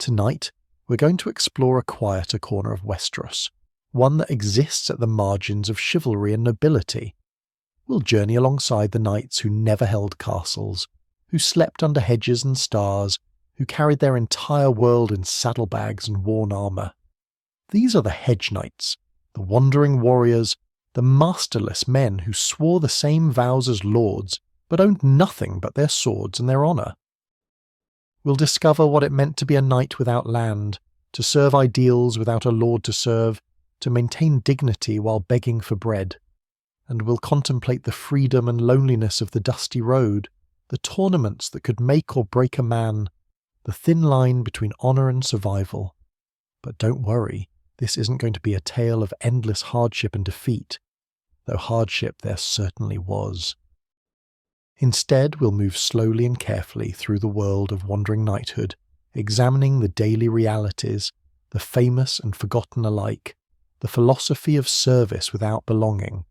Tonight, we're going to explore a quieter corner of Westeros, one that exists at the margins of chivalry and nobility. We'll journey alongside the knights who never held castles, who slept under hedges and stars, who carried their entire world in saddlebags and worn armour. These are the Hedge Knights, the wandering warriors, the masterless men who swore the same vows as lords, but owned nothing but their swords and their honour. We'll discover what it meant to be a knight without land, to serve ideals without a lord to serve, to maintain dignity while begging for bread. And we'll contemplate the freedom and loneliness of the dusty road, the tournaments that could make or break a man, the thin line between honour and survival. But don't worry, this isn't going to be a tale of endless hardship and defeat, though hardship there certainly was. Instead, we'll move slowly and carefully through the world of wandering knighthood, examining the daily realities, the famous and forgotten alike, the philosophy of service without belonging.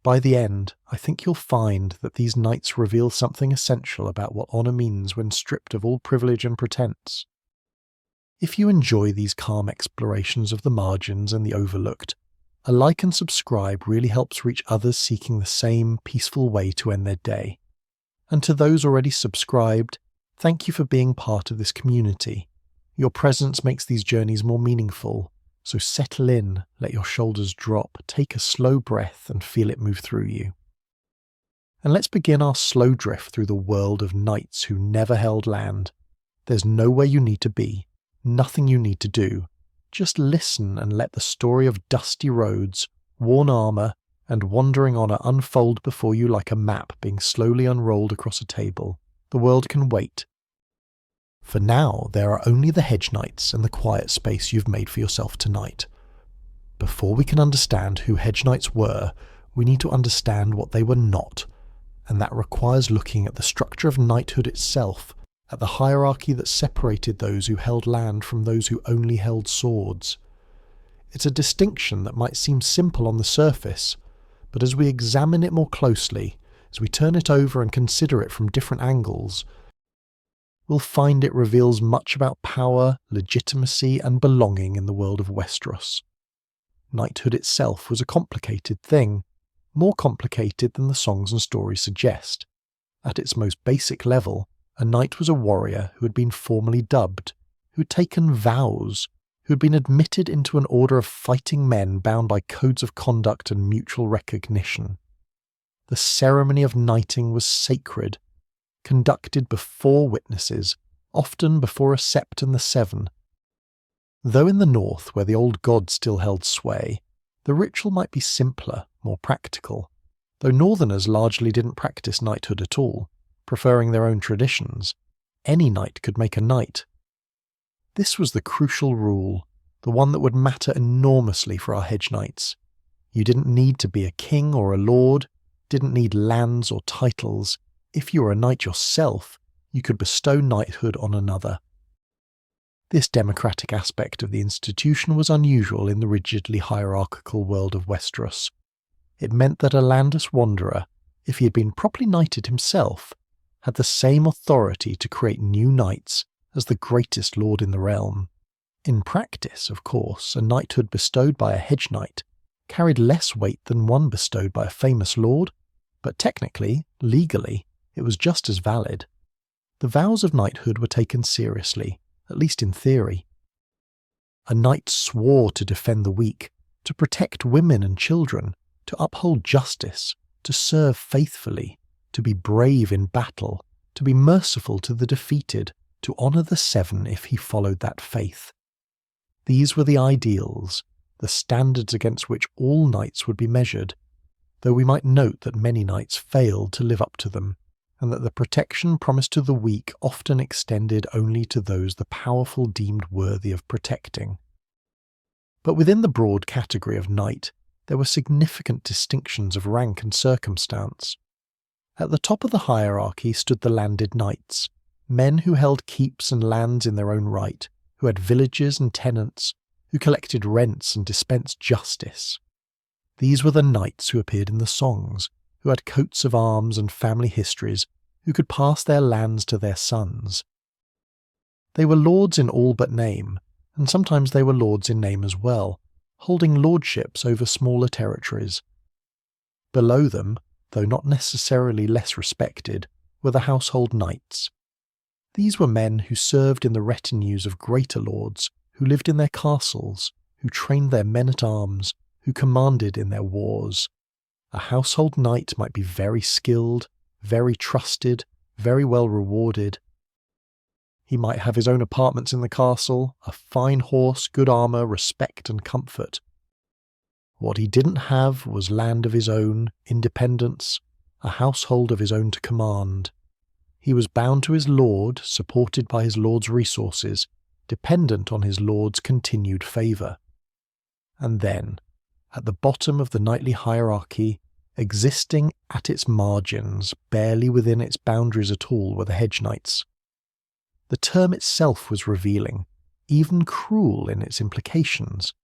By the end, I think you'll find that these knights reveal something essential about what honour means when stripped of all privilege and pretense. If you enjoy these calm explorations of the margins and the overlooked, a like and subscribe really helps reach others seeking the same peaceful way to end their day. And to those already subscribed, thank you for being part of this community. Your presence makes these journeys more meaningful, so settle in, let your shoulders drop, take a slow breath and feel it move through you. And let's begin our slow drift through the world of knights who never held land. There's nowhere you need to be, nothing you need to do. Just listen and let the story of dusty roads, worn armour, and wandering honour unfold before you like a map being slowly unrolled across a table. The world can wait. For now, there are only the Hedge Knights and the quiet space you've made for yourself tonight. Before we can understand who Hedge Knights were, we need to understand what they were not, and that requires looking at the structure of knighthood itself, at the hierarchy that separated those who held land from those who only held swords. It's a distinction that might seem simple on the surface, but as we examine it more closely, as we turn it over and consider it from different angles, we'll find it reveals much about power, legitimacy, and belonging in the world of Westeros. Knighthood itself was a complicated thing, more complicated than the songs and stories suggest. At its most basic level, a knight was a warrior who had been formally dubbed, who had taken vows, who had been admitted into an order of fighting men bound by codes of conduct and mutual recognition. The ceremony of knighting was sacred, conducted before witnesses, often before a sept and the seven. Though in the north, where the old gods still held sway, the ritual might be simpler, more practical, though northerners largely didn't practice knighthood at all, preferring their own traditions. Any knight could make a knight. This was the crucial rule, the one that would matter enormously for our Hedge Knights. You didn't need to be a king or a lord, didn't need lands or titles. If you were a knight yourself, you could bestow knighthood on another. This democratic aspect of the institution was unusual in the rigidly hierarchical world of Westeros. It meant that a landless wanderer, if he had been properly knighted himself, had the same authority to create new knights as the greatest lord in the realm. In practice, of course, a knighthood bestowed by a Hedge Knight carried less weight than one bestowed by a famous lord, but technically, legally, it was just as valid. The vows of knighthood were taken seriously, at least in theory. A knight swore to defend the weak, to protect women and children, to uphold justice, to serve faithfully, to be brave in battle, to be merciful to the defeated, to honour the seven if he followed that faith. These were the ideals, the standards against which all knights would be measured, though we might note that many knights failed to live up to them, and that the protection promised to the weak often extended only to those the powerful deemed worthy of protecting. But within the broad category of knight, there were significant distinctions of rank and circumstance. At the top of the hierarchy stood the landed knights, men who held keeps and lands in their own right, who had villages and tenants, who collected rents and dispensed justice. These were the knights who appeared in the songs, who had coats of arms and family histories, who could pass their lands to their sons. They were lords in all but name, and sometimes they were lords in name as well, holding lordships over smaller territories. Below them, though not necessarily less respected, were the household knights. These were men who served in the retinues of greater lords, who lived in their castles, who trained their men-at-arms, who commanded in their wars. A household knight might be very skilled, very trusted, very well rewarded. He might have his own apartments in the castle, a fine horse, good armour, respect and comfort. What he didn't have was land of his own, independence, a household of his own to command. He was bound to his lord, supported by his lord's resources, dependent on his lord's continued favour. And then, at the bottom of the knightly hierarchy, existing at its margins, barely within its boundaries at all, were the Hedge Knights. The term itself was revealing, even cruel in its implications.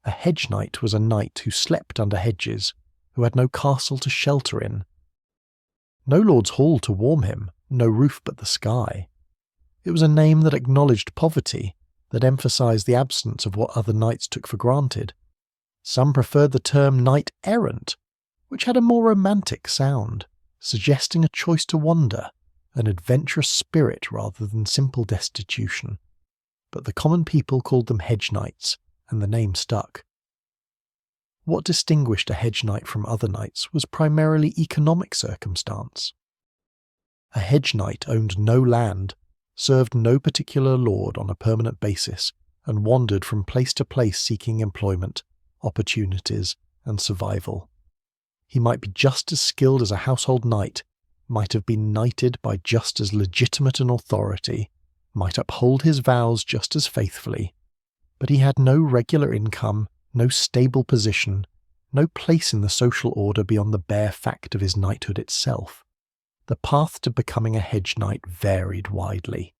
A hedge knight was a knight who slept under hedges, who had no castle to shelter in, no lord's hall to warm him, no roof but the sky. It was a name that acknowledged poverty, that emphasised the absence of what other knights took for granted. Some preferred the term knight-errant, which had a more romantic sound, suggesting a choice to wander, an adventurous spirit rather than simple destitution. But the common people called them hedge knights, and the name stuck. What distinguished a hedge knight from other knights was primarily economic circumstance. A hedge knight owned no land, served no particular lord on a permanent basis, and wandered from place to place seeking employment, opportunities, and survival. He might be just as skilled as a household knight, might have been knighted by just as legitimate an authority, might uphold his vows just as faithfully, but he had no regular income, no stable position, no place in the social order beyond the bare fact of his knighthood itself. The path to becoming a hedge knight varied widely.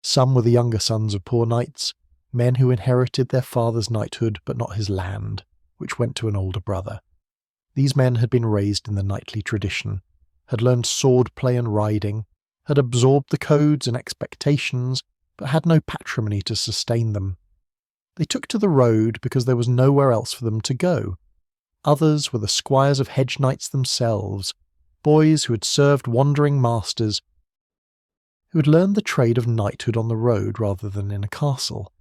Some were the younger sons of poor knights, men who inherited their father's knighthood but not his land, which went to an older brother. These men had been raised in the knightly tradition, had learned sword-play and riding, had absorbed the codes and expectations, but had no patrimony to sustain them. They took to the road because there was nowhere else for them to go. Others were the squires of hedge knights themselves, boys who had served wandering masters, who had learned the trade of knighthood on the road rather than in a castle.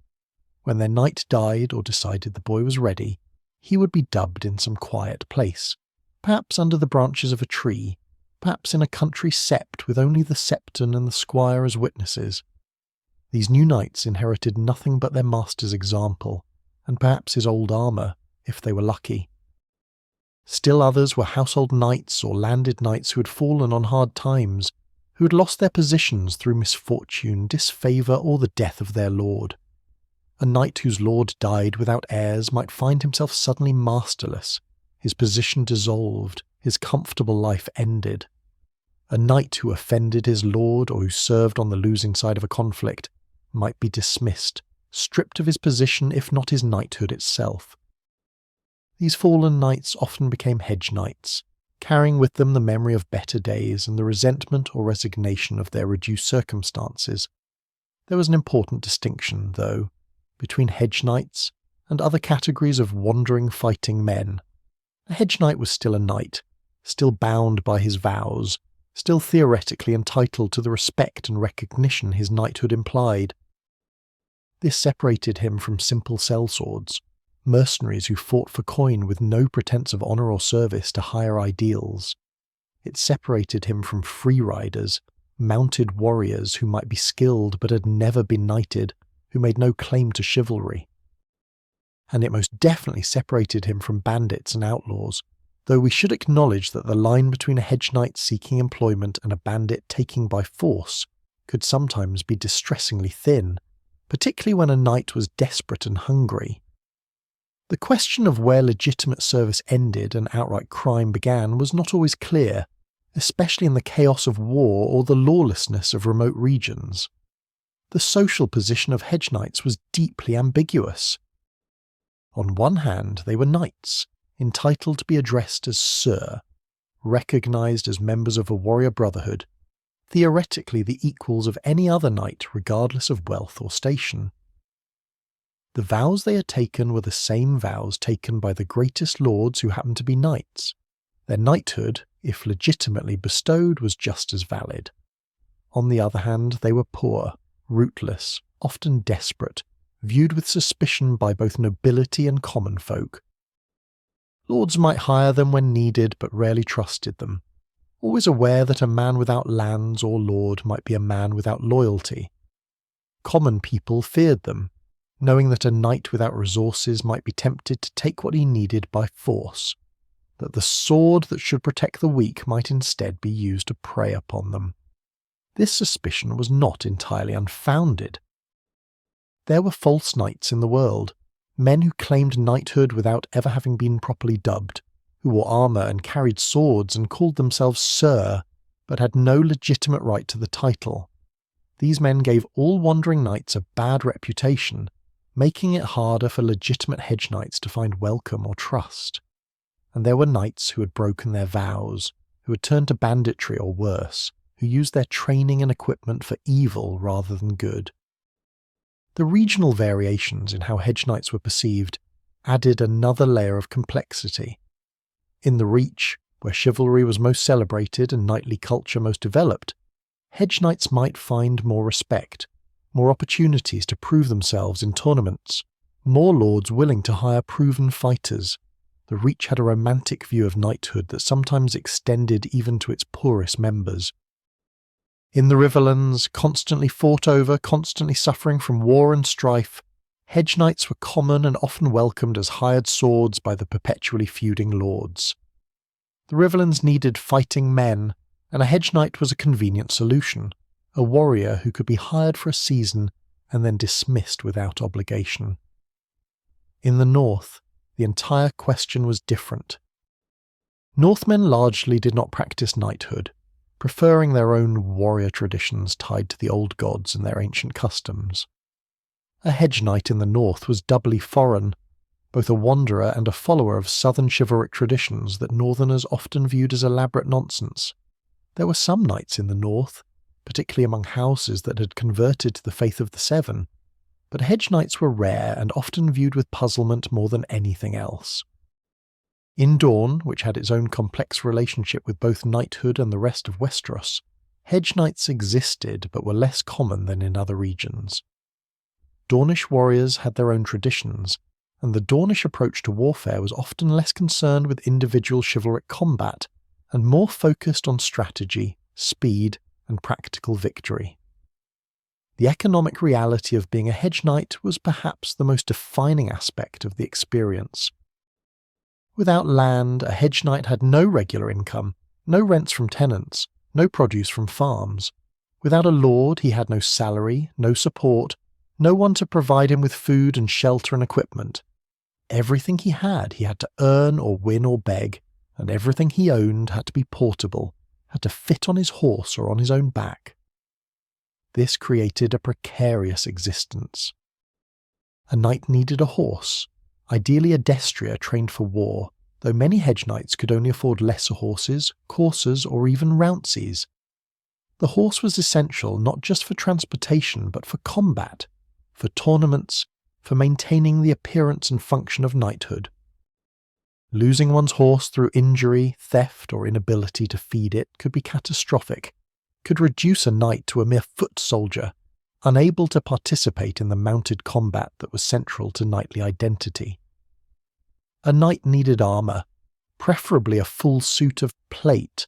When their knight died or decided the boy was ready, he would be dubbed in some quiet place, perhaps under the branches of a tree, perhaps in a country sept with only the septon and the squire as witnesses. These new knights inherited nothing but their master's example, and perhaps his old armour, if they were lucky. Still others were household knights or landed knights who had fallen on hard times, who had lost their positions through misfortune, disfavour, or the death of their lord. A knight whose lord died without heirs might find himself suddenly masterless, his position dissolved, his comfortable life ended. A knight who offended his lord or who served on the losing side of a conflict might be dismissed, stripped of his position if not his knighthood itself. These fallen knights often became hedge knights, carrying with them the memory of better days and the resentment or resignation of their reduced circumstances. There was an important distinction, though, between hedge knights and other categories of wandering fighting men. A hedge knight was still a knight, still bound by his vows, still theoretically entitled to the respect and recognition his knighthood implied. This separated him from simple sellswords, mercenaries who fought for coin with no pretence of honour or service to higher ideals. It separated him from free riders, mounted warriors who might be skilled but had never been knighted, who made no claim to chivalry. And it most definitely separated him from bandits and outlaws, though we should acknowledge that the line between a hedge knight seeking employment and a bandit taking by force could sometimes be distressingly thin, particularly when a knight was desperate and hungry. The question of where legitimate service ended and outright crime began was not always clear, especially in the chaos of war or the lawlessness of remote regions. The social position of hedge knights was deeply ambiguous. On one hand, they were knights, entitled to be addressed as Sir, recognised as members of a warrior brotherhood, theoretically the equals of any other knight regardless of wealth or station. The vows they had taken were the same vows taken by the greatest lords who happened to be knights. Their knighthood, if legitimately bestowed, was just as valid. On the other hand, they were poor, rootless, often desperate, viewed with suspicion by both nobility and common folk. Lords might hire them when needed, but rarely trusted them, always aware that a man without lands or lord might be a man without loyalty. Common people feared them, knowing that a knight without resources might be tempted to take what he needed by force, that the sword that should protect the weak might instead be used to prey upon them. This suspicion was not entirely unfounded. There were false knights in the world, men who claimed knighthood without ever having been properly dubbed, who wore armour and carried swords and called themselves Sir, but had no legitimate right to the title. These men gave all wandering knights a bad reputation, making it harder for legitimate hedge knights to find welcome or trust. And there were knights who had broken their vows, who had turned to banditry or worse, who used their training and equipment for evil rather than good. The regional variations in how hedge knights were perceived added another layer of complexity. In the Reach, where chivalry was most celebrated and knightly culture most developed, hedge knights might find more respect, more opportunities to prove themselves in tournaments, more lords willing to hire proven fighters. The Reach had a romantic view of knighthood that sometimes extended even to its poorest members. In the Riverlands, constantly fought over, constantly suffering from war and strife, hedge knights were common and often welcomed as hired swords by the perpetually feuding lords. The Riverlands needed fighting men, and a hedge knight was a convenient solution, a warrior who could be hired for a season and then dismissed without obligation. In the North, the entire question was different. Northmen largely did not practice knighthood, preferring their own warrior traditions tied to the old gods and their ancient customs. A hedge knight in the North was doubly foreign, both a wanderer and a follower of southern chivalric traditions that Northerners often viewed as elaborate nonsense. There were some knights in the North, particularly among houses that had converted to the faith of the Seven, but hedge knights were rare and often viewed with puzzlement more than anything else. In Dorne, which had its own complex relationship with both knighthood and the rest of Westeros, hedge knights existed but were less common than in other regions. Dornish warriors had their own traditions, and the Dornish approach to warfare was often less concerned with individual chivalric combat and more focused on strategy, speed, and practical victory. The economic reality of being a hedge knight was perhaps the most defining aspect of the experience. Without land, a hedge knight had no regular income, no rents from tenants, no produce from farms. Without a lord, he had no salary, no support, no one to provide him with food and shelter and equipment. Everything he had to earn or win or beg, and everything he owned had to be portable, had to fit on his horse or on his own back. This created a precarious existence. A knight needed a horse, ideally a destrier trained for war, though many hedge knights could only afford lesser horses, coursers, or even rounceys. The horse was essential not just for transportation but for combat, for tournaments, for maintaining the appearance and function of knighthood. Losing one's horse through injury, theft, or inability to feed it could be catastrophic, could reduce a knight to a mere foot soldier, unable to participate in the mounted combat that was central to knightly identity. A knight needed armour, preferably a full suit of plate,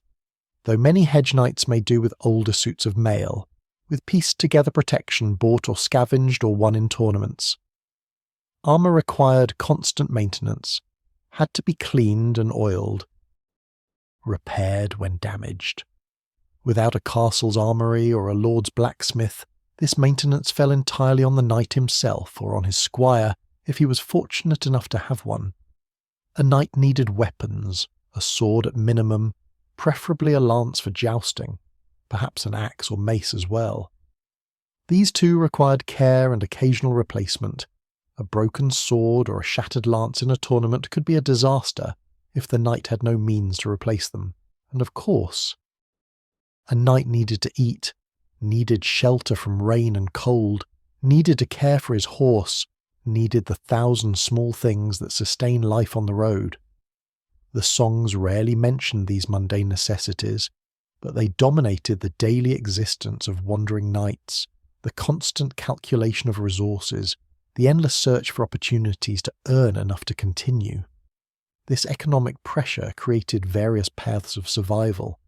though many hedge knights may do with older suits of mail, with pieced-together protection bought or scavenged or won in tournaments. Armour required constant maintenance, had to be cleaned and oiled, repaired when damaged. Without a castle's armoury or a lord's blacksmith, this maintenance fell entirely on the knight himself or on his squire if he was fortunate enough to have one. A knight needed weapons, a sword at minimum, preferably a lance for jousting, perhaps an axe or mace as well. These too required care and occasional replacement. A broken sword or a shattered lance in a tournament could be a disaster if the knight had no means to replace them, and of course, A knight needed to eat, needed shelter from rain and cold, needed to care for his horse, needed the 1,000 small things that sustain life on the road. The songs rarely mentioned these mundane necessities, but they dominated the daily existence of wandering knights, the constant calculation of resources, the endless search for opportunities to earn enough to continue. This economic pressure created various paths of survival.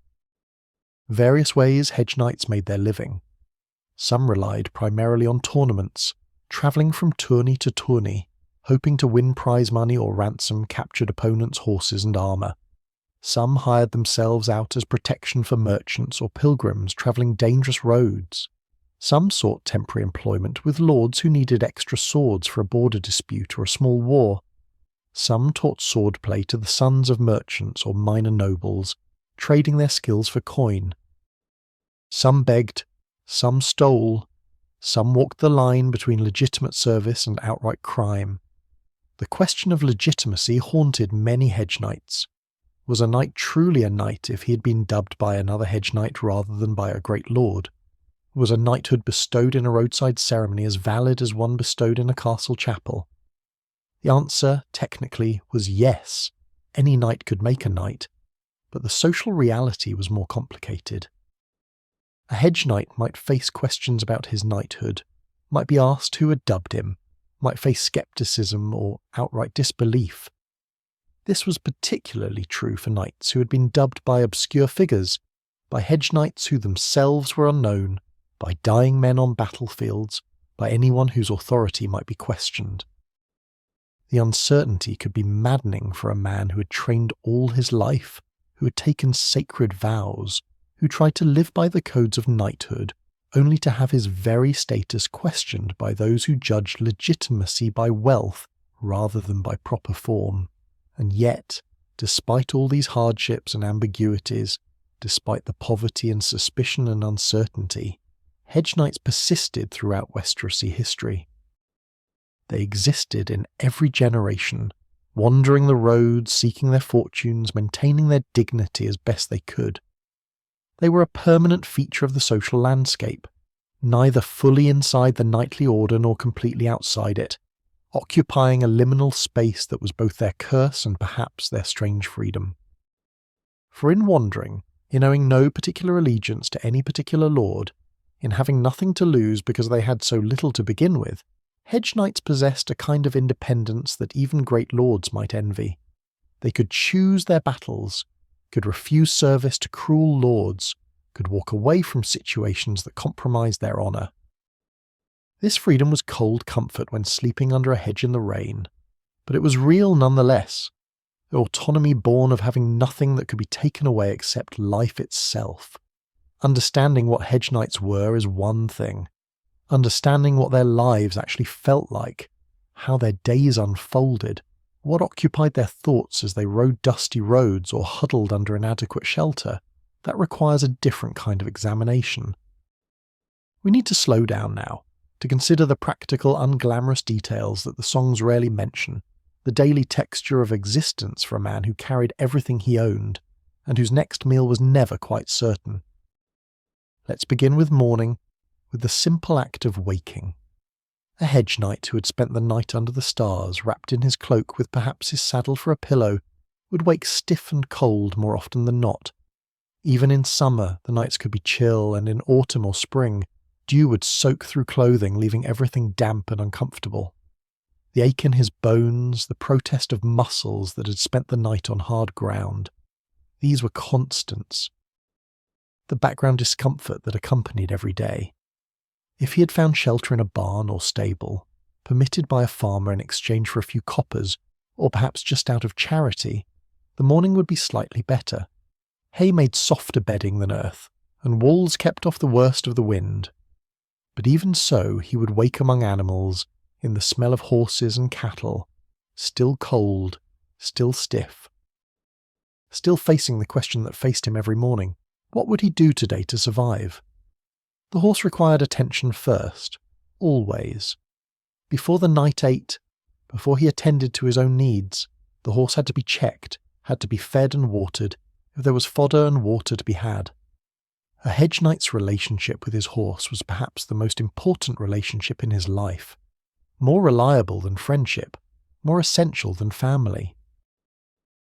Various ways Hedge Knights made their living. Some relied primarily on tournaments, travelling from tourney to tourney, hoping to win prize money or ransom captured opponents' horses and armour. Some hired themselves out as protection for merchants or pilgrims travelling dangerous roads. Some sought temporary employment with lords who needed extra swords for a border dispute or a small war. Some taught swordplay to the sons of merchants or minor nobles, trading their skills for coin. Some begged, some stole, some walked the line between legitimate service and outright crime. The question of legitimacy haunted many Hedge Knights. Was a knight truly a knight if he had been dubbed by another Hedge Knight rather than by a great lord? Was a knighthood bestowed in a roadside ceremony as valid as one bestowed in a castle chapel? The answer, technically, was yes. Any knight could make a knight, but the social reality was more complicated. A Hedge Knight might face questions about his knighthood, might be asked who had dubbed him, might face skepticism or outright disbelief. This was particularly true for knights who had been dubbed by obscure figures, by Hedge Knights who themselves were unknown, by dying men on battlefields, by anyone whose authority might be questioned. The uncertainty could be maddening for a man who had trained all his life, who had taken sacred vows, who tried to live by the codes of knighthood, only to have his very status questioned by those who judged legitimacy by wealth rather than by proper form. And yet, despite all these hardships and ambiguities, despite the poverty and suspicion and uncertainty, Hedge Knights persisted throughout Westerosi history. They existed in every generation, wandering the roads, seeking their fortunes, maintaining their dignity as best they could. They were a permanent feature of the social landscape, neither fully inside the knightly order nor completely outside it, occupying a liminal space that was both their curse and perhaps their strange freedom. For in wandering, in owing no particular allegiance to any particular lord, in having nothing to lose because they had so little to begin with, Hedge Knights possessed a kind of independence that even great lords might envy. They could choose their battles, could refuse service to cruel lords, could walk away from situations that compromised their honour. This freedom was cold comfort when sleeping under a hedge in the rain, but it was real nonetheless, the autonomy born of having nothing that could be taken away except life itself. Understanding what Hedge Knights were is one thing. Understanding what their lives actually felt like, how their days unfolded, what occupied their thoughts as they rode dusty roads or huddled under inadequate shelter, that requires a different kind of examination. We need to slow down now, to consider the practical, unglamorous details that the songs rarely mention, the daily texture of existence for a man who carried everything he owned, and whose next meal was never quite certain. Let's begin with morning, with the simple act of waking. A Hedge Knight who had spent the night under the stars, wrapped in his cloak with perhaps his saddle for a pillow, would wake stiff and cold more often than not. Even in summer, the nights could be chill, and in autumn or spring, dew would soak through clothing, leaving everything damp and uncomfortable. The ache in his bones, the protest of muscles that had spent the night on hard ground, these were constants. The background discomfort that accompanied every day. If he had found shelter in a barn or stable, permitted by a farmer in exchange for a few coppers, or perhaps just out of charity, the morning would be slightly better. Hay made softer bedding than earth, and walls kept off the worst of the wind. But even so, he would wake among animals, in the smell of horses and cattle, still cold, still stiff. Still facing the question that faced him every morning, what would he do today to survive? The horse required attention first, always. Before the knight ate, before he attended to his own needs, the horse had to be checked, had to be fed and watered, if there was fodder and water to be had. A hedge knight's relationship with his horse was perhaps the most important relationship in his life, more reliable than friendship, more essential than family.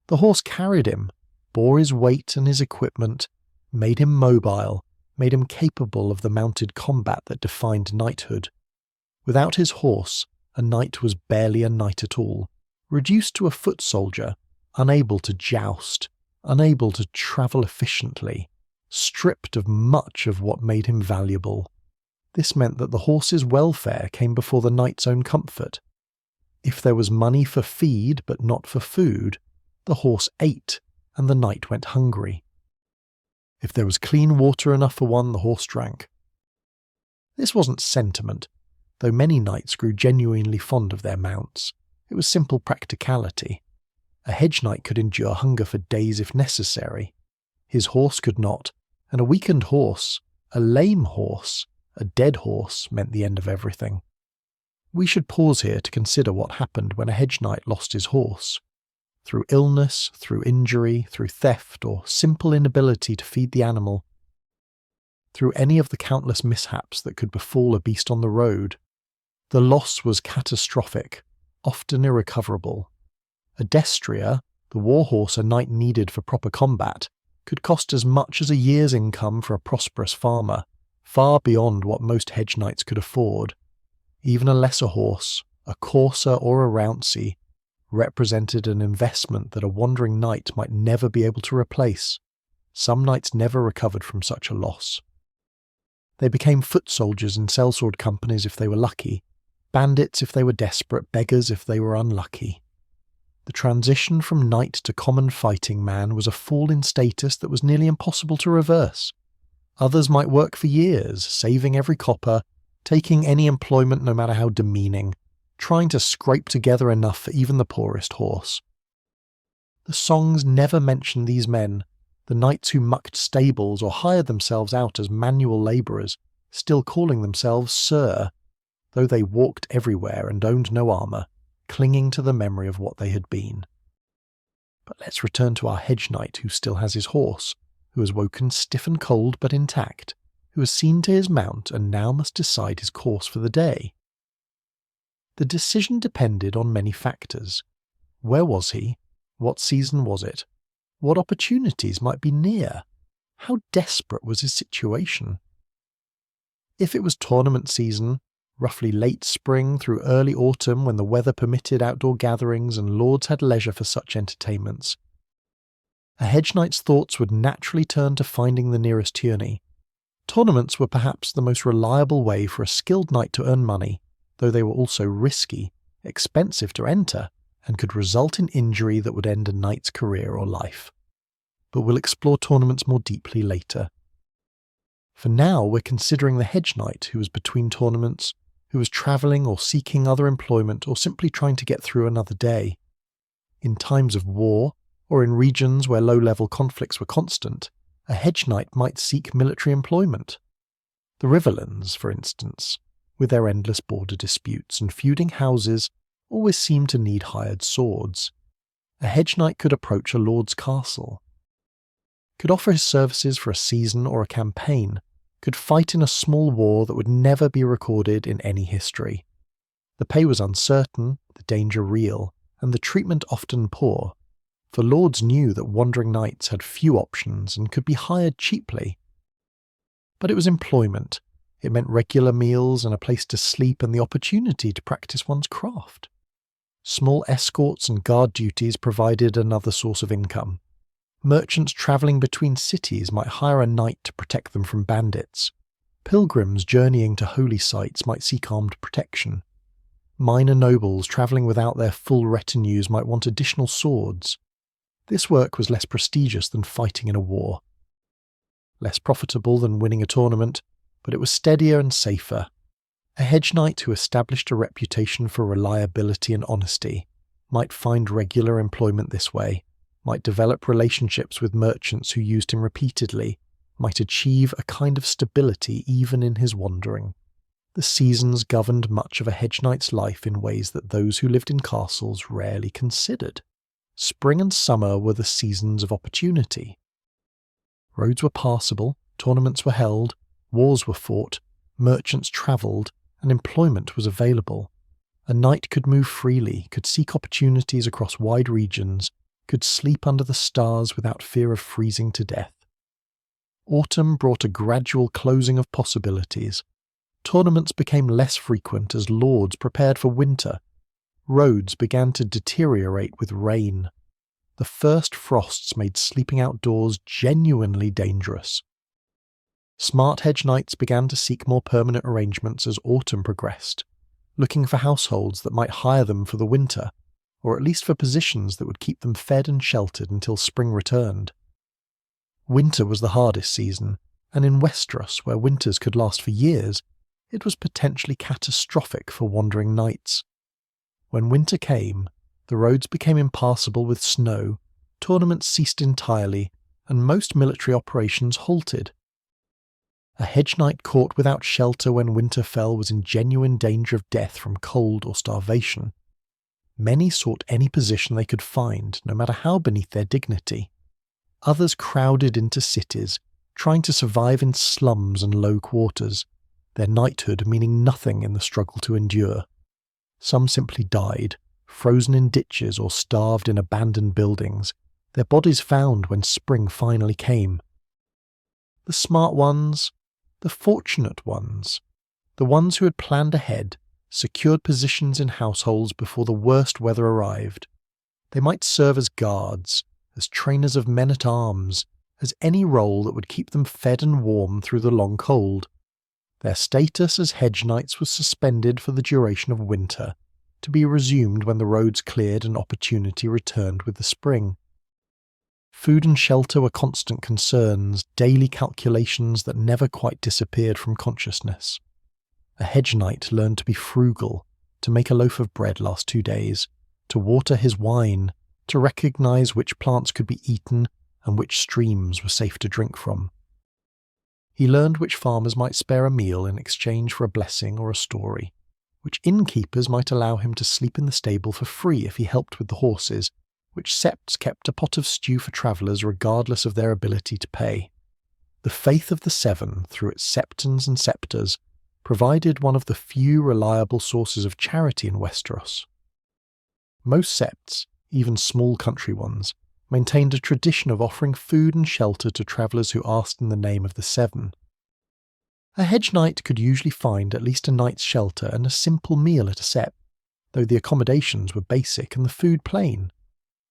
The horse carried him, bore his weight and his equipment, made him mobile, made him capable of the mounted combat that defined knighthood. Without his horse, a knight was barely a knight at all, reduced to a foot soldier, unable to joust, unable to travel efficiently, stripped of much of what made him valuable. This meant that the horse's welfare came before the knight's own comfort. If there was money for feed but not for food, the horse ate and the knight went hungry. If there was clean water enough for one, the horse drank. This wasn't sentiment, though many knights grew genuinely fond of their mounts. It was simple practicality. A hedge knight could endure hunger for days if necessary. His horse could not, and a weakened horse, a lame horse, a dead horse meant the end of everything. We should pause here to consider what happened when a hedge knight lost his horse. Through illness, through injury, through theft, or simple inability to feed the animal. Through any of the countless mishaps that could befall a beast on the road. The loss was catastrophic, often irrecoverable. A destrier, the warhorse a knight needed for proper combat, could cost as much as a year's income for a prosperous farmer, far beyond what most hedge knights could afford. Even a lesser horse, a courser or a rouncey, represented an investment that a wandering knight might never be able to replace. Some knights never recovered from such a loss. They became foot soldiers in sellsword companies if they were lucky, bandits if they were desperate, beggars if they were unlucky. The transition from knight to common fighting man was a fall in status that was nearly impossible to reverse. Others might work for years, saving every copper, taking any employment no matter how demeaning, trying to scrape together enough for even the poorest horse. The songs never mention these men, the knights who mucked stables or hired themselves out as manual labourers, still calling themselves Sir, though they walked everywhere and owned no armour, clinging to the memory of what they had been. But let's return to our hedge knight who still has his horse, who has woken stiff and cold but intact, who has seen to his mount and now must decide his course for the day. The decision depended on many factors. Where was he? What season was it? What opportunities might be near? How desperate was his situation? If it was tournament season, roughly late spring through early autumn when the weather permitted outdoor gatherings and lords had leisure for such entertainments, a hedge knight's thoughts would naturally turn to finding the nearest tourney. Tournaments were perhaps the most reliable way for a skilled knight to earn money, though they were also risky, expensive to enter, and could result in injury that would end a knight's career or life. But we'll explore tournaments more deeply later. For now, we're considering the hedge knight who was between tournaments, who was travelling or seeking other employment or simply trying to get through another day. In times of war, or in regions where low-level conflicts were constant, a hedge knight might seek military employment. The Riverlands, for instance, with their endless border disputes and feuding houses, always seemed to need hired swords. A hedge knight could approach a lord's castle, could offer his services for a season or a campaign, could fight in a small war that would never be recorded in any history. The pay was uncertain, the danger real, and the treatment often poor, for lords knew that wandering knights had few options and could be hired cheaply. But it was employment. It meant regular meals and a place to sleep and the opportunity to practice one's craft. Small escorts and guard duties provided another source of income. Merchants travelling between cities might hire a knight to protect them from bandits. Pilgrims journeying to holy sites might seek armed protection. Minor nobles travelling without their full retinues might want additional swords. This work was less prestigious than fighting in a war. Less profitable than winning a tournament, but it was steadier and safer. A hedge knight who established a reputation for reliability and honesty might find regular employment this way, might develop relationships with merchants who used him repeatedly, might achieve a kind of stability even in his wandering. The seasons governed much of a hedge knight's life in ways that those who lived in castles rarely considered. Spring and summer were the seasons of opportunity. Roads were passable, Tournaments were held, wars were fought, merchants travelled, and employment was available. A knight could move freely, could seek opportunities across wide regions, could sleep under the stars without fear of freezing to death. Autumn brought a gradual closing of possibilities. Tournaments became less frequent as lords prepared for winter. Roads began to deteriorate with rain. The first frosts made sleeping outdoors genuinely dangerous. Smart hedge knights began to seek more permanent arrangements as autumn progressed, looking for households that might hire them for the winter, or at least for positions that would keep them fed and sheltered until spring returned. Winter was the hardest season, and in Westeros, where winters could last for years, it was potentially catastrophic for wandering knights. When winter came, the roads became impassable with snow, tournaments ceased entirely, and most military operations halted. A hedge knight caught without shelter when winter fell was in genuine danger of death from cold or starvation. Many sought any position they could find, no matter how beneath their dignity. Others crowded into cities, trying to survive in slums and low quarters, their knighthood meaning nothing in the struggle to endure. Some simply died, frozen in ditches or starved in abandoned buildings, their bodies found when spring finally came. The smart ones, the fortunate ones, the ones who had planned ahead, secured positions in households before the worst weather arrived. They might serve as guards, as trainers of men-at-arms, as any role that would keep them fed and warm through the long cold. Their status as hedge knights was suspended for the duration of winter, to be resumed when the roads cleared and opportunity returned with the spring. Food and shelter were constant concerns, daily calculations that never quite disappeared from consciousness. A hedge knight learned to be frugal, to make a loaf of bread last 2 days, to water his wine, to recognize which plants could be eaten and which streams were safe to drink from. He learned which farmers might spare a meal in exchange for a blessing or a story, which innkeepers might allow him to sleep in the stable for free if he helped with the horses, which septs kept a pot of stew for travellers regardless of their ability to pay. The faith of the Seven, through its septons and sceptres, provided one of the few reliable sources of charity in Westeros. Most septs, even small country ones, maintained a tradition of offering food and shelter to travellers who asked in the name of the Seven. A hedge knight could usually find at least a night's shelter and a simple meal at a sept, though the accommodations were basic and the food plain.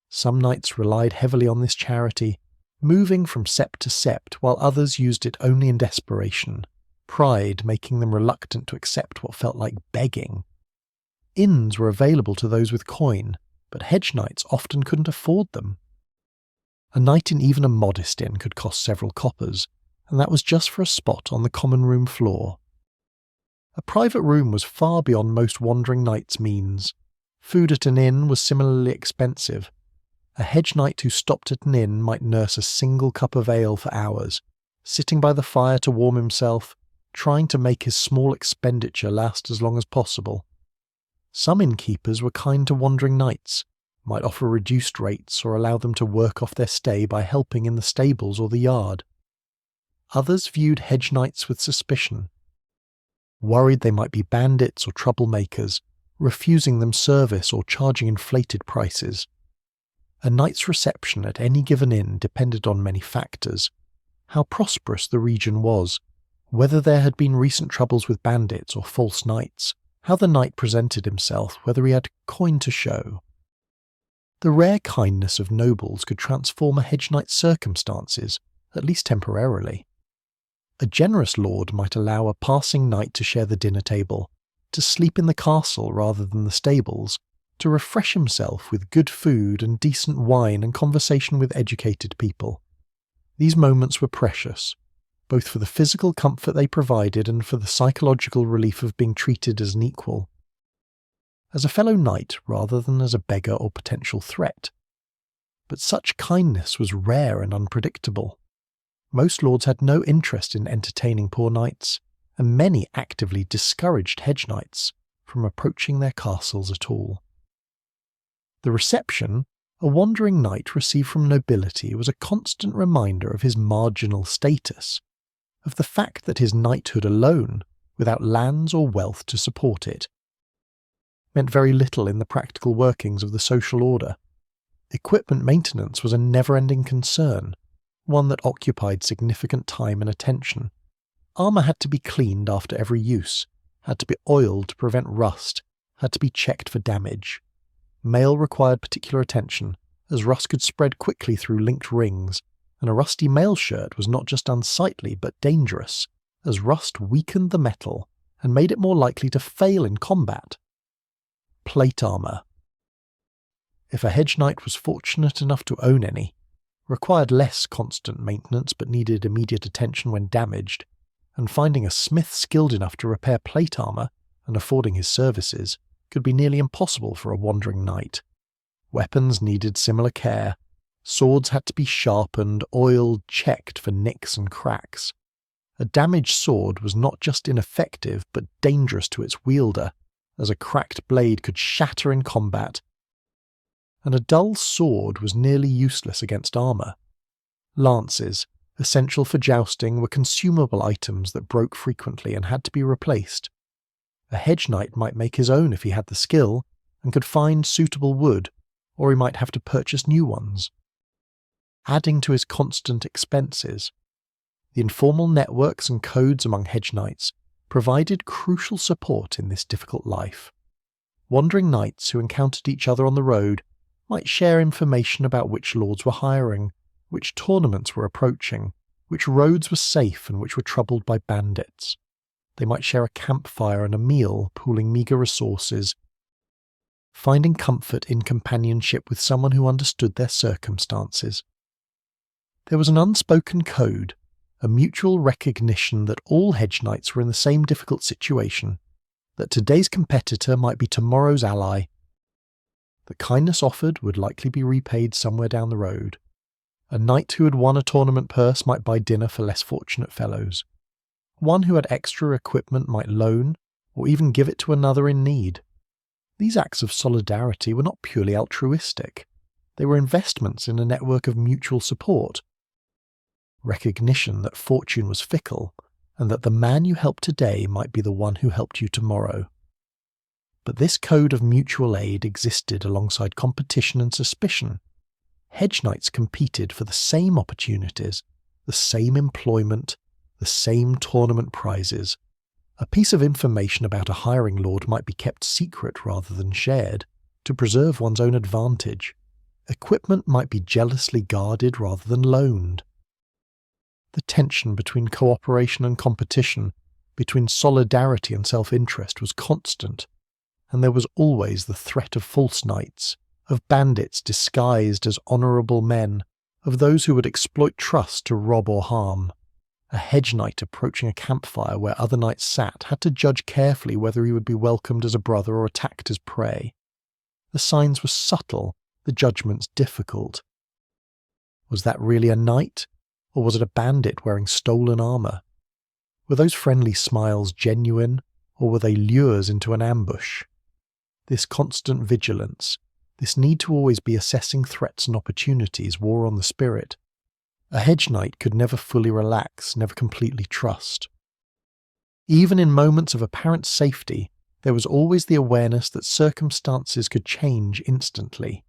Some knights relied heavily on this charity, moving from sept to sept, while others used it only in desperation, pride making them reluctant to accept what felt like begging. Inns were available to those with coin, but hedge knights often couldn't afford them. A night in even a modest inn could cost several coppers, and that was just for a spot on the common room floor. A private room was far beyond most wandering knights' means. Food at an inn was similarly expensive. A hedge knight who stopped at an inn might nurse a single cup of ale for hours, sitting by the fire to warm himself, trying to make his small expenditure last as long as possible. Some innkeepers were kind to wandering knights, might offer reduced rates or allow them to work off their stay by helping in the stables or the yard. Others viewed hedge knights with suspicion, worried they might be bandits or troublemakers, refusing them service or charging inflated prices. A night's reception at any given inn depended on many factors: how prosperous the region was, whether there had been recent troubles with bandits or false knights, how the knight presented himself, whether he had coin to show. The rare kindness of nobles could transform a hedge knight's circumstances, at least temporarily. A generous lord might allow a passing knight to share the dinner table, to sleep in the castle rather than the stables, to refresh himself with good food and decent wine and conversation with educated people. These moments were precious, both for the physical comfort they provided and for the psychological relief of being treated as an equal. As a fellow knight rather than as a beggar or potential threat. But such kindness was rare and unpredictable. Most lords had no interest in entertaining poor knights, and many actively discouraged hedge knights from approaching their castles at all. The reception a wandering knight received from nobility was a constant reminder of his marginal status. of the fact that his knighthood alone, without lands or wealth to support it, meant very little in the practical workings of the social order. Equipment maintenance was a never-ending concern, one that occupied significant time and attention. Armour had to be cleaned after every use, had to be oiled to prevent rust, had to be checked for damage. Mail required particular attention, as rust could spread quickly through linked rings, and a rusty mail shirt was not just unsightly but dangerous, as rust weakened the metal and made it more likely to fail in combat. Plate armour. If a hedge knight was fortunate enough to own any, required less constant maintenance but needed immediate attention when damaged, and finding a smith skilled enough to repair plate armour and affording his services could be nearly impossible for a wandering knight. Weapons needed similar care. Swords had to be sharpened, oiled, checked for nicks and cracks. A damaged sword was not just ineffective but dangerous to its wielder, as a cracked blade could shatter in combat, and a dull sword was nearly useless against armour. Lances, essential for jousting, were consumable items that broke frequently and had to be replaced. A hedge knight might make his own if he had the skill and could find suitable wood, or he might have to purchase new ones. Adding to his constant expenses, the informal networks and codes among hedge knights provided crucial support in this difficult life. Wandering knights who encountered each other on the road might share information about which lords were hiring, which tournaments were approaching, which roads were safe and which were troubled by bandits. They might share a campfire and a meal, pooling meagre resources, finding comfort in companionship with someone who understood their circumstances. There was an unspoken code, a mutual recognition that all hedge knights were in the same difficult situation, that today's competitor might be tomorrow's ally. The kindness offered would likely be repaid somewhere down the road. A knight who had won a tournament purse might buy dinner for less fortunate fellows. One who had extra equipment might loan, or even give it to another in need. These acts of solidarity were not purely altruistic. They were investments in a network of mutual support. Recognition that fortune was fickle, and that the man you helped today might be the one who helped you tomorrow. But this code of mutual aid existed alongside competition and suspicion. Hedge knights competed for the same opportunities, the same employment, the same tournament prizes. A piece of information about a hiring lord might be kept secret rather than shared, to preserve one's own advantage. Equipment might be jealously guarded rather than loaned. The tension between cooperation and competition, between solidarity and self-interest was constant, and there was always the threat of false knights, of bandits disguised as honourable men, of those who would exploit trust to rob or harm. A hedge knight approaching a campfire where other knights sat had to judge carefully whether he would be welcomed as a brother or attacked as prey. The signs were subtle, the judgments difficult. Was that really a knight, or was it a bandit wearing stolen armour? Were those friendly smiles genuine, or were they lures into an ambush? This constant vigilance, this need to always be assessing threats and opportunities, wore on the spirit. A hedge knight could never fully relax, never completely trust. Even in moments of apparent safety, there was always the awareness that circumstances could change instantly,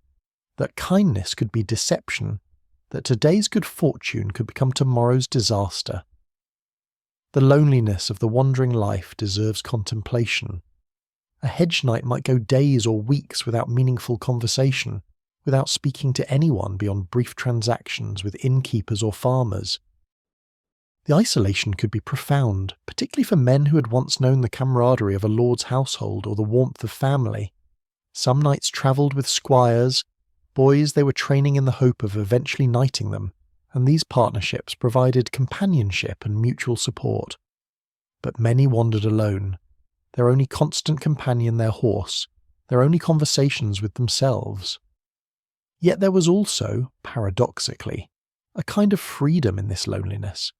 that kindness could be deception, that today's good fortune could become tomorrow's disaster. The loneliness of the wandering life deserves contemplation. A hedge knight might go days or weeks without meaningful conversation, without speaking to anyone beyond brief transactions with innkeepers or farmers. The isolation could be profound, particularly for men who had once known the camaraderie of a lord's household or the warmth of family. Some knights travelled with squires, boys they were training in the hope of eventually knighting them, and these partnerships provided companionship and mutual support. But many wandered alone, their only constant companion their horse, their only conversations with themselves. Yet there was also, paradoxically, a kind of freedom in this loneliness,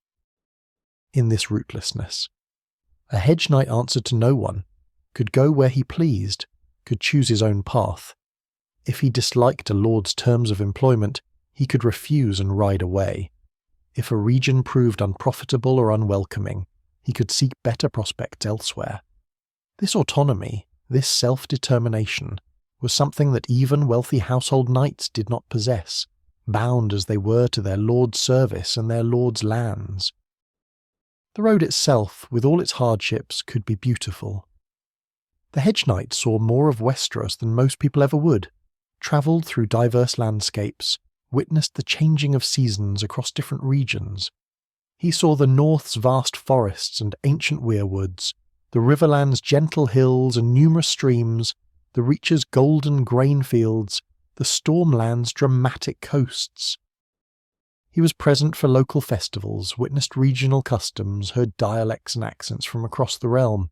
in this rootlessness. A hedge knight answered to no one, could go where he pleased, could choose his own path. If he disliked a lord's terms of employment, he could refuse and ride away. If a region proved unprofitable or unwelcoming, he could seek better prospects elsewhere. This autonomy, this self-determination, was something that even wealthy household knights did not possess, bound as they were to their lord's service and their lord's lands. The road itself, with all its hardships, could be beautiful. The Hedge Knights saw more of Westeros than most people ever would, travelled through diverse landscapes, witnessed the changing of seasons across different regions. He saw the north's vast forests and ancient weirwoods, the riverland's gentle hills and numerous streams, the Reach's golden grain fields, the Stormland's dramatic coasts. He was present for local festivals, witnessed regional customs, heard dialects and accents from across the realm.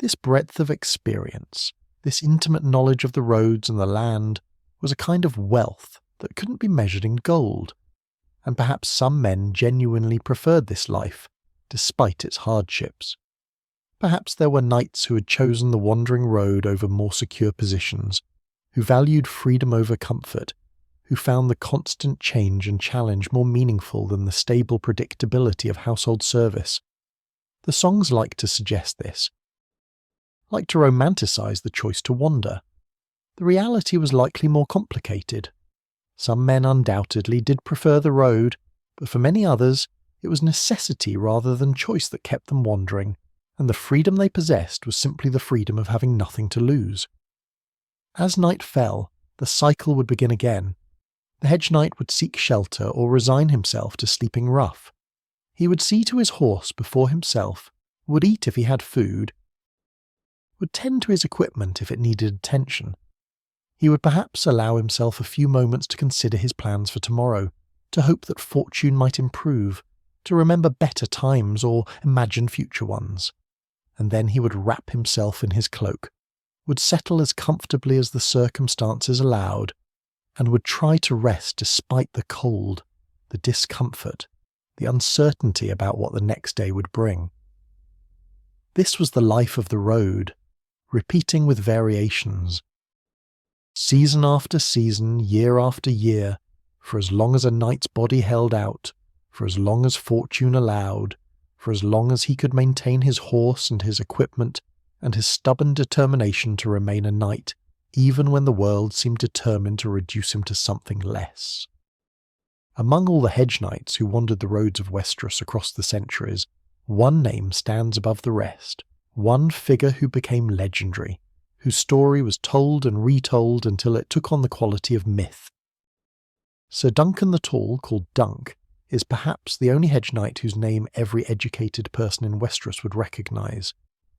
This breadth of experience, this intimate knowledge of the roads and the land, was a kind of wealth that couldn't be measured in gold, and perhaps some men genuinely preferred this life, despite its hardships. Perhaps there were knights who had chosen the wandering road over more secure positions, who valued freedom over comfort, who found the constant change and challenge more meaningful than the stable predictability of household service. The songs like to suggest this, like to romanticize the choice to wander. The reality was likely more complicated. Some men undoubtedly did prefer the road, but for many others it was necessity rather than choice that kept them wandering, and the freedom they possessed was simply the freedom of having nothing to lose. As night fell, the cycle would begin again. The Hedge Knight would seek shelter or resign himself to sleeping rough. He would see to his horse before himself, would eat if he had food, would tend to his equipment if it needed attention. He would perhaps allow himself a few moments to consider his plans for tomorrow, to hope that fortune might improve, to remember better times or imagine future ones. And then he would wrap himself in his cloak, would settle as comfortably as the circumstances allowed, and would try to rest despite the cold, the discomfort, the uncertainty about what the next day would bring. This was the life of the road, repeating with variations. Season after season, year after year, for as long as a knight's body held out, for as long as fortune allowed, for as long as he could maintain his horse and his equipment and his stubborn determination to remain a knight, even when the world seemed determined to reduce him to something less. Among all the Hedge Knights who wandered the roads of Westeros across the centuries, one name stands above the rest, one figure who became legendary, whose story was told and retold until it took on the quality of myth. Ser Duncan the Tall, called Dunk, is perhaps the only Hedge Knight whose name every educated person in Westeros would recognise,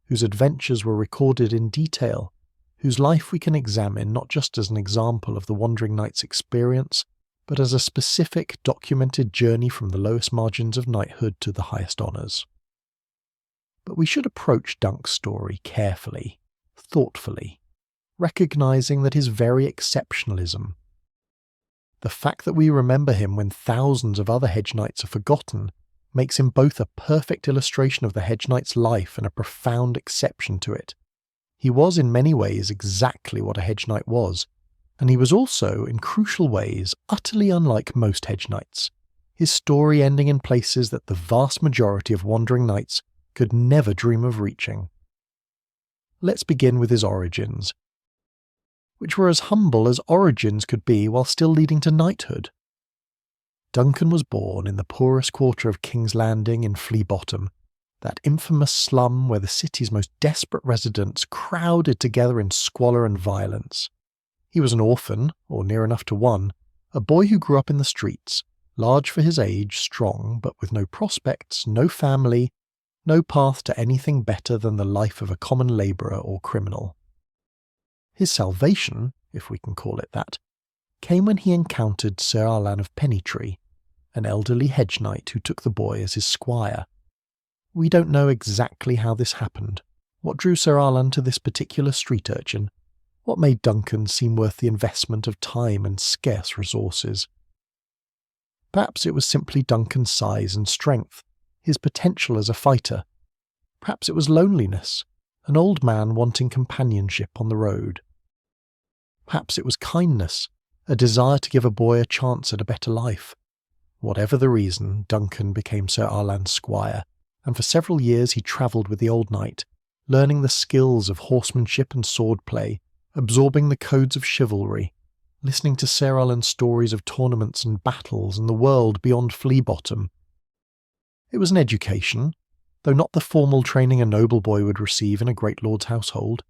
whose adventures were recorded in detail, whose life we can examine not just as an example of the Wandering Knight's experience, but as a specific documented journey from the lowest margins of knighthood to the highest honours. But we should approach Dunk's story carefully, thoughtfully, recognising that his very exceptionalism, the fact that we remember him when thousands of other Hedge Knights are forgotten, makes him both a perfect illustration of the Hedge Knight's life and a profound exception to it. He was in many ways exactly what a Hedge Knight was, and he was also, in crucial ways, utterly unlike most Hedge Knights, his story ending in places that the vast majority of wandering knights could never dream of reaching. Let's begin with his origins, which were as humble as origins could be while still leading to knighthood. Duncan was born in the poorest quarter of King's Landing in Flea Bottom, that infamous slum where the city's most desperate residents crowded together in squalor and violence. He was an orphan, or near enough to one, a boy who grew up in the streets, large for his age, strong, but with no prospects, no family, no path to anything better than the life of a common labourer or criminal. His salvation, if we can call it that, came when he encountered Ser Arlan of Pennytree, an elderly Hedge Knight who took the boy as his squire. We don't know exactly how this happened, what drew Ser Arlan to this particular street urchin, what made Duncan seem worth the investment of time and scarce resources. Perhaps it was simply Duncan's size and strength, his potential as a fighter. Perhaps it was loneliness, an old man wanting companionship on the road. Perhaps it was kindness, a desire to give a boy a chance at a better life. Whatever the reason, Duncan became Sir Arlan's squire, and for several years he travelled with the old knight, learning the skills of horsemanship and swordplay, absorbing the codes of chivalry, listening to Ser Arlan's stories of tournaments and battles and the world beyond Fleabottom. It was an education, though not the formal training a noble boy would receive in a great lord's household.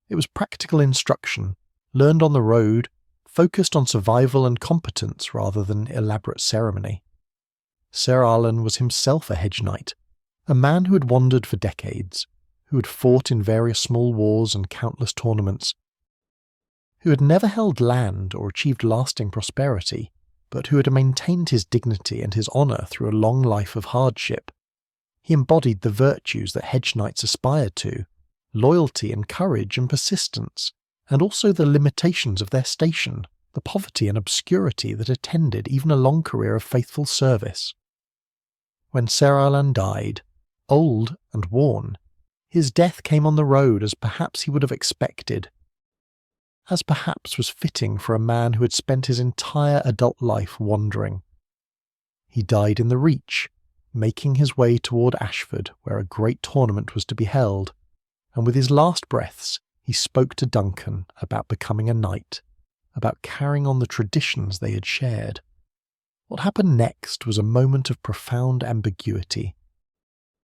It was practical instruction, learned on the road, focused on survival and competence rather than elaborate ceremony. Ser Arlan was himself a hedge knight, a man who had wandered for decades, who had fought in various small wars and countless tournaments, who had never held land or achieved lasting prosperity, but who had maintained his dignity and his honour through a long life of hardship. He embodied the virtues that hedge knights aspired to, loyalty and courage and persistence, and also the limitations of their station, the poverty and obscurity that attended even a long career of faithful service. When Ser Arlan died, old and worn, his death came on the road as perhaps he would have expected, as perhaps was fitting for a man who had spent his entire adult life wandering. He died in the Reach, making his way toward Ashford, where a great tournament was to be held, and with his last breaths he spoke to Duncan about becoming a knight, about carrying on the traditions they had shared. What happened next was a moment of profound ambiguity,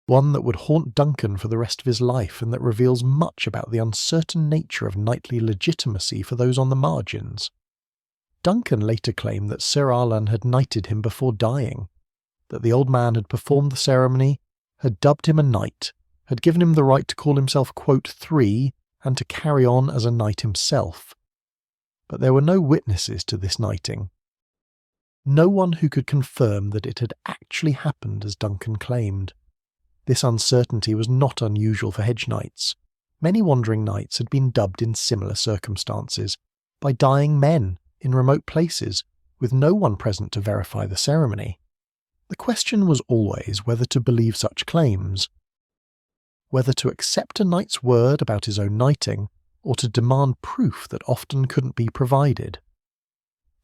one that would haunt Duncan for the rest of his life and that reveals much about the uncertain nature of knightly legitimacy for those on the margins. Duncan later claimed that Ser Arlan had knighted him before dying, that the old man had performed the ceremony, had dubbed him a knight, had given him the right to call himself, quote, "3", and to carry on as a knight himself. But there were no witnesses to this knighting. No one who could confirm that it had actually happened as Duncan claimed. This uncertainty was not unusual for hedge knights. Many wandering knights had been dubbed in similar circumstances, by dying men in remote places, with no one present to verify the ceremony. The question was always whether to believe such claims, whether to accept a knight's word about his own knighting, or to demand proof that often couldn't be provided.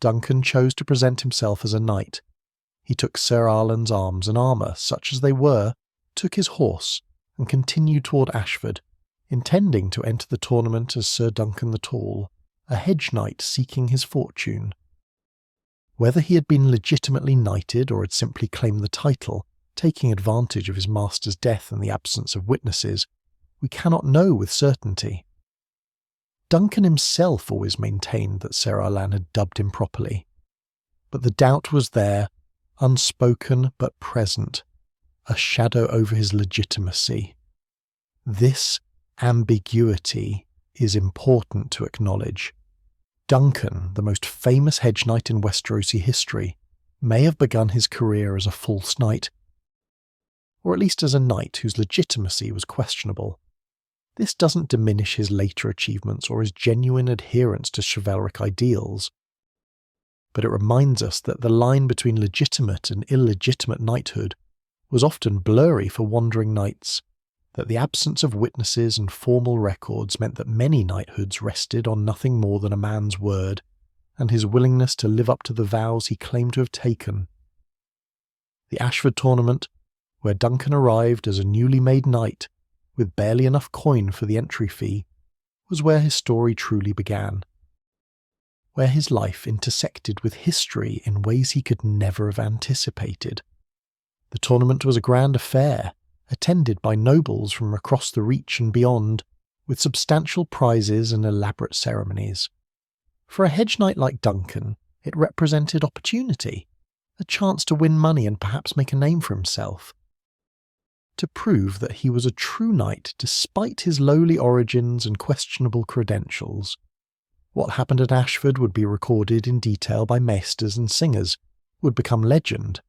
Duncan chose to present himself as a knight. He took Ser Arlan's arms and armour, such as they were, took his horse, and continued toward Ashford, intending to enter the tournament as Ser Duncan the Tall, a hedge knight seeking his fortune. Whether he had been legitimately knighted or had simply claimed the title, taking advantage of his master's death and the absence of witnesses, we cannot know with certainty. Duncan himself always maintained that Ser Arlan had dubbed him properly, but the doubt was there, unspoken but present, a shadow over his legitimacy. This ambiguity is important to acknowledge. Duncan, the most famous hedge knight in Westerosi history, may have begun his career as a false knight, or at least as a knight whose legitimacy was questionable. This doesn't diminish his later achievements or his genuine adherence to chivalric ideals, but it reminds us that the line between legitimate and illegitimate knighthood was often blurry for wandering knights, that the absence of witnesses and formal records meant that many knighthoods rested on nothing more than a man's word and his willingness to live up to the vows he claimed to have taken. The Ashford tournament, where Duncan arrived as a newly made knight, with barely enough coin for the entry fee, was where his story truly began, where his life intersected with history in ways he could never have anticipated. The tournament was a grand affair, attended by nobles from across the Reach and beyond, with substantial prizes and elaborate ceremonies. For a hedge knight like Duncan, it represented opportunity, a chance to win money and perhaps make a name for himself, to prove that he was a true knight despite his lowly origins and questionable credentials. What happened at Ashford would be recorded in detail by maesters and singers, would become legend,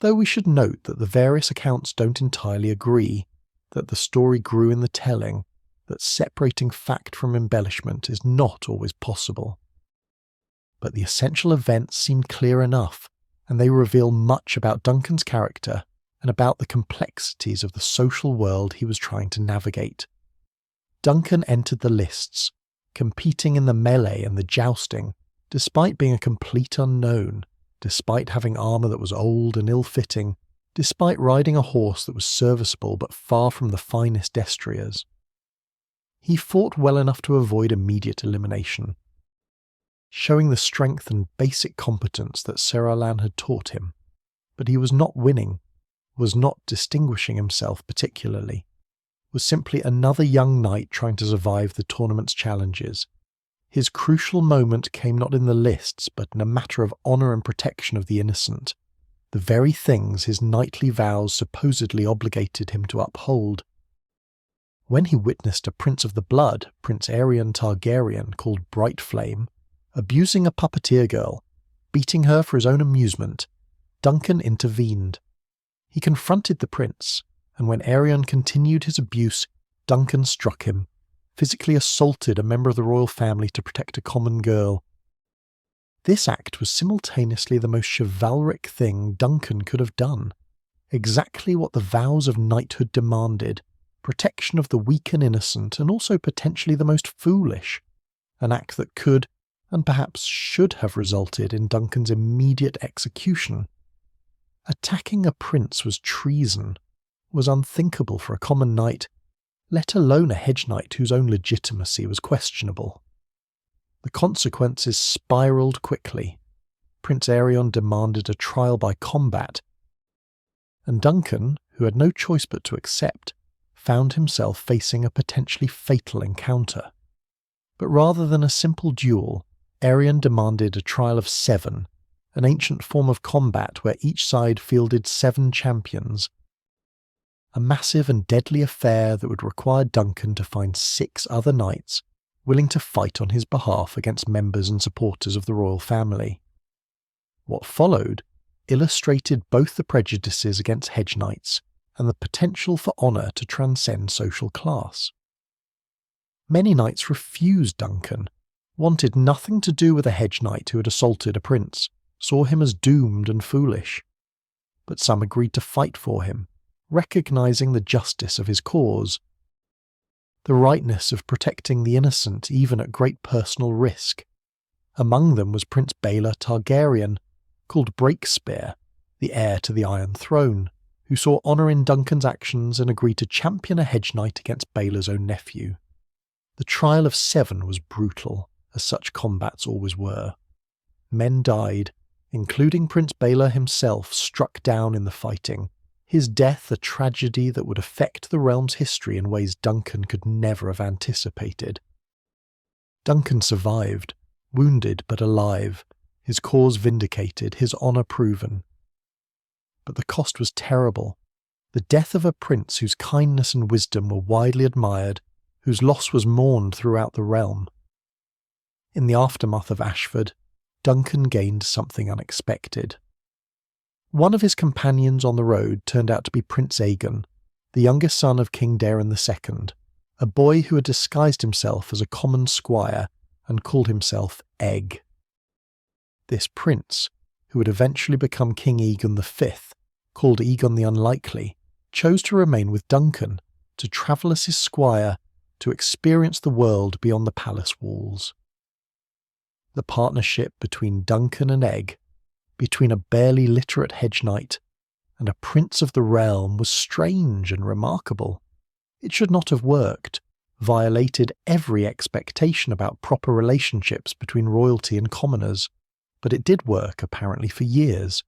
though we should note that the various accounts don't entirely agree, that the story grew in the telling, that separating fact from embellishment is not always possible. But the essential events seem clear enough, and they reveal much about Duncan's character and about the complexities of the social world he was trying to navigate. Duncan entered the lists, competing in the melee and the jousting, despite being a complete unknown, despite having armour that was old and ill-fitting, despite riding a horse that was serviceable but far from the finest destriers. He fought well enough to avoid immediate elimination, showing the strength and basic competence that Ser had taught him, but he was not winning, was not distinguishing himself particularly, was simply another young knight trying to survive the tournament's challenges. His crucial moment came not in the lists, but in a matter of honour and protection of the innocent, the very things his knightly vows supposedly obligated him to uphold. When he witnessed a prince of the blood, Prince Aerion Targaryen, called Brightflame, abusing a puppeteer girl, beating her for his own amusement, Duncan intervened. He confronted the prince, and when Aerion continued his abuse, Duncan struck him, physically assaulted a member of the royal family to protect a common girl. This act was simultaneously the most chivalric thing Duncan could have done, exactly what the vows of knighthood demanded, protection of the weak and innocent, and also potentially the most foolish, an act that could, and perhaps should have resulted in Duncan's immediate execution. Attacking a prince was treason, was unthinkable for a common knight, let alone a hedge knight whose own legitimacy was questionable. The consequences spiralled quickly. Prince Aerion demanded a trial by combat, and Duncan, who had no choice but to accept, found himself facing a potentially fatal encounter. But rather than a simple duel, Aerion demanded a trial of 7, an ancient form of combat where each side fielded 7 champions. A massive and deadly affair that would require Duncan to find 6 other knights willing to fight on his behalf against members and supporters of the royal family. What followed illustrated both the prejudices against hedge knights and the potential for honour to transcend social class. Many knights refused Duncan, wanted nothing to do with a hedge knight who had assaulted a prince, saw him as doomed and foolish. But some agreed to fight for him, recognising the justice of his cause, the rightness of protecting the innocent even at great personal risk. Among them was Prince Baelor Targaryen, called Breakspear, the heir to the Iron Throne, who saw honour in Duncan's actions and agreed to champion a hedge knight against Baelor's own nephew. The trial of 7 was brutal, as such combats always were. Men died, including Prince Baelor himself, struck down in the fighting, his death a tragedy that would affect the realm's history in ways Duncan could never have anticipated. Duncan survived, wounded but alive, his cause vindicated, his honour proven. But the cost was terrible. The death of a prince whose kindness and wisdom were widely admired, whose loss was mourned throughout the realm. In the aftermath of Ashford, Duncan gained something unexpected. One of his companions on the road turned out to be Prince Aegon, the youngest son of King Daeron II, a boy who had disguised himself as a common squire and called himself Egg. This prince, who would eventually become King Aegon V, called Aegon the Unlikely, chose to remain with Duncan, to travel as his squire, to experience the world beyond the palace walls. The partnership between Duncan and Egg, between a barely literate hedge knight and a prince of the realm, was strange and remarkable. It should not have worked, violated every expectation about proper relationships between royalty and commoners, but it did work apparently for years.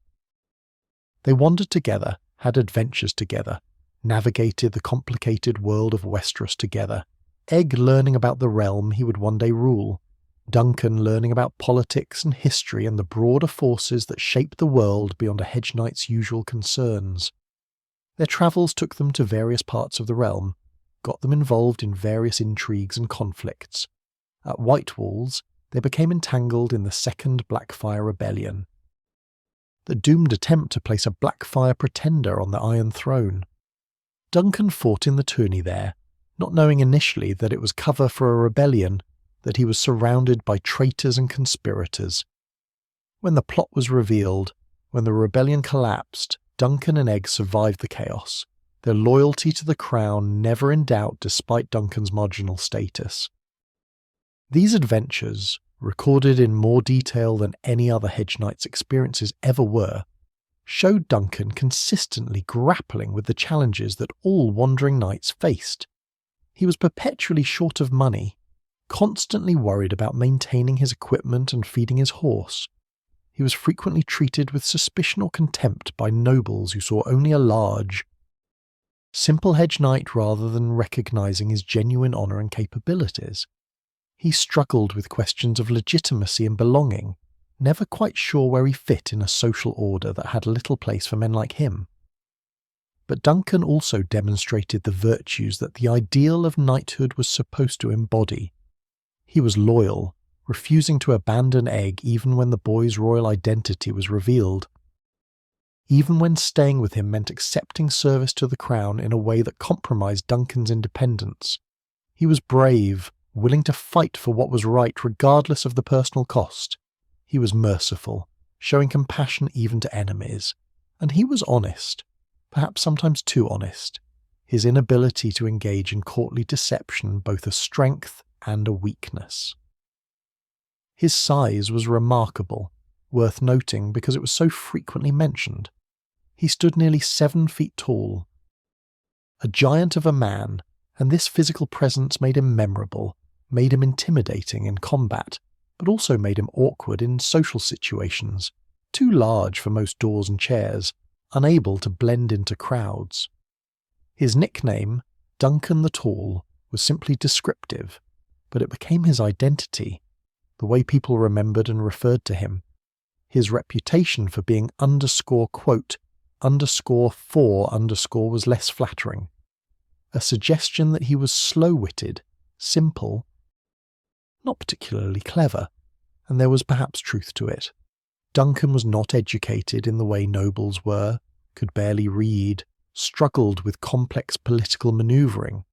They wandered together, had adventures together, navigated the complicated world of Westeros together, Egg learning about the realm he would one day rule, Duncan learning about politics and history and the broader forces that shape the world beyond a hedge knight's usual concerns. Their travels took them to various parts of the realm, got them involved in various intrigues and conflicts. At White Walls, they became entangled in the Second Blackfire Rebellion, the doomed attempt to place a Blackfire pretender on the Iron Throne. Duncan fought in the tourney there, not knowing initially that it was cover for a rebellion, that he was surrounded by traitors and conspirators. When the plot was revealed, when the rebellion collapsed, Duncan and Egg survived the chaos, their loyalty to the crown never in doubt despite Duncan's marginal status. These adventures, recorded in more detail than any other Hedge Knight's experiences ever were, showed Duncan consistently grappling with the challenges that all wandering knights faced. He was perpetually short of money, constantly worried about maintaining his equipment and feeding his horse. He was frequently treated with suspicion or contempt by nobles who saw only a large, simple Hedge Knight rather than recognising his genuine honour and capabilities. He struggled with questions of legitimacy and belonging, never quite sure where he fit in a social order that had little place for men like him. But Duncan also demonstrated the virtues that the ideal of knighthood was supposed to embody. He was loyal, refusing to abandon Egg even when the boy's royal identity was revealed. Even when staying with him meant accepting service to the crown in a way that compromised Duncan's independence. He was brave, willing to fight for what was right regardless of the personal cost. He was merciful, showing compassion even to enemies. And he was honest, perhaps sometimes too honest, his inability to engage in courtly deception both a strength and a weakness. His size was remarkable, worth noting because it was so frequently mentioned. He stood nearly 7 feet tall, a giant of a man, and this physical presence made him memorable, made him intimidating in combat, but also made him awkward in social situations, too large for most doors and chairs, unable to blend into crowds. His nickname, Duncan the Tall, was simply descriptive, but it became his identity, the way people remembered and referred to him. His reputation for being _quote, _4_ was less flattering. A suggestion that he was slow-witted, simple, not particularly clever, and there was perhaps truth to it. Duncan was not educated in the way nobles were, could barely read, struggled with complex political manoeuvring.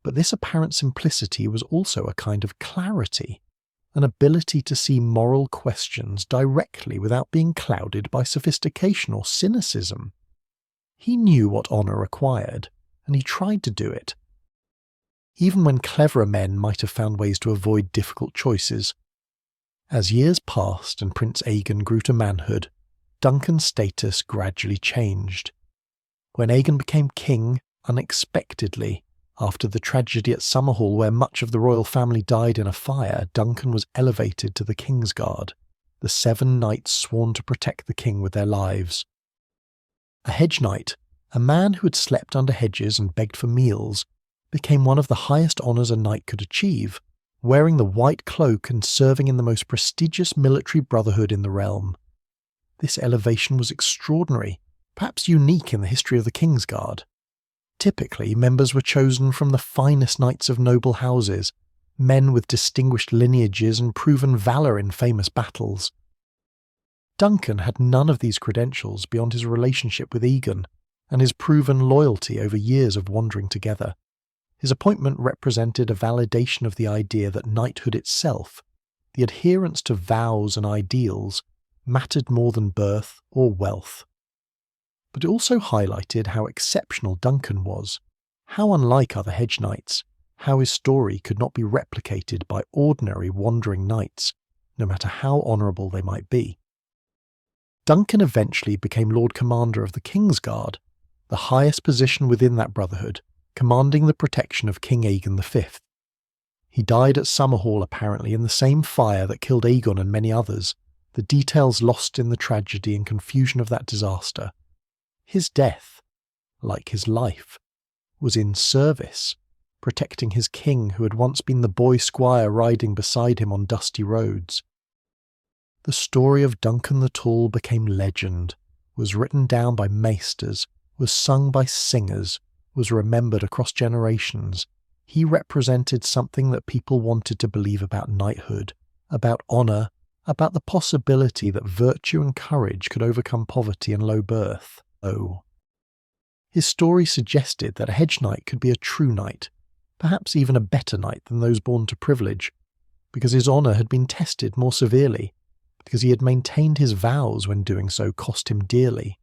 But this apparent simplicity was also a kind of clarity, an ability to see moral questions directly without being clouded by sophistication or cynicism. He knew what honour required, and he tried to do it, even when cleverer men might have found ways to avoid difficult choices. As years passed and Prince Aegon grew to manhood, Duncan's status gradually changed. When Aegon became king, unexpectedly, after the tragedy at Summerhall where much of the royal family died in a fire, Duncan was elevated to the Kingsguard, the 7 knights sworn to protect the king with their lives. A Hedge Knight, a man who had slept under hedges and begged for meals, became one of the highest honours a knight could achieve, wearing the white cloak and serving in the most prestigious military brotherhood in the realm. This elevation was extraordinary, perhaps unique in the history of the Kingsguard. Typically, members were chosen from the finest knights of noble houses, men with distinguished lineages and proven valour in famous battles. Duncan had none of these credentials beyond his relationship with Aegon and his proven loyalty over years of wandering together. His appointment represented a validation of the idea that knighthood itself, the adherence to vows and ideals, mattered more than birth or wealth. But it also highlighted how exceptional Duncan was, how unlike other Hedge Knights, how his story could not be replicated by ordinary wandering knights, no matter how honourable they might be. Duncan eventually became Lord Commander of the Kingsguard, the highest position within that brotherhood, commanding the protection of King Aegon V. He died at Summerhall apparently in the same fire that killed Aegon and many others, the details lost in the tragedy and confusion of that disaster. His death, like his life, was in service, protecting his king who had once been the boy squire riding beside him on dusty roads. The story of Duncan the Tall became legend, was written down by maesters, was sung by singers, was remembered across generations. He represented something that people wanted to believe about knighthood, about honour, about the possibility that virtue and courage could overcome poverty and low birth. His story suggested that a Hedge Knight could be a true knight, perhaps even a better knight than those born to privilege, because his honour had been tested more severely, because he had maintained his vows when doing so cost him dearly.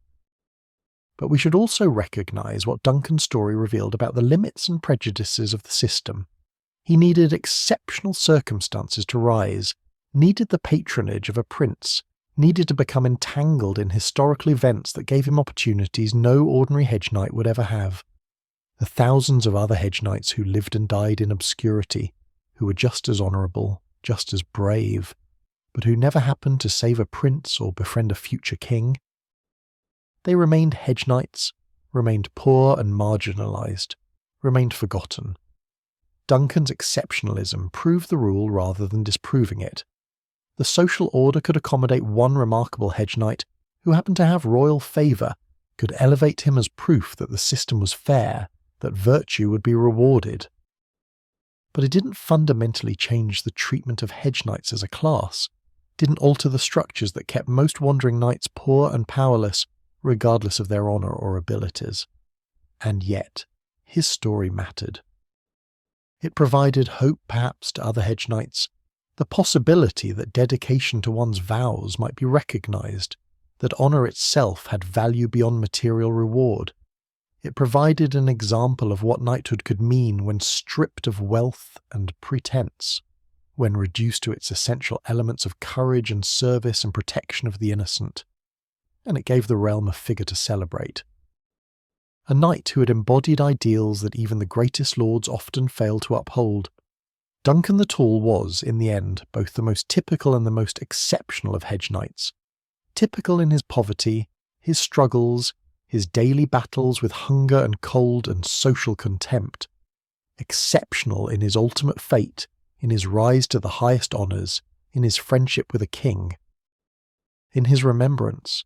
But we should also recognise what Duncan's story revealed about the limits and prejudices of the system. He needed exceptional circumstances to rise, needed the patronage of a prince, needed to become entangled in historical events that gave him opportunities no ordinary hedge knight would ever have. The thousands of other hedge knights who lived and died in obscurity, who were just as honourable, just as brave, but who never happened to save a prince or befriend a future king. They remained hedge knights, remained poor and marginalised, remained forgotten. Duncan's exceptionalism proved the rule rather than disproving it. The social order could accommodate one remarkable hedge knight who happened to have royal favour, could elevate him as proof that the system was fair, that virtue would be rewarded. But it didn't fundamentally change the treatment of hedge knights as a class, didn't alter the structures that kept most wandering knights poor and powerless, regardless of their honour or abilities. And yet, his story mattered. It provided hope perhaps to other hedge knights, the possibility that dedication to one's vows might be recognised, that honour itself had value beyond material reward. It provided an example of what knighthood could mean when stripped of wealth and pretense, when reduced to its essential elements of courage and service and protection of the innocent. And it gave the realm a figure to celebrate. A knight who had embodied ideals that even the greatest lords often fail to uphold. Duncan the Tall was, in the end, both the most typical and the most exceptional of hedge knights. Typical in his poverty, his struggles, his daily battles with hunger and cold and social contempt. Exceptional in his ultimate fate, in his rise to the highest honours, in his friendship with a king. In his remembrance,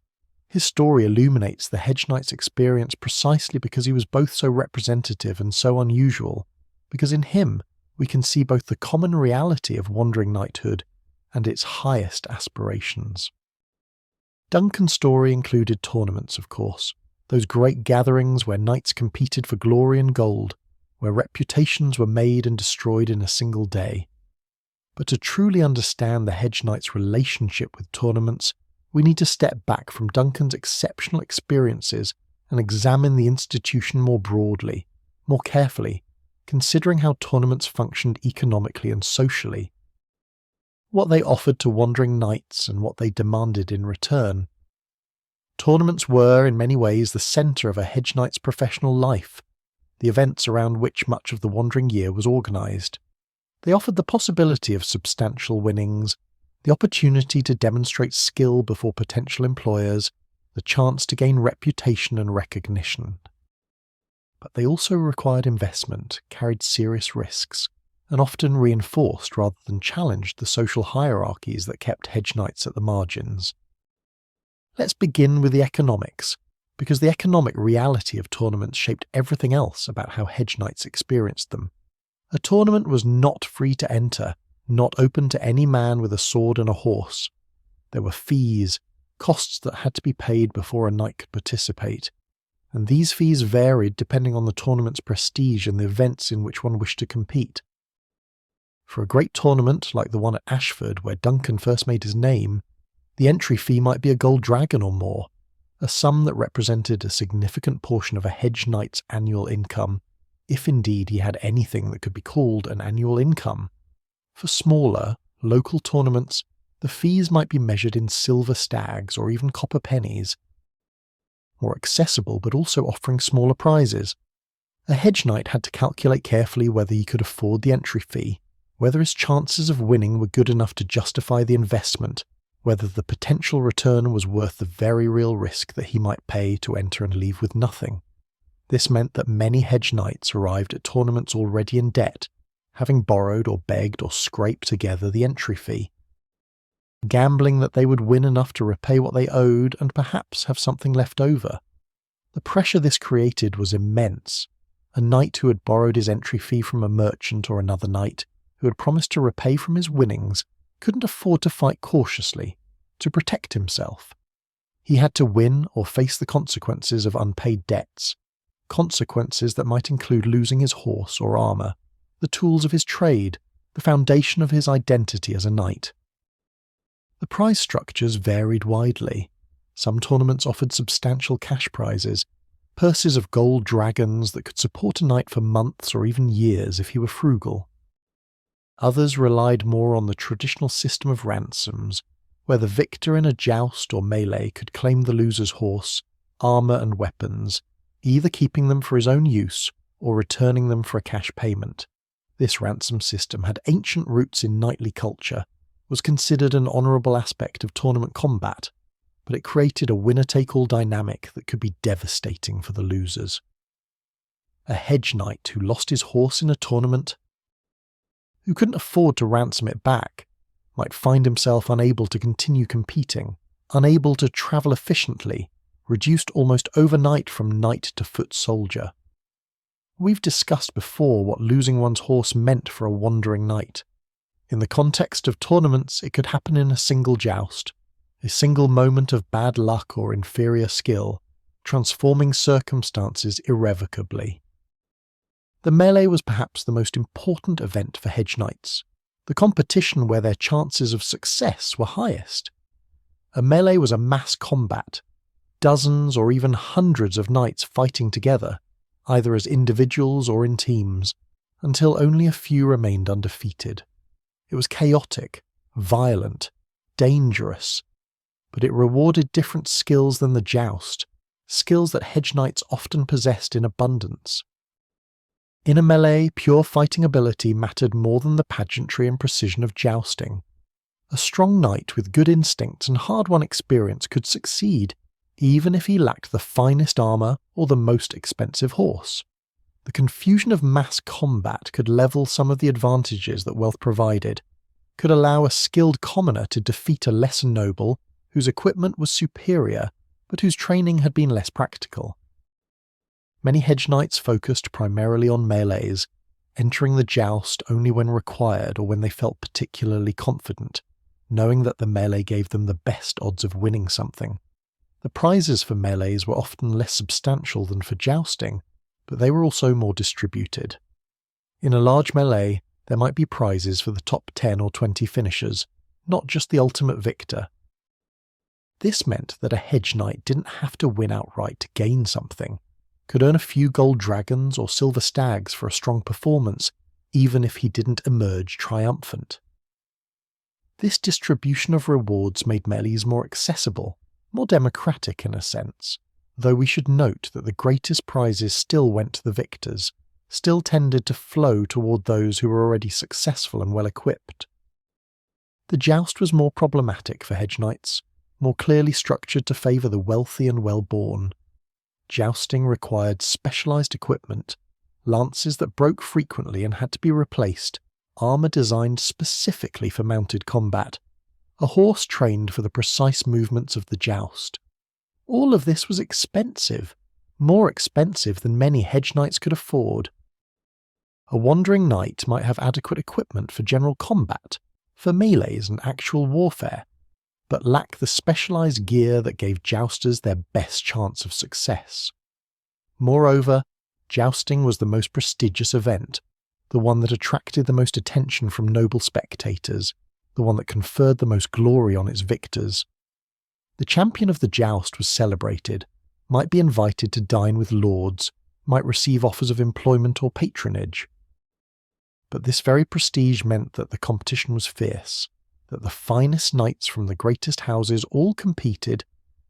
his story illuminates the hedge knight's experience precisely because he was both so representative and so unusual, because in him we can see both the common reality of wandering knighthood and its highest aspirations. Duncan's story included tournaments, of course, those great gatherings where knights competed for glory and gold, where reputations were made and destroyed in a single day. But to truly understand the hedge knight's relationship with tournaments, we need to step back from Duncan's exceptional experiences and examine the institution more broadly, more carefully, considering how tournaments functioned economically and socially, what they offered to wandering knights and what they demanded in return. Tournaments were, in many ways, the centre of a hedge knight's professional life, the events around which much of the wandering year was organised. They offered the possibility of substantial winnings, the opportunity to demonstrate skill before potential employers, the chance to gain reputation and recognition. But they also required investment, carried serious risks, and often reinforced rather than challenged the social hierarchies that kept hedge knights at the margins. Let's begin with the economics, because the economic reality of tournaments shaped everything else about how hedge knights experienced them. A tournament was not free to enter, not open to any man with a sword and a horse. There were fees, costs that had to be paid before a knight could participate, and these fees varied depending on the tournament's prestige and the events in which one wished to compete. For a great tournament like the one at Ashford where Duncan first made his name, the entry fee might be a gold dragon or more, a sum that represented a significant portion of a hedge knight's annual income, if indeed he had anything that could be called an annual income. For smaller, local tournaments, the fees might be measured in silver stags or even copper pennies. More accessible but also offering smaller prizes. A hedge knight had to calculate carefully whether he could afford the entry fee, whether his chances of winning were good enough to justify the investment, whether the potential return was worth the very real risk that he might pay to enter and leave with nothing. This meant that many hedge knights arrived at tournaments already in debt, having borrowed or begged or scraped together the entry fee, gambling that they would win enough to repay what they owed and perhaps have something left over. The pressure this created was immense. A knight who had borrowed his entry fee from a merchant or another knight, who had promised to repay from his winnings, couldn't afford to fight cautiously, to protect himself. He had to win or face the consequences of unpaid debts, consequences that might include losing his horse or armour, the tools of his trade, the foundation of his identity as a knight. The prize structures varied widely. Some tournaments offered substantial cash prizes, purses of gold dragons that could support a knight for months or even years if he were frugal. Others relied more on the traditional system of ransoms, where the victor in a joust or melee could claim the loser's horse, armour and weapons, either keeping them for his own use or returning them for a cash payment. This ransom system had ancient roots in knightly culture, was considered an honourable aspect of tournament combat, but it created a winner-take-all dynamic that could be devastating for the losers. A hedge knight who lost his horse in a tournament, who couldn't afford to ransom it back, might find himself unable to continue competing, unable to travel efficiently, reduced almost overnight from knight to foot soldier. We've discussed before what losing one's horse meant for a wandering knight. In the context of tournaments, it could happen in a single joust, a single moment of bad luck or inferior skill, transforming circumstances irrevocably. The melee was perhaps the most important event for hedge knights, the competition where their chances of success were highest. A melee was a mass combat, dozens or even hundreds of knights fighting together, either as individuals or in teams, until only a few remained undefeated. It was chaotic, violent, dangerous, but it rewarded different skills than the joust, skills that hedge knights often possessed in abundance. In a melee, pure fighting ability mattered more than the pageantry and precision of jousting. A strong knight with good instincts and hard-won experience could succeed, even if he lacked the finest armour or the most expensive horse. The confusion of mass combat could level some of the advantages that wealth provided, could allow a skilled commoner to defeat a lesser noble whose equipment was superior but whose training had been less practical. Many hedge knights focused primarily on melees, entering the joust only when required or when they felt particularly confident, knowing that the melee gave them the best odds of winning something. The prizes for melees were often less substantial than for jousting, but they were also more distributed. In a large melee, there might be prizes for the top 10 or 20 finishers, not just the ultimate victor. This meant that a hedge knight didn't have to win outright to gain something, could earn a few gold dragons or silver stags for a strong performance, even if he didn't emerge triumphant. This distribution of rewards made melees more accessible, more democratic in a sense, though we should note that the greatest prizes still went to the victors, still tended to flow toward those who were already successful and well equipped. The joust was more problematic for hedge knights, more clearly structured to favour the wealthy and well-born. Jousting required specialised equipment, lances that broke frequently and had to be replaced, armour designed specifically for mounted combat, a horse trained for the precise movements of the joust. All of this was expensive, more expensive than many hedge knights could afford. A wandering knight might have adequate equipment for general combat, for melees and actual warfare, but lack the specialised gear that gave jousters their best chance of success. Moreover, jousting was the most prestigious event, the one that attracted the most attention from noble spectators, the one that conferred the most glory on its victors. The champion of the joust was celebrated, might be invited to dine with lords, might receive offers of employment or patronage. But this very prestige meant that the competition was fierce, that the finest knights from the greatest houses all competed,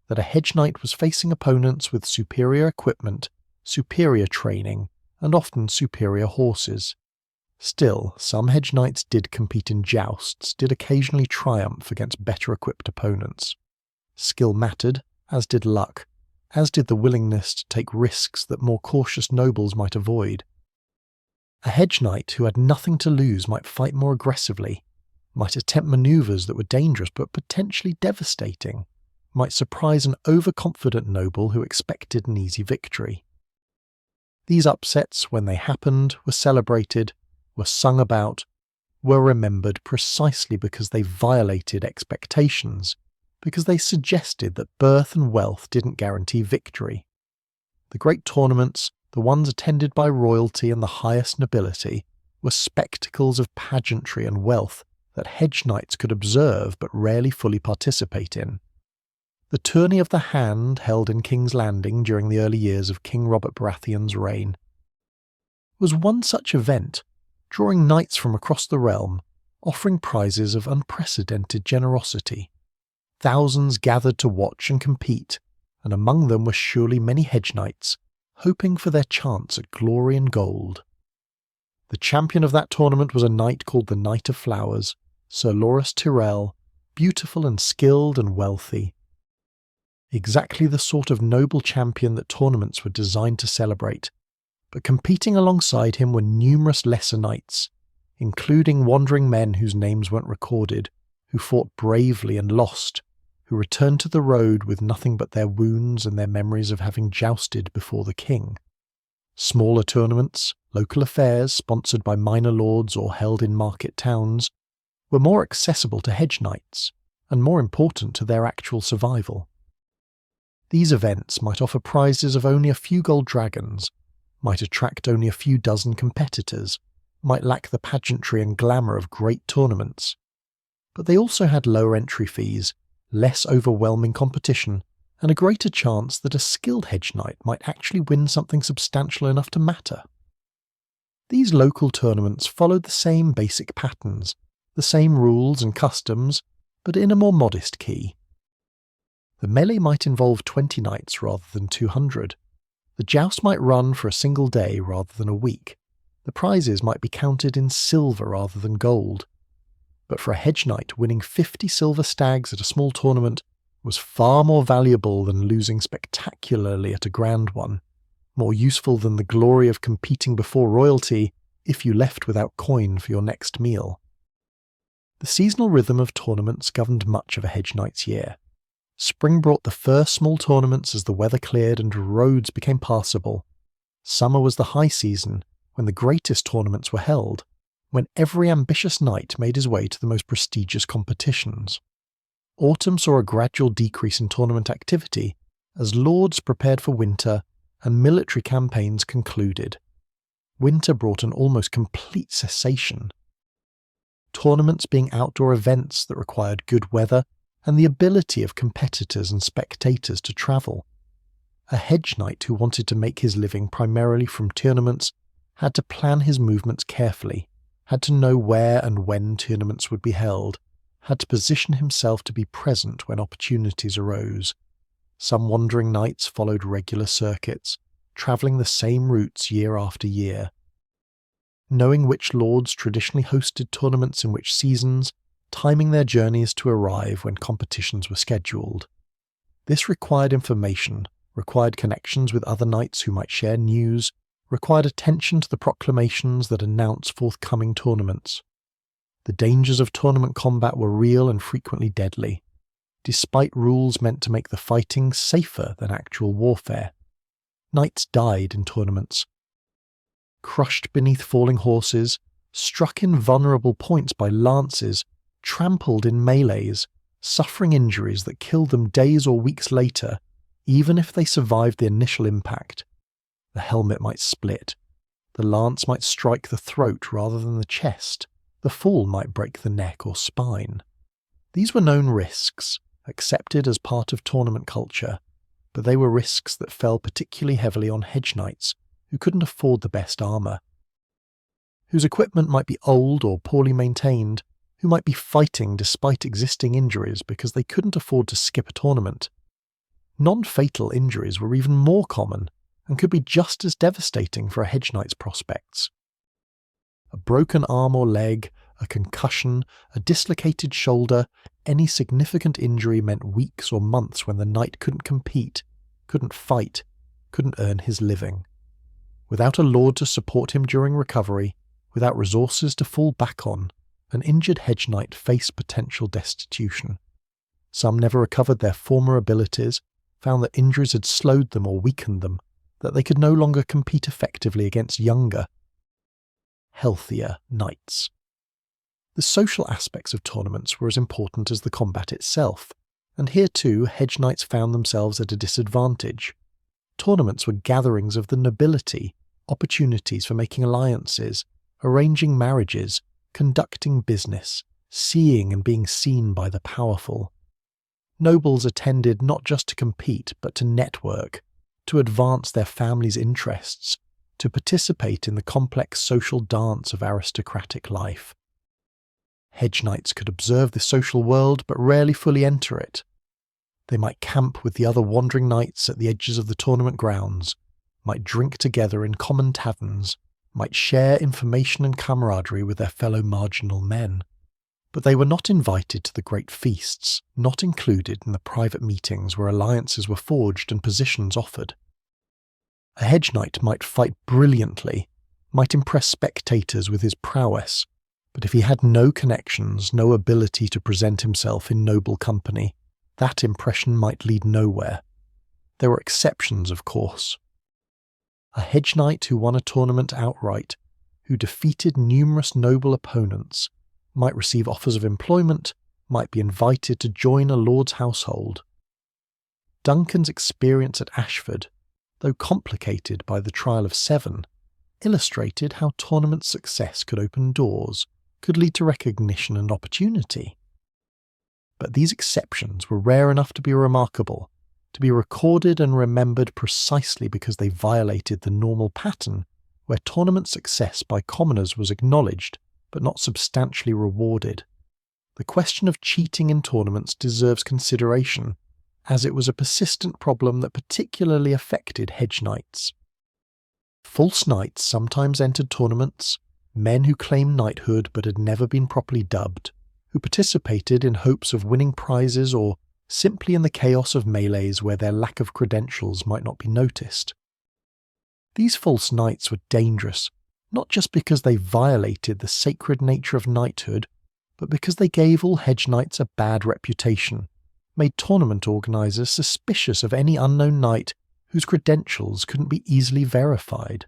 that a hedge knight was facing opponents with superior equipment, superior training, and often superior horses. Still, some hedge knights did compete in jousts, did occasionally triumph against better equipped opponents. Skill mattered, as did luck, as did the willingness to take risks that more cautious nobles might avoid. A hedge knight who had nothing to lose might fight more aggressively, might attempt manoeuvres that were dangerous but potentially devastating, might surprise an overconfident noble who expected an easy victory. These upsets, when they happened, were celebrated, were sung about, were remembered precisely because they violated expectations, because they suggested that birth and wealth didn't guarantee victory. The great tournaments, the ones attended by royalty and the highest nobility, were spectacles of pageantry and wealth that hedge knights could observe but rarely fully participate in. The Tourney of the Hand, held in King's Landing during the early years of King Robert Baratheon's reign, was one such event, drawing knights from across the realm, offering prizes of unprecedented generosity. Thousands gathered to watch and compete, and among them were surely many Hedge Knights, hoping for their chance at glory and gold. The champion of that tournament was a knight called the Knight of Flowers, Sir Loras Tyrell, beautiful and skilled and wealthy. Exactly the sort of noble champion that tournaments were designed to celebrate, but competing alongside him were numerous lesser knights, including wandering men whose names weren't recorded, who fought bravely and lost, who returned to the road with nothing but their wounds and their memories of having jousted before the king. Smaller tournaments, local affairs sponsored by minor lords or held in market towns, were more accessible to Hedge Knights, and more important to their actual survival. These events might offer prizes of only a few gold dragons, might attract only a few dozen competitors, might lack the pageantry and glamour of great tournaments. But they also had lower entry fees, less overwhelming competition, and a greater chance that a skilled Hedge Knight might actually win something substantial enough to matter. These local tournaments followed the same basic patterns, the same rules and customs, but in a more modest key. The melee might involve 20 knights rather than 200. The joust might run for a single day rather than a week. The prizes might be counted in silver rather than gold. But for a Hedge Knight, winning 50 silver stags at a small tournament was far more valuable than losing spectacularly at a grand one, more useful than the glory of competing before royalty if you left without coin for your next meal. The seasonal rhythm of tournaments governed much of a Hedge Knight's year. Spring brought the first small tournaments as the weather cleared and roads became passable. Summer was the high season, when the greatest tournaments were held, when every ambitious knight made his way to the most prestigious competitions. Autumn saw a gradual decrease in tournament activity as lords prepared for winter and military campaigns concluded. Winter brought an almost complete cessation. Tournaments being outdoor events that required good weather and the ability of competitors and spectators to travel. A Hedge Knight who wanted to make his living primarily from tournaments had to plan his movements carefully, had to know where and when tournaments would be held, had to position himself to be present when opportunities arose. Some wandering knights followed regular circuits, travelling the same routes year after year. Knowing which lords traditionally hosted tournaments in which seasons, timing their journeys to arrive when competitions were scheduled. This required information, required connections with other knights who might share news, required attention to the proclamations that announce forthcoming tournaments. The dangers of tournament combat were real and frequently deadly, despite rules meant to make the fighting safer than actual warfare. Knights died in tournaments, crushed beneath falling horses, struck in vulnerable points by lances, trampled in melees, suffering injuries that killed them days or weeks later, even if they survived the initial impact. The helmet might split, the lance might strike the throat rather than the chest, the fall might break the neck or spine. These were known risks, accepted as part of tournament culture, but they were risks that fell particularly heavily on Hedge Knights who couldn't afford the best armour, whose equipment might be old or poorly maintained, who might be fighting despite existing injuries because they couldn't afford to skip a tournament. Non-fatal injuries were even more common and could be just as devastating for a Hedge Knight's prospects. A broken arm or leg, a concussion, a dislocated shoulder, any significant injury meant weeks or months when the knight couldn't compete, couldn't fight, couldn't earn his living. Without a lord to support him during recovery, without resources to fall back on, an injured Hedge Knight faced potential destitution. Some never recovered their former abilities, found that injuries had slowed them or weakened them, that they could no longer compete effectively against younger, healthier knights. The social aspects of tournaments were as important as the combat itself, and here too Hedge Knights found themselves at a disadvantage. Tournaments were gatherings of the nobility, opportunities for making alliances, arranging marriages, conducting business, seeing and being seen by the powerful. Nobles attended not just to compete but to network, to advance their family's interests, to participate in the complex social dance of aristocratic life. Hedge Knights could observe the social world but rarely fully enter it. They might camp with the other wandering knights at the edges of the tournament grounds, might drink together in common taverns, might share information and camaraderie with their fellow marginal men. But they were not invited to the great feasts, not included in the private meetings where alliances were forged and positions offered. A hedge knight might fight brilliantly, might impress spectators with his prowess, but if he had no connections, no ability to present himself in noble company, that impression might lead nowhere. There were exceptions, of course. A hedge knight who won a tournament outright, who defeated numerous noble opponents, might receive offers of employment, might be invited to join a lord's household. Duncan's experience at Ashford, though complicated by the trial of 7, illustrated how tournament success could open doors, could lead to recognition and opportunity. But these exceptions were rare enough to be remarkable, to be recorded and remembered precisely because they violated the normal pattern where tournament success by commoners was acknowledged but not substantially rewarded. The question of cheating in tournaments deserves consideration, as it was a persistent problem that particularly affected hedge knights. False knights sometimes entered tournaments, men who claimed knighthood but had never been properly dubbed, who participated in hopes of winning prizes or simply in the chaos of melees where their lack of credentials might not be noticed. These false knights were dangerous, not just because they violated the sacred nature of knighthood, but because they gave all hedge knights a bad reputation, made tournament organisers suspicious of any unknown knight whose credentials couldn't be easily verified.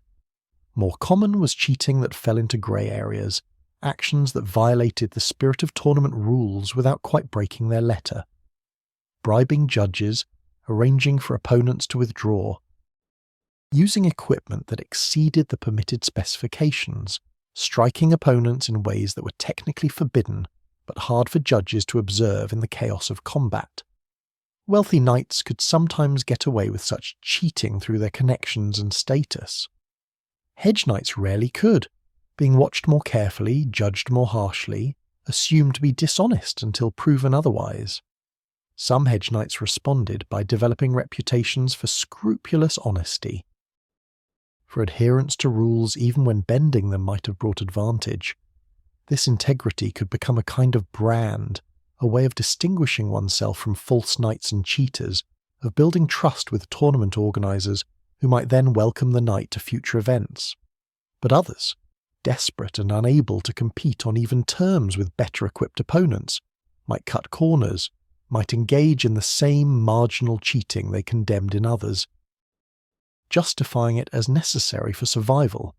More common was cheating that fell into grey areas, actions that violated the spirit of tournament rules without quite breaking their letter. Bribing judges, arranging for opponents to withdraw, using equipment that exceeded the permitted specifications, striking opponents in ways that were technically forbidden but hard for judges to observe in the chaos of combat. Wealthy knights could sometimes get away with such cheating through their connections and status. Hedge knights rarely could, being watched more carefully, judged more harshly, assumed to be dishonest until proven otherwise. Some hedge knights responded by developing reputations for scrupulous honesty, for adherence to rules even when bending them might have brought advantage. This integrity could become a kind of brand, a way of distinguishing oneself from false knights and cheaters, of building trust with tournament organisers who might then welcome the knight to future events. But others, desperate and unable to compete on even terms with better equipped opponents, might cut corners, might engage in the same marginal cheating they condemned in others, justifying it as necessary for survival.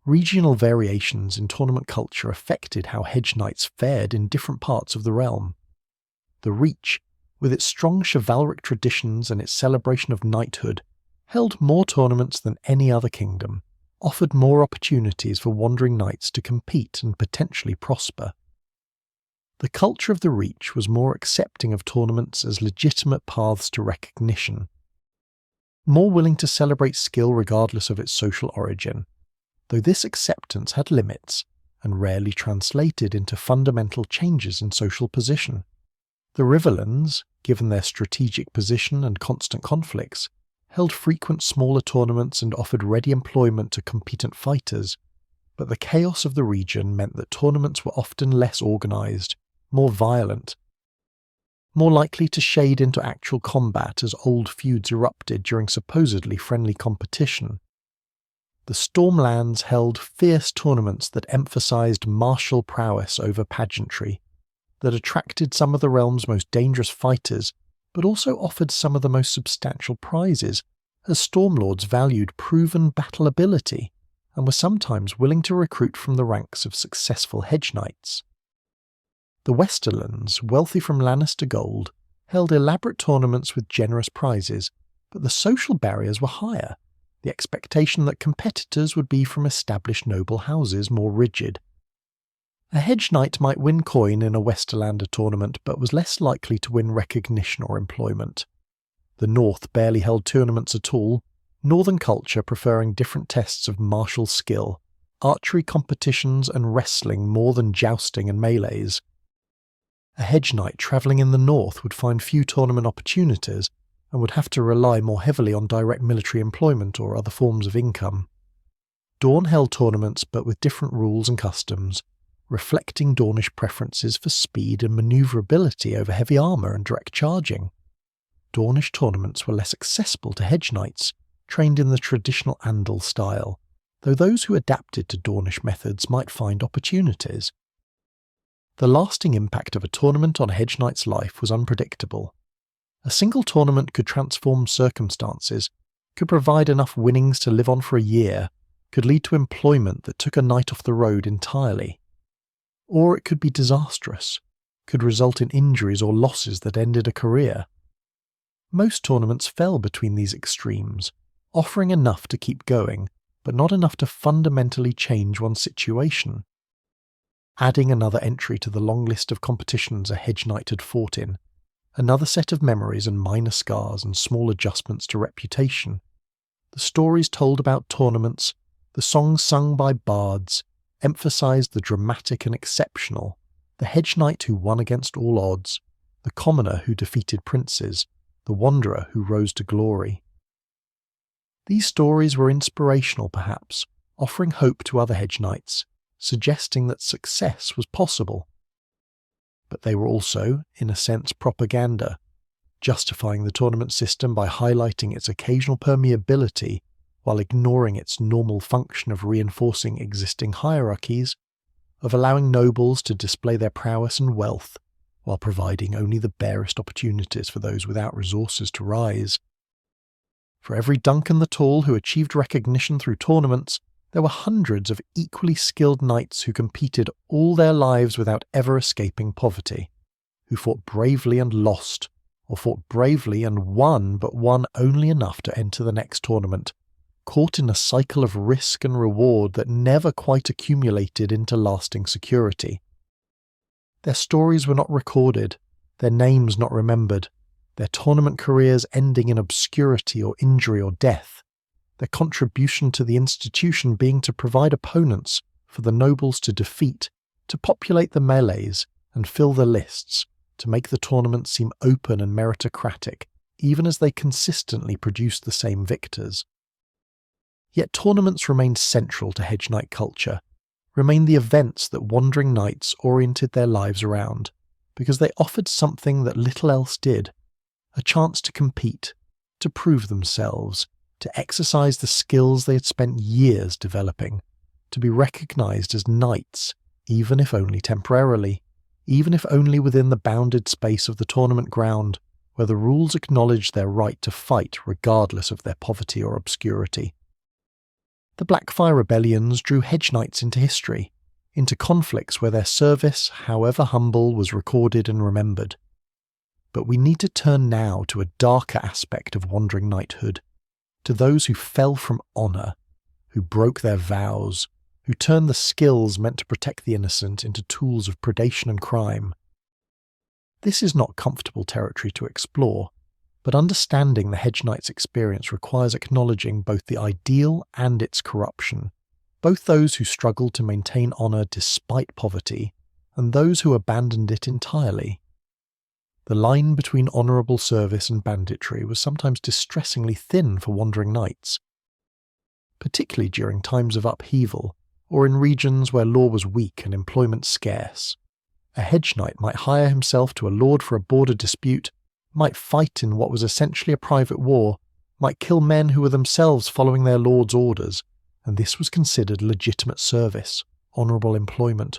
Regional variations in tournament culture affected how hedge knights fared in different parts of the realm. The Reach, with its strong chivalric traditions and its celebration of knighthood, held more tournaments than any other kingdom, offered more opportunities for wandering knights to compete and potentially prosper. The culture of the Reach was more accepting of tournaments as legitimate paths to recognition, more willing to celebrate skill regardless of its social origin, though this acceptance had limits and rarely translated into fundamental changes in social position. The Riverlands, given their strategic position and constant conflicts, held frequent smaller tournaments and offered ready employment to competent fighters, but the chaos of the region meant that tournaments were often less organised, more violent, more likely to shade into actual combat as old feuds erupted during supposedly friendly competition. The Stormlands held fierce tournaments that emphasised martial prowess over pageantry, that attracted some of the realm's most dangerous fighters, but also offered some of the most substantial prizes, as Stormlords valued proven battle ability and were sometimes willing to recruit from the ranks of successful hedge knights. The Westerlands, wealthy from Lannister gold, held elaborate tournaments with generous prizes, but the social barriers were higher, the expectation that competitors would be from established noble houses more rigid. A hedge knight might win coin in a Westerlander tournament but was less likely to win recognition or employment. The North barely held tournaments at all, northern culture preferring different tests of martial skill, archery competitions and wrestling more than jousting and melees. A hedge knight travelling in the north would find few tournament opportunities and would have to rely more heavily on direct military employment or other forms of income. Dorne held tournaments but with different rules and customs, reflecting Dornish preferences for speed and manoeuvrability over heavy armour and direct charging. Dornish tournaments were less accessible to hedge knights, trained in the traditional Andal style, though those who adapted to Dornish methods might find opportunities. The lasting impact of a tournament on a hedge knight's life was unpredictable. A single tournament could transform circumstances, could provide enough winnings to live on for a year, could lead to employment that took a knight off the road entirely. Or it could be disastrous, could result in injuries or losses that ended a career. Most tournaments fell between these extremes, offering enough to keep going, but not enough to fundamentally change one's situation. Adding another entry to the long list of competitions a hedge knight had fought in, another set of memories and minor scars and small adjustments to reputation. The stories told about tournaments, the songs sung by bards, emphasised the dramatic and exceptional, the hedge knight who won against all odds, the commoner who defeated princes, the wanderer who rose to glory. These stories were inspirational perhaps, offering hope to other hedge knights, suggesting that success was possible. But they were also, in a sense, propaganda, justifying the tournament system by highlighting its occasional permeability while ignoring its normal function of reinforcing existing hierarchies, of allowing nobles to display their prowess and wealth, while providing only the barest opportunities for those without resources to rise. For every Duncan the Tall who achieved recognition through tournaments, there were hundreds of equally skilled knights who competed all their lives without ever escaping poverty, who fought bravely and lost, or fought bravely and won but won only enough to enter the next tournament, caught in a cycle of risk and reward that never quite accumulated into lasting security. Their stories were not recorded, their names not remembered, their tournament careers ending in obscurity or injury or death, their contribution to the institution being to provide opponents for the nobles to defeat, to populate the melees and fill the lists, to make the tournament seem open and meritocratic, even as they consistently produced the same victors. Yet tournaments remained central to hedge knight culture, remained the events that wandering knights oriented their lives around, because they offered something that little else did, a chance to compete, to prove themselves, to exercise the skills they had spent years developing, to be recognised as knights, even if only temporarily, even if only within the bounded space of the tournament ground, where the rules acknowledged their right to fight regardless of their poverty or obscurity. The Blackfire rebellions drew hedge knights into history, into conflicts where their service, however humble, was recorded and remembered. But we need to turn now to a darker aspect of wandering knighthood, to those who fell from honour, who broke their vows, who turned the skills meant to protect the innocent into tools of predation and crime. This is not comfortable territory to explore, but understanding the hedge knight's experience requires acknowledging both the ideal and its corruption, both those who struggled to maintain honour despite poverty, and those who abandoned it entirely. The line between honourable service and banditry was sometimes distressingly thin for wandering knights, particularly during times of upheaval, or in regions where law was weak and employment scarce. A hedge knight might hire himself to a lord for a border dispute, might fight in what was essentially a private war, might kill men who were themselves following their lord's orders, and this was considered legitimate service, honourable employment.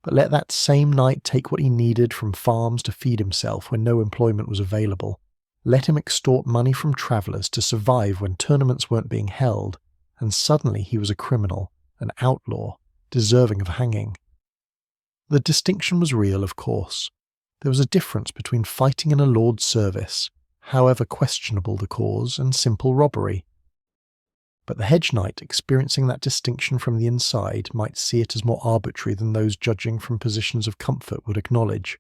But let that same knight take what he needed from farms to feed himself when no employment was available. Let him extort money from travellers to survive when tournaments weren't being held, and suddenly he was a criminal, an outlaw, deserving of hanging. The distinction was real, of course. There was a difference between fighting in a lord's service, however questionable the cause, and simple robbery. But the hedge knight experiencing that distinction from the inside might see it as more arbitrary than those judging from positions of comfort would acknowledge.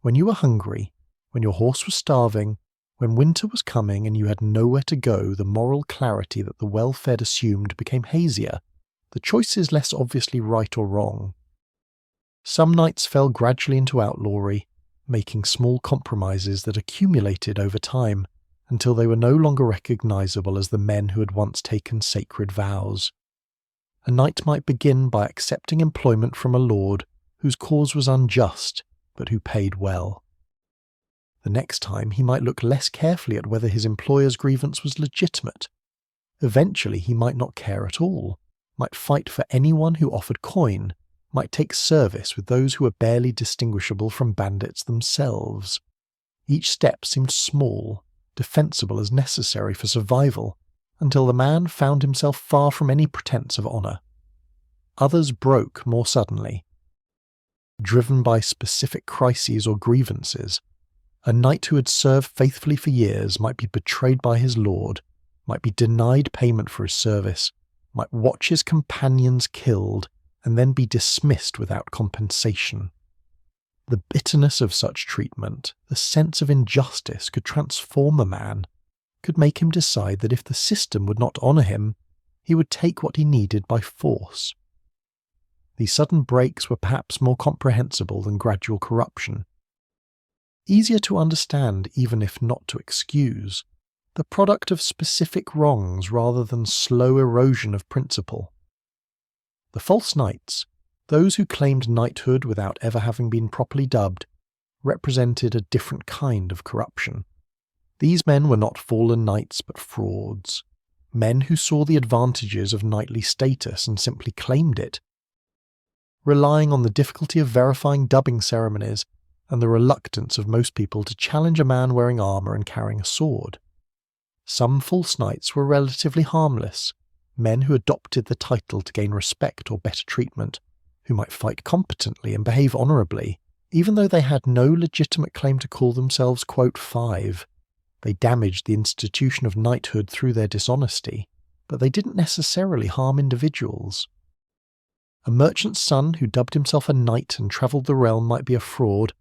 When you were hungry, when your horse was starving, When winter was coming and you had nowhere to go, the moral clarity that the well-fed assumed became hazier, the choices less obviously right or wrong. Some knights fell gradually into outlawry, making small compromises that accumulated over time until they were no longer recognizable as the men who had once taken sacred vows. A knight might begin by accepting employment from a lord whose cause was unjust, but who paid well. The next time he might look less carefully at whether his employer's grievance was legitimate. Eventually he might not care at all, might fight for anyone who offered coin, might take service with those who were barely distinguishable from bandits themselves. Each step seemed small, defensible as necessary for survival, until the man found himself far from any pretense of honour. Others broke more suddenly. Driven by specific crises or grievances, a knight who had served faithfully for years might be betrayed by his lord, might be denied payment for his service, might watch his companions killed, and then be dismissed without compensation. The bitterness of such treatment, the sense of injustice, could transform a man, could make him decide that if the system would not honour him, he would take what he needed by force. These sudden breaks were perhaps more comprehensible than gradual corruption. Easier to understand, even if not to excuse, the product of specific wrongs rather than slow erosion of principle. The false knights, those who claimed knighthood without ever having been properly dubbed, represented a different kind of corruption. These men were not fallen knights but frauds, men who saw the advantages of knightly status and simply claimed it, relying on the difficulty of verifying dubbing ceremonies and the reluctance of most people to challenge a man wearing armour and carrying a sword. Some false knights were relatively harmless, men who adopted the title to gain respect or better treatment, who might fight competently and behave honourably, even though they had no legitimate claim to call themselves, quote, five. They damaged the institution of knighthood through their dishonesty, but they didn't necessarily harm individuals. A merchant's son who dubbed himself a knight and travelled the realm might be a fraud,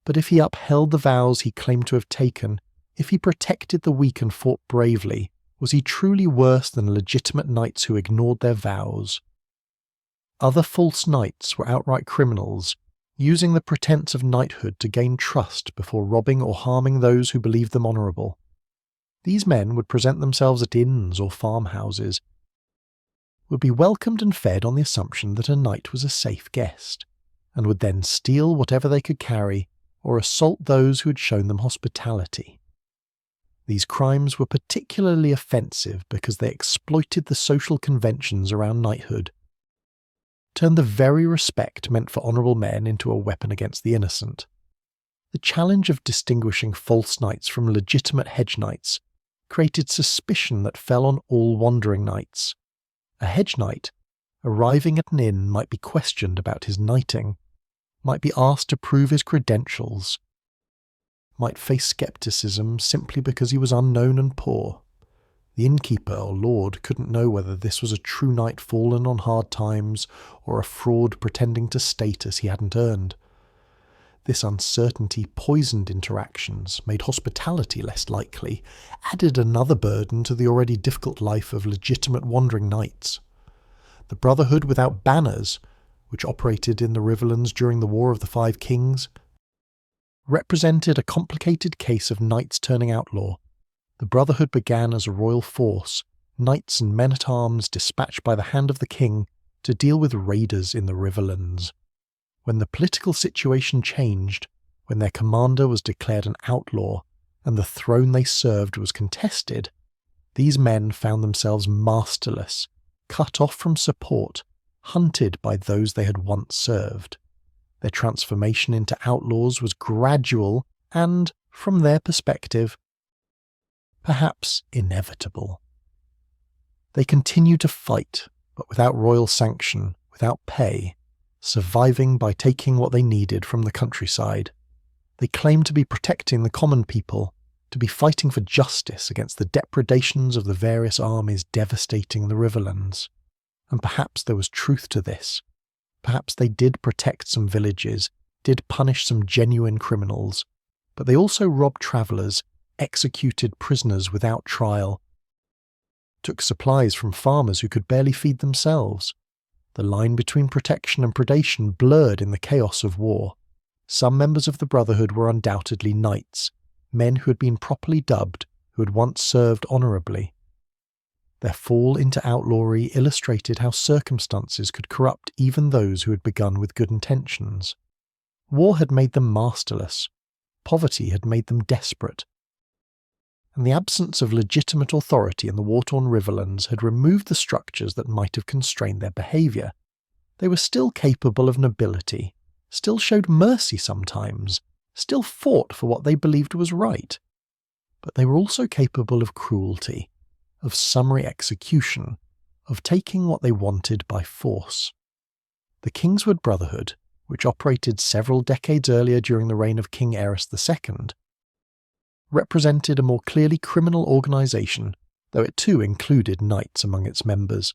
but if he upheld the vows he claimed to have taken, if he protected the weak and fought bravely, was he truly worse than legitimate knights who ignored their vows? Other false knights were outright criminals, using the pretense of knighthood to gain trust before robbing or harming those who believed them honourable. These men would present themselves at inns or farmhouses, would be welcomed and fed on the assumption that a knight was a safe guest, and would then steal whatever they could carry or assault those who had shown them hospitality. These crimes were particularly offensive because they exploited the social conventions around knighthood, turned the very respect meant for honourable men into a weapon against the innocent. The challenge of distinguishing false knights from legitimate hedge knights created suspicion that fell on all wandering knights. A hedge knight, arriving at an inn, might be questioned about his knighting, might be asked to prove his credentials, might face scepticism simply because he was unknown and poor. The innkeeper or lord couldn't know whether this was a true knight fallen on hard times or a fraud pretending to status he hadn't earned. This uncertainty poisoned interactions, made hospitality less likely, added another burden to the already difficult life of legitimate wandering knights. The Brotherhood without banners, which operated in the Riverlands during the War of the Five Kings, represented a complicated case of knights turning outlaw. The Brotherhood began as a royal force, knights and men-at-arms dispatched by the hand of the king to deal with raiders in the Riverlands. When the political situation changed, when their commander was declared an outlaw and the throne they served was contested, these men found themselves masterless, cut off from support, hunted by those they had once served. Their transformation into outlaws was gradual and, from their perspective, perhaps inevitable. They continued to fight, but without royal sanction, without pay, surviving by taking what they needed from the countryside. They claimed to be protecting the common people, to be fighting for justice against the depredations of the various armies devastating the Riverlands. And perhaps there was truth to this. Perhaps they did protect some villages, did punish some genuine criminals, but they also robbed travellers, executed prisoners without trial, took supplies from farmers who could barely feed themselves. The line between protection and predation blurred in the chaos of war. Some members of the Brotherhood were undoubtedly knights, men who had been properly dubbed, who had once served honourably. Their fall into outlawry illustrated how circumstances could corrupt even those who had begun with good intentions. War had made them masterless. Poverty had made them desperate. And the absence of legitimate authority in the war-torn Riverlands had removed the structures that might have constrained their behaviour. They were still capable of nobility, still showed mercy sometimes, still fought for what they believed was right. But they were also capable of cruelty, of summary execution, of taking what they wanted by force. The Kingswood Brotherhood, which operated several decades earlier during the reign of King Aerys II, represented a more clearly criminal organisation, though it too included knights among its members.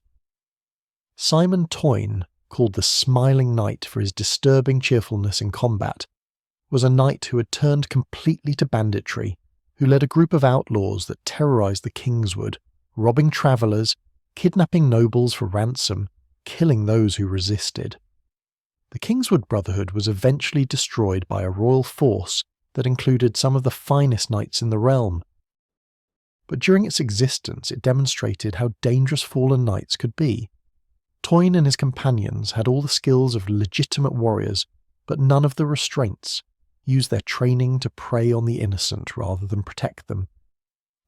Simon Toyne, called the Smiling Knight for his disturbing cheerfulness in combat, was a knight who had turned completely to banditry, who led a group of outlaws that terrorised the Kingswood, robbing travellers, kidnapping nobles for ransom, killing those who resisted. The Kingswood Brotherhood was eventually destroyed by a royal force that included some of the finest knights in the realm. But during its existence it demonstrated how dangerous fallen knights could be. Toyne and his companions had all the skills of legitimate warriors, but none of the restraints, used their training to prey on the innocent rather than protect them.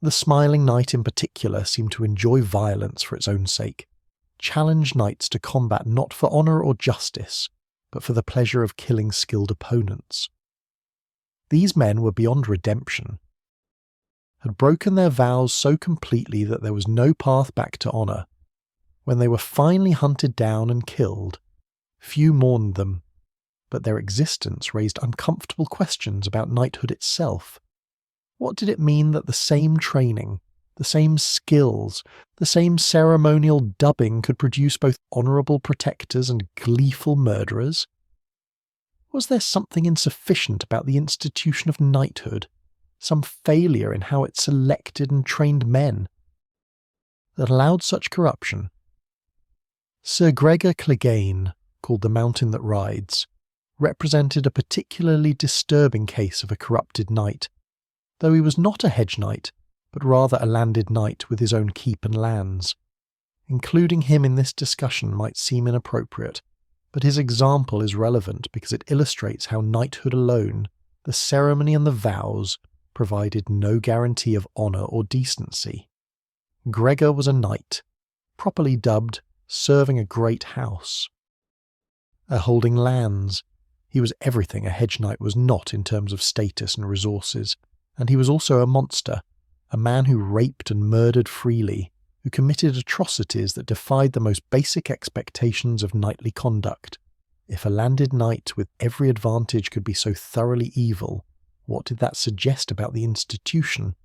The Smiling Knight in particular seemed to enjoy violence for its own sake, challenged knights to combat not for honour or justice, but for the pleasure of killing skilled opponents. These men were beyond redemption, had broken their vows so completely that there was no path back to honour. When they were finally hunted down and killed, few mourned them, but their existence raised uncomfortable questions about knighthood itself. What did it mean that the same training, the same skills, the same ceremonial dubbing could produce both honourable protectors and gleeful murderers? Was there something insufficient about the institution of knighthood, some failure in how it selected and trained men, that allowed such corruption? Sir Gregor Clegane, called the Mountain That Rides, represented a particularly disturbing case of a corrupted knight, though he was not a hedge knight, but rather a landed knight with his own keep and lands. Including him in this discussion might seem inappropriate, but his example is relevant because it illustrates how knighthood alone, the ceremony and the vows, provided no guarantee of honour or decency. Gregor was a knight, properly dubbed, serving a great house. Holding lands, he was everything a hedge knight was not in terms of status and resources, and he was also a monster, a man who raped and murdered freely, who committed atrocities that defied the most basic expectations of knightly conduct. If a landed knight with every advantage could be so thoroughly evil, what did that suggest about the institution?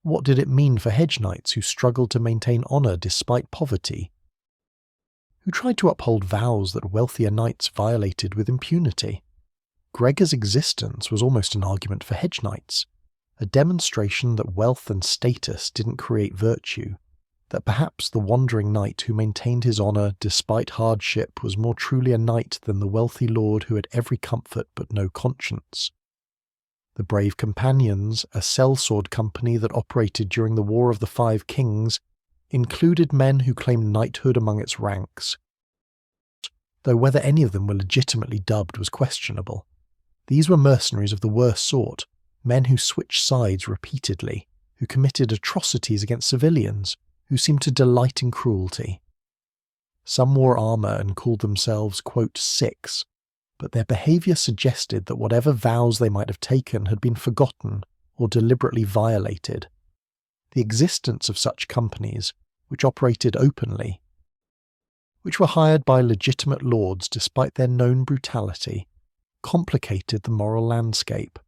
What did it mean for hedge knights who struggled to maintain honour despite poverty? Who tried to uphold vows that wealthier knights violated with impunity? Gregor's existence was almost an argument for hedge knights, a demonstration that wealth and status didn't create virtue, that perhaps the wandering knight who maintained his honour despite hardship was more truly a knight than the wealthy lord who had every comfort but no conscience. The Brave Companions, a sellsword company that operated during the War of the Five Kings, included men who claimed knighthood among its ranks, though whether any of them were legitimately dubbed was questionable. These were mercenaries of the worst sort, men who switched sides repeatedly, who committed atrocities against civilians, who seemed to delight in cruelty. Some wore armour and called themselves, quote, Six, but their behaviour suggested that whatever vows they might have taken had been forgotten or deliberately violated. The existence of such companies, which operated openly, which were hired by legitimate lords despite their known brutality, complicated the moral landscape.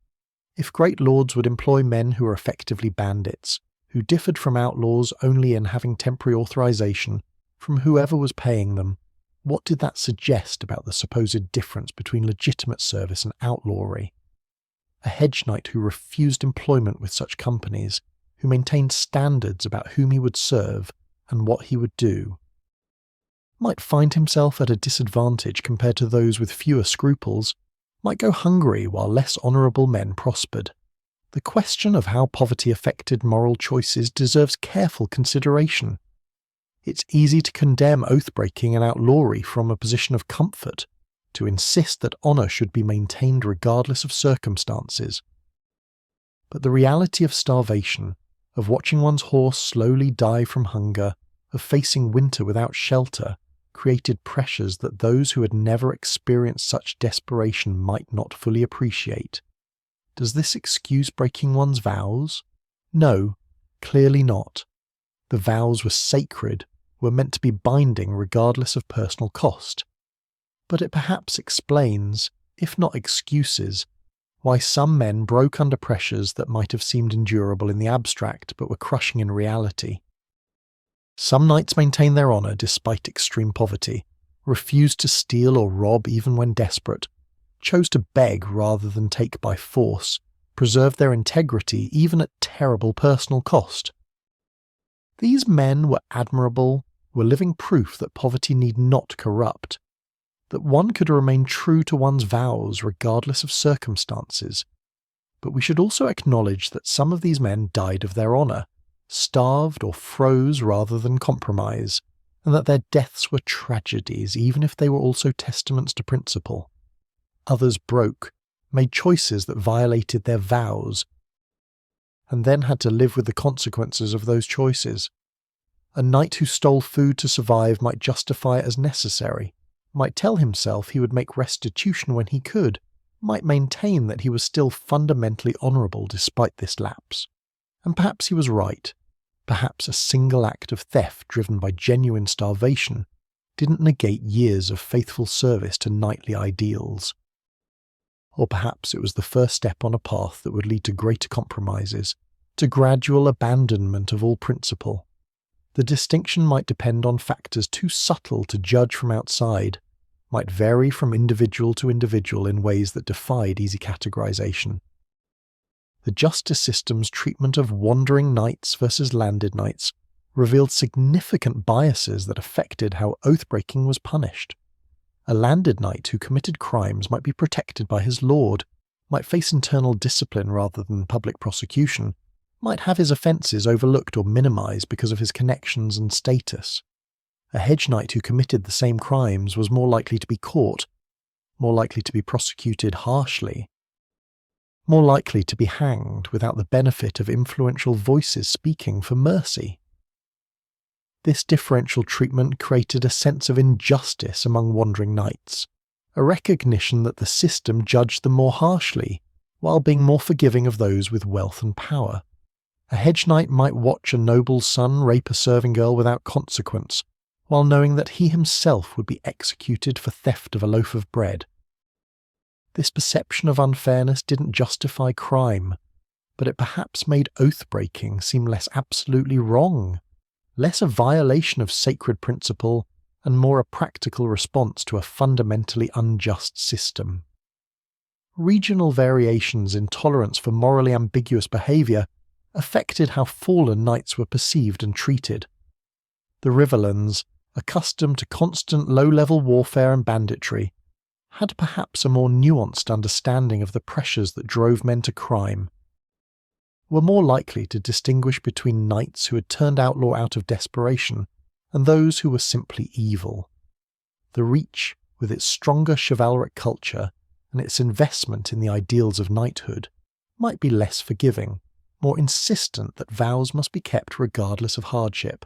If great lords would employ men who were effectively bandits, who differed from outlaws only in having temporary authorization from whoever was paying them, what did that suggest about the supposed difference between legitimate service and outlawry? a hedge knight who refused employment with such companies, who maintained standards about whom he would serve and what he would do, might find himself at a disadvantage compared to those with fewer scruples, might go hungry while less honourable men prospered. The question of how poverty affected moral choices deserves careful consideration. It's easy to condemn oath-breaking and outlawry from a position of comfort, to insist that honour should be maintained regardless of circumstances. But the reality of starvation, of watching one's horse slowly die from hunger, of facing winter without shelter, created pressures that those who had never experienced such desperation might not fully appreciate. Does this excuse breaking one's vows? No, clearly not. The vows were sacred, were meant to be binding regardless of personal cost. But it perhaps explains, if not excuses, why some men broke under pressures that might have seemed endurable in the abstract but were crushing in reality. Some knights maintained their honour despite extreme poverty, refused to steal or rob even when desperate, chose to beg rather than take by force, preserved their integrity even at terrible personal cost. These men were admirable, were living proof that poverty need not corrupt, that one could remain true to one's vows regardless of circumstances. But we should also acknowledge that some of these men died of their honour, starved or froze rather than compromise, and that their deaths were tragedies even if they were also testaments to principle. Others broke, made choices that violated their vows, and then had to live with the consequences of those choices. A knight who stole food to survive might justify it as necessary, might tell himself he would make restitution when he could, might maintain that he was still fundamentally honourable despite this lapse. And perhaps he was right. Perhaps a single act of theft driven by genuine starvation didn't negate years of faithful service to knightly ideals. Or perhaps it was the first step on a path that would lead to greater compromises, to gradual abandonment of all principle. The distinction might depend on factors too subtle to judge from outside, might vary from individual to individual in ways that defied easy categorization. The justice system's treatment of wandering knights versus landed knights revealed significant biases that affected how oath-breaking was punished. A landed knight who committed crimes might be protected by his lord, might face internal discipline rather than public prosecution, might have his offences overlooked or minimised because of his connections and status. A hedge knight who committed the same crimes was more likely to be caught, more likely to be prosecuted harshly, more likely to be hanged without the benefit of influential voices speaking for mercy. This differential treatment created a sense of injustice among wandering knights, a recognition that the system judged them more harshly, while being more forgiving of those with wealth and power. A hedge knight might watch a noble's son rape a serving girl without consequence, while knowing that he himself would be executed for theft of a loaf of bread. This perception of unfairness didn't justify crime, but it perhaps made oath-breaking seem less absolutely wrong, less a violation of sacred principle and more a practical response to a fundamentally unjust system. Regional variations in tolerance for morally ambiguous behaviour affected how fallen knights were perceived and treated. The Riverlands, accustomed to constant low-level warfare and banditry, had perhaps a more nuanced understanding of the pressures that drove men to crime, were more likely to distinguish between knights who had turned outlaw out of desperation and those who were simply evil. The Reach, with its stronger chivalric culture and its investment in the ideals of knighthood, might be less forgiving, more insistent that vows must be kept regardless of hardship.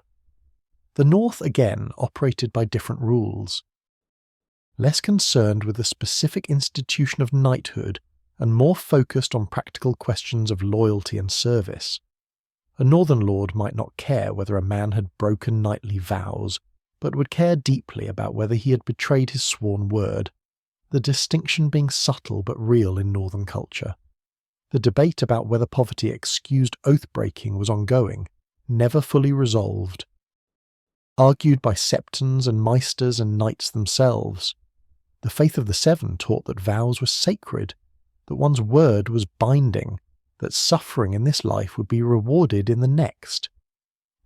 The North again operated by different rules, less concerned with the specific institution of knighthood and more focused on practical questions of loyalty and service. A northern lord might not care whether a man had broken knightly vows, but would care deeply about whether he had betrayed his sworn word, the distinction being subtle but real in northern culture. The debate about whether poverty excused oath-breaking was ongoing, never fully resolved. Argued by septons and maesters and knights themselves, the faith of the Seven taught that vows were sacred, that one's word was binding, that suffering in this life would be rewarded in the next.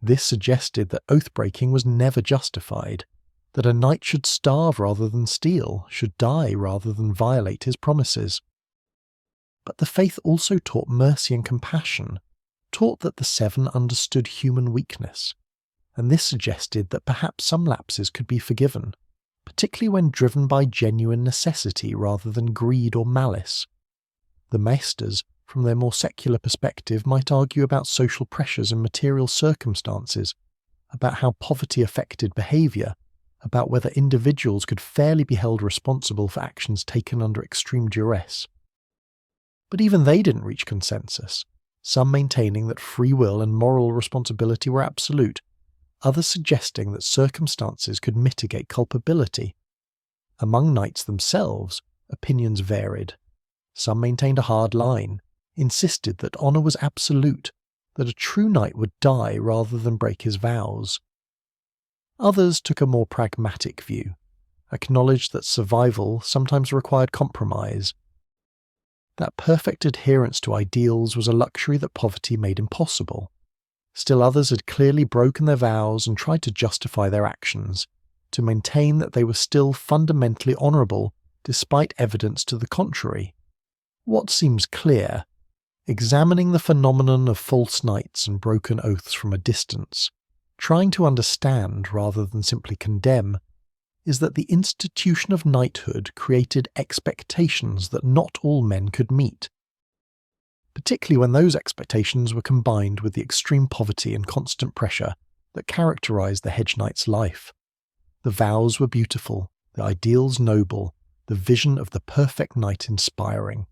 This suggested that oath-breaking was never justified, that a knight should starve rather than steal, should die rather than violate his promises. But the faith also taught mercy and compassion, taught that the Seven understood human weakness, and this suggested that perhaps some lapses could be forgiven, particularly when driven by genuine necessity rather than greed or malice. The maesters, from their more secular perspective, might argue about social pressures and material circumstances, about how poverty affected behaviour, about whether individuals could fairly be held responsible for actions taken under extreme duress. But even they didn't reach consensus, some maintaining that free will and moral responsibility were absolute, others suggesting that circumstances could mitigate culpability. Among knights themselves, opinions varied. Some maintained a hard line, insisted that honour was absolute, that a true knight would die rather than break his vows. Others took a more pragmatic view, acknowledged that survival sometimes required compromise, that perfect adherence to ideals was a luxury that poverty made impossible. Still others had clearly broken their vows and tried to justify their actions, to maintain that they were still fundamentally honourable despite evidence to the contrary. What seems clear, examining the phenomenon of false knights and broken oaths from a distance, trying to understand rather than simply condemn, is that the institution of knighthood created expectations that not all men could meet, particularly when those expectations were combined with the extreme poverty and constant pressure that characterised the Hedge Knight's life. The vows were beautiful, the ideals noble, the vision of the perfect knight inspiring.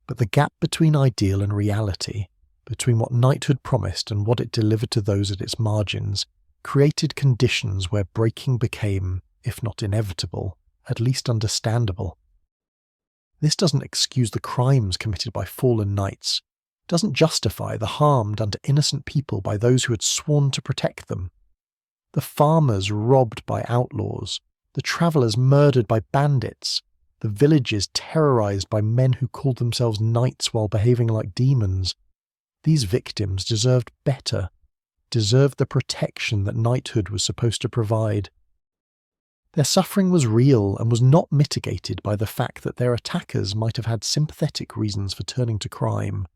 But the gap between ideal and reality, between what knighthood promised and what it delivered to those at its margins, created conditions where breaking became, if not inevitable, at least understandable. This doesn't excuse the crimes committed by fallen knights, doesn't justify the harm done to innocent people by those who had sworn to protect them. The farmers robbed by outlaws, the travellers murdered by bandits, the villages terrorised by men who called themselves knights while behaving like demons. These victims deserved better, deserved the protection that knighthood was supposed to provide. Their suffering was real and was not mitigated by the fact that their attackers might have had sympathetic reasons for turning to crime.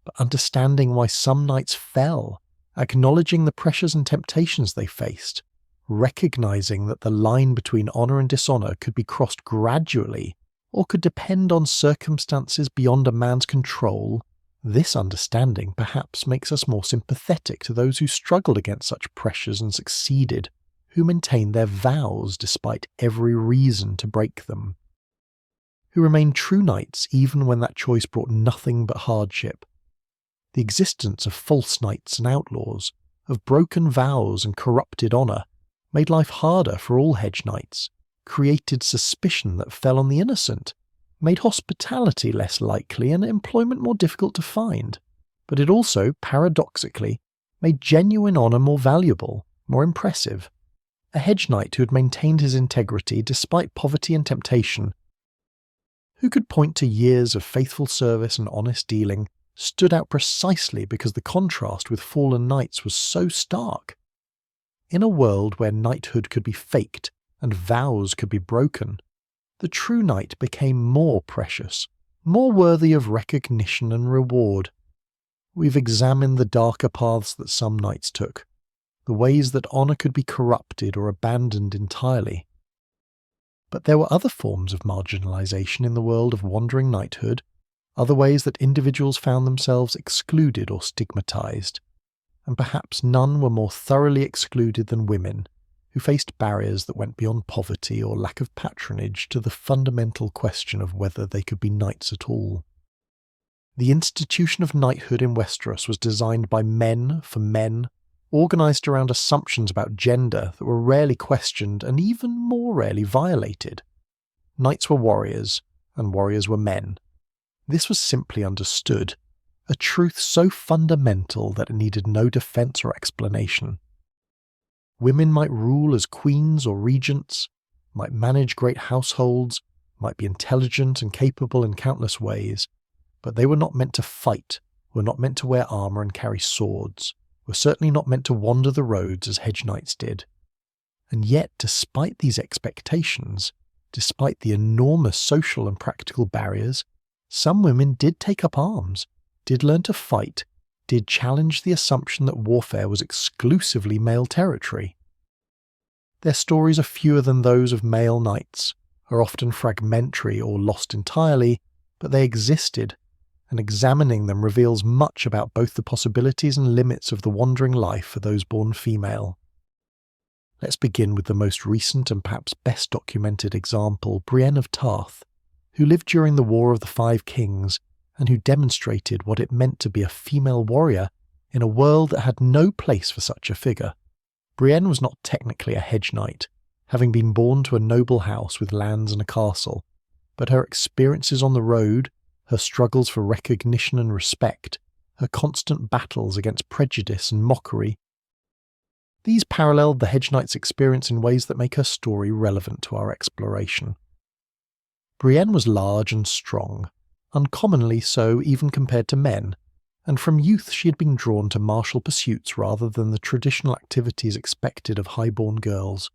But understanding why some knights fell, acknowledging the pressures and temptations they faced, recognising that the line between honour and dishonour could be crossed gradually or could depend on circumstances beyond a man's control, this understanding perhaps makes us more sympathetic to those who struggled against such pressures and succeeded, who maintained their vows despite every reason to break them, who remained true knights even when that choice brought nothing but hardship. The existence of false knights and outlaws, of broken vows and corrupted honour, made life harder for all Hedge Knights, created suspicion that fell on the innocent, made hospitality less likely and employment more difficult to find. But it also, paradoxically, made genuine honour more valuable, more impressive. A Hedge Knight who had maintained his integrity despite poverty and temptation, who could point to years of faithful service and honest dealing, stood out precisely because the contrast with fallen knights was so stark. In a world where knighthood could be faked and vows could be broken, the true knight became more precious, more worthy of recognition and reward. We've examined the darker paths that some knights took, the ways that honour could be corrupted or abandoned entirely. But there were other forms of marginalisation in the world of wandering knighthood, other ways that individuals found themselves excluded or stigmatised, and perhaps none were more thoroughly excluded than women, who faced barriers that went beyond poverty or lack of patronage to the fundamental question of whether they could be knights at all. The institution of knighthood in Westeros was designed by men for men, organised around assumptions about gender that were rarely questioned and even more rarely violated. Knights were warriors, and warriors were men. This was simply understood, a truth so fundamental that it needed no defence or explanation. Women might rule as queens or regents, might manage great households, might be intelligent and capable in countless ways, but they were not meant to fight, were not meant to wear armour and carry swords, were certainly not meant to wander the roads as Hedge Knights did. And yet, despite these expectations, despite the enormous social and practical barriers, some women did take up arms, did learn to fight, did challenge the assumption that warfare was exclusively male territory. Their stories are fewer than those of male knights, are often fragmentary or lost entirely, but they existed, and examining them reveals much about both the possibilities and limits of the wandering life for those born female. Let's begin with the most recent and perhaps best documented example, Brienne of Tarth, who lived during the War of the Five Kings and who demonstrated what it meant to be a female warrior in a world that had no place for such a figure. Brienne was not technically a hedge knight, having been born to a noble house with lands and a castle, but her experiences on the road, her struggles for recognition and respect, her constant battles against prejudice and mockery, these paralleled the Hedge Knight's experience in ways that make her story relevant to our exploration. Brienne was large and strong, uncommonly so even compared to men, and from youth she had been drawn to martial pursuits rather than the traditional activities expected of high-born girls.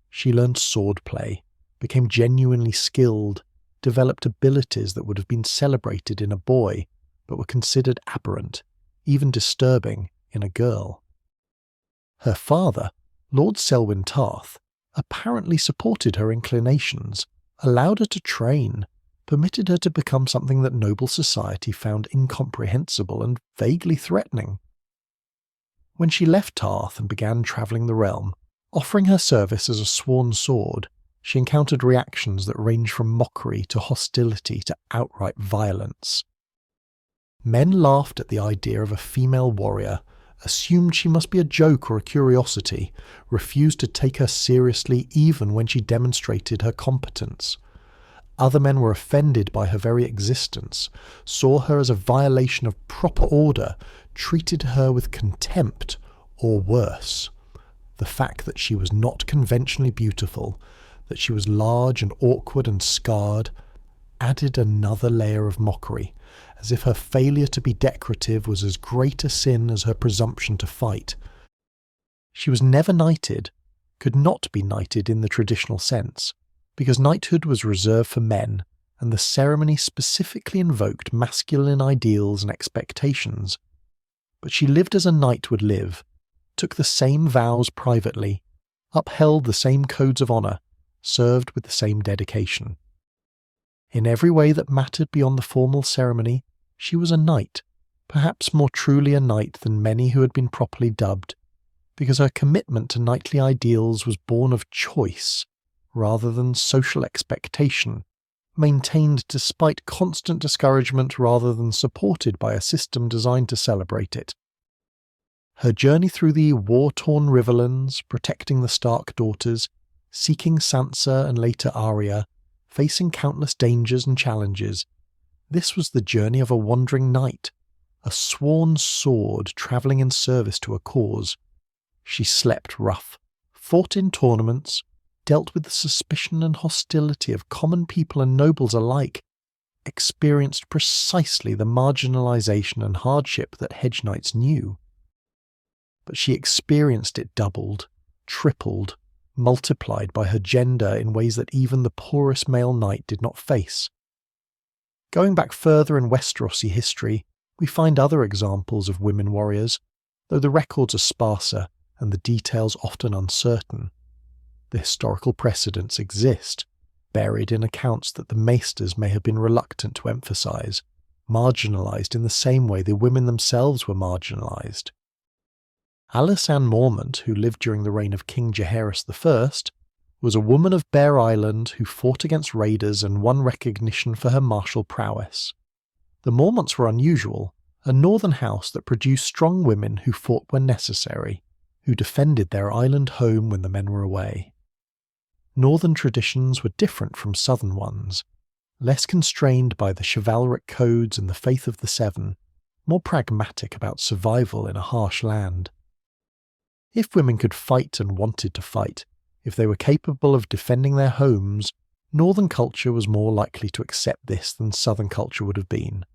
She learned swordplay, became genuinely skilled, developed abilities that would have been celebrated in a boy, but were considered aberrant, even disturbing, in a girl. Her father, Lord Selwyn Tarth, apparently supported her inclinations, allowed her to train, permitted her to become something that noble society found incomprehensible and vaguely threatening. When she left Tarth and began travelling the realm, offering her service as a sworn sword, she encountered reactions that ranged from mockery to hostility to outright violence. Men laughed at the idea of a female warrior, assumed she must be a joke or a curiosity, refused to take her seriously even when she demonstrated her competence. Other men were offended by her very existence, saw her as a violation of proper order, treated her with contempt, or worse. The fact that she was not conventionally beautiful, that she was large and awkward and scarred, added another layer of mockery, as if her failure to be decorative was as great a sin as her presumption to fight. She was never knighted, could not be knighted in the traditional sense, because knighthood was reserved for men, and the ceremony specifically invoked masculine ideals and expectations. But she lived as a knight would live, took the same vows privately, upheld the same codes of honour, served with the same dedication. In every way that mattered beyond the formal ceremony, she was a knight, perhaps more truly a knight than many who had been properly dubbed, because her commitment to knightly ideals was born of choice rather than social expectation, maintained despite constant discouragement rather than supported by a system designed to celebrate it. Her journey through the war-torn riverlands, protecting the Stark daughters, seeking Sansa and later Arya, facing countless dangers and challenges, this was the journey of a wandering knight, a sworn sword travelling in service to a cause. She slept rough, fought in tournaments, dealt with the suspicion and hostility of common people and nobles alike, experienced precisely the marginalisation and hardship that Hedge Knights knew. But she experienced it doubled, tripled, multiplied by her gender in ways that even the poorest male knight did not face. Going back further in Westerosi history, we find other examples of women warriors, though the records are sparser and the details often uncertain. The historical precedents exist, buried in accounts that the maesters may have been reluctant to emphasise, marginalised in the same way the women themselves were marginalised. Alysanne Mormont, who lived during the reign of King Jaehaerys I, was a woman of Bear Island who fought against raiders and won recognition for her martial prowess. The Mormonts were unusual, a northern house that produced strong women who fought when necessary, who defended their island home when the men were away. Northern traditions were different from southern ones, less constrained by the chivalric codes and the faith of the Seven, more pragmatic about survival in a harsh land. If women could fight and wanted to fight, if they were capable of defending their homes, Northern culture was more likely to accept this than Southern culture would have been.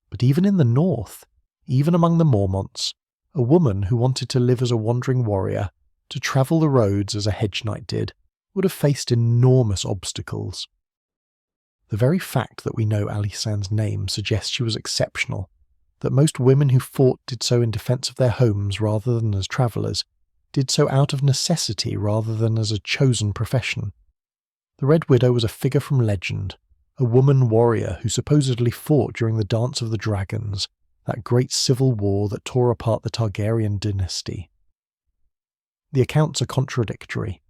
But even in the North, even among the Mormonts, a woman who wanted to live as a wandering warrior, to travel the roads as a hedge knight did, would have faced enormous obstacles. The very fact that we know Alysanne's name suggests she was exceptional, that most women who fought did so in defence of their homes rather than as travellers, did so out of necessity rather than as a chosen profession. The Red Widow was a figure from legend, a woman warrior who supposedly fought during the Dance of the Dragons, that great civil war that tore apart the Targaryen dynasty. The accounts are contradictory.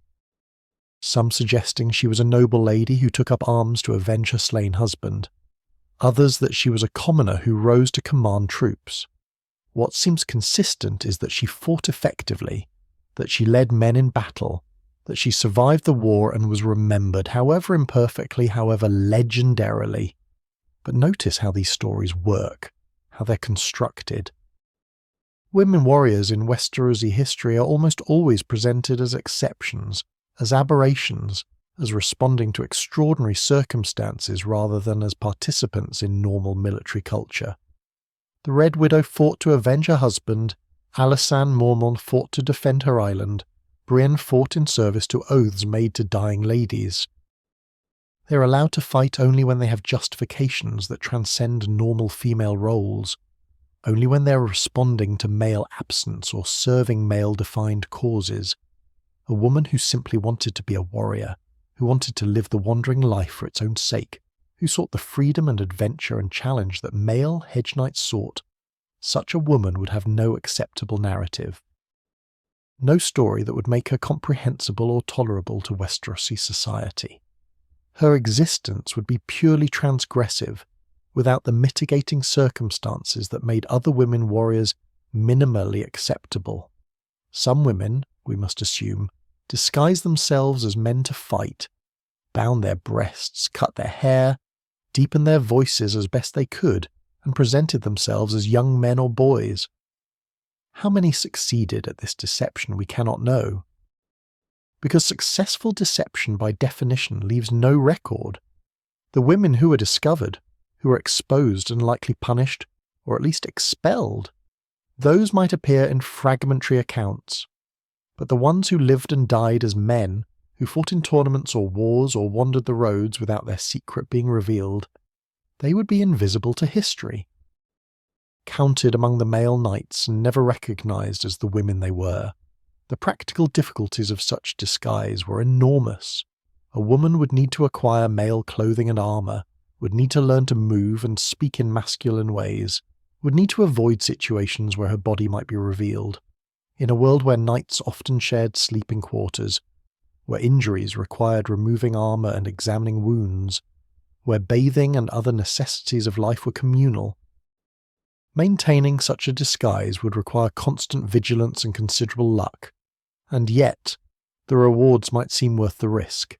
Some suggesting she was a noble lady who took up arms to avenge her slain husband, others that she was a commoner who rose to command troops. What seems consistent is that she fought effectively, that she led men in battle, that she survived the war and was remembered, however imperfectly, however legendarily. But notice how these stories work, how they're constructed. Women warriors in Westerosi history are almost always presented as exceptions, as aberrations, as responding to extraordinary circumstances rather than as participants in normal military culture. The Red Widow fought to avenge her husband, Alysanne Mormont fought to defend her island, Brienne fought in service to oaths made to dying ladies. They are allowed to fight only when they have justifications that transcend normal female roles, only when they are responding to male absence or serving male-defined causes. A woman who simply wanted to be a warrior, who wanted to live the wandering life for its own sake, who sought the freedom and adventure and challenge that male hedge knights sought, such a woman would have no acceptable narrative. No story that would make her comprehensible or tolerable to Westerosi society. Her existence would be purely transgressive, without the mitigating circumstances that made other women warriors minimally acceptable. Some women, we must assume, disguised themselves as men to fight, bound their breasts, cut their hair, deepened their voices as best they could, and presented themselves as young men or boys. How many succeeded at this deception we cannot know. Because successful deception by definition leaves no record. The women who were discovered, who were exposed and likely punished, or at least expelled, those might appear in fragmentary accounts. But the ones who lived and died as men, who fought in tournaments or wars or wandered the roads without their secret being revealed, they would be invisible to history. Counted among the male knights and never recognised as the women they were. The practical difficulties of such disguise were enormous. A woman would need to acquire male clothing and armour, would need to learn to move and speak in masculine ways, would need to avoid situations where her body might be revealed. In a world where knights often shared sleeping quarters, where injuries required removing armour and examining wounds, where bathing and other necessities of life were communal, maintaining such a disguise would require constant vigilance and considerable luck, and yet the rewards might seem worth the risk.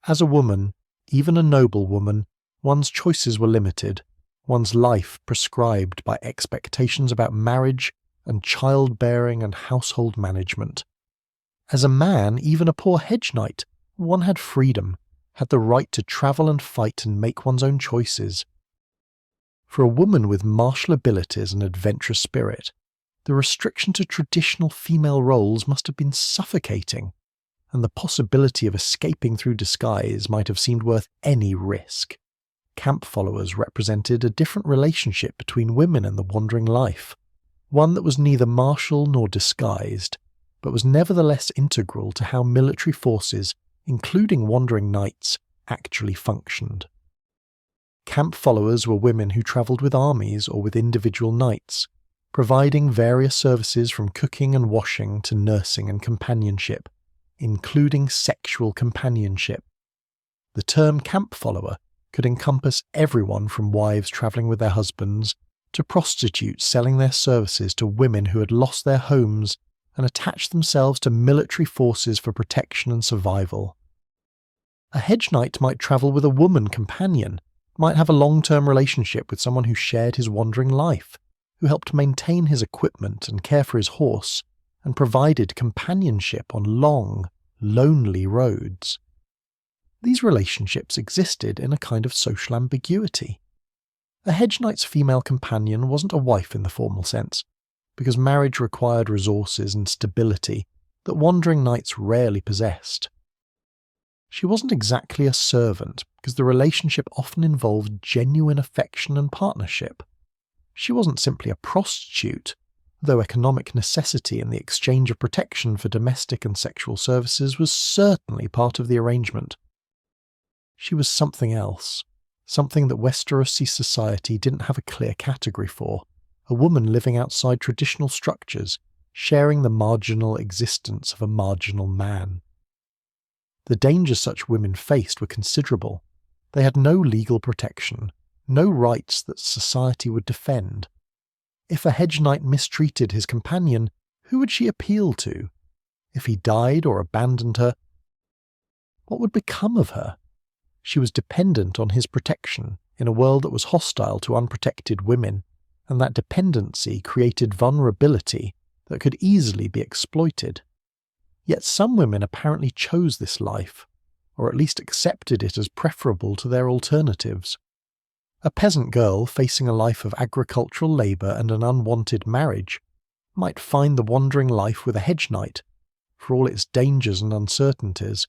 As a woman, even a noble woman, one's choices were limited, one's life prescribed by expectations about marriage and childbearing and household management. As a man, even a poor hedge knight, one had freedom, had the right to travel and fight and make one's own choices. For a woman with martial abilities and adventurous spirit, the restriction to traditional female roles must have been suffocating, and the possibility of escaping through disguise might have seemed worth any risk. Camp followers represented a different relationship between women and the wandering life, one that was neither martial nor disguised, but was nevertheless integral to how military forces, including wandering knights, actually functioned. Camp followers were women who travelled with armies or with individual knights, providing various services from cooking and washing to nursing and companionship, including sexual companionship. The term camp follower could encompass everyone from wives travelling with their husbands to prostitutes selling their services to women who had lost their homes and attached themselves to military forces for protection and survival. A hedge knight might travel with a woman companion, might have a long-term relationship with someone who shared his wandering life, who helped maintain his equipment and care for his horse, and provided companionship on long, lonely roads. These relationships existed in a kind of social ambiguity. A Hedge Knight's female companion wasn't a wife in the formal sense, because marriage required resources and stability that wandering knights rarely possessed. She wasn't exactly a servant, because the relationship often involved genuine affection and partnership. She wasn't simply a prostitute, though economic necessity and the exchange of protection for domestic and sexual services was certainly part of the arrangement. She was something else, something that Westerosi society didn't have a clear category for, a woman living outside traditional structures, sharing the marginal existence of a marginal man. The dangers such women faced were considerable. They had no legal protection, no rights that society would defend. If a Hedge Knight mistreated his companion, who would she appeal to? If he died or abandoned her, what would become of her? She was dependent on his protection in a world that was hostile to unprotected women, and that dependency created vulnerability that could easily be exploited. Yet some women apparently chose this life, or at least accepted it as preferable to their alternatives. A peasant girl facing a life of agricultural labour and an unwanted marriage might find the wandering life with a Hedge Knight, for all its dangers and uncertainties,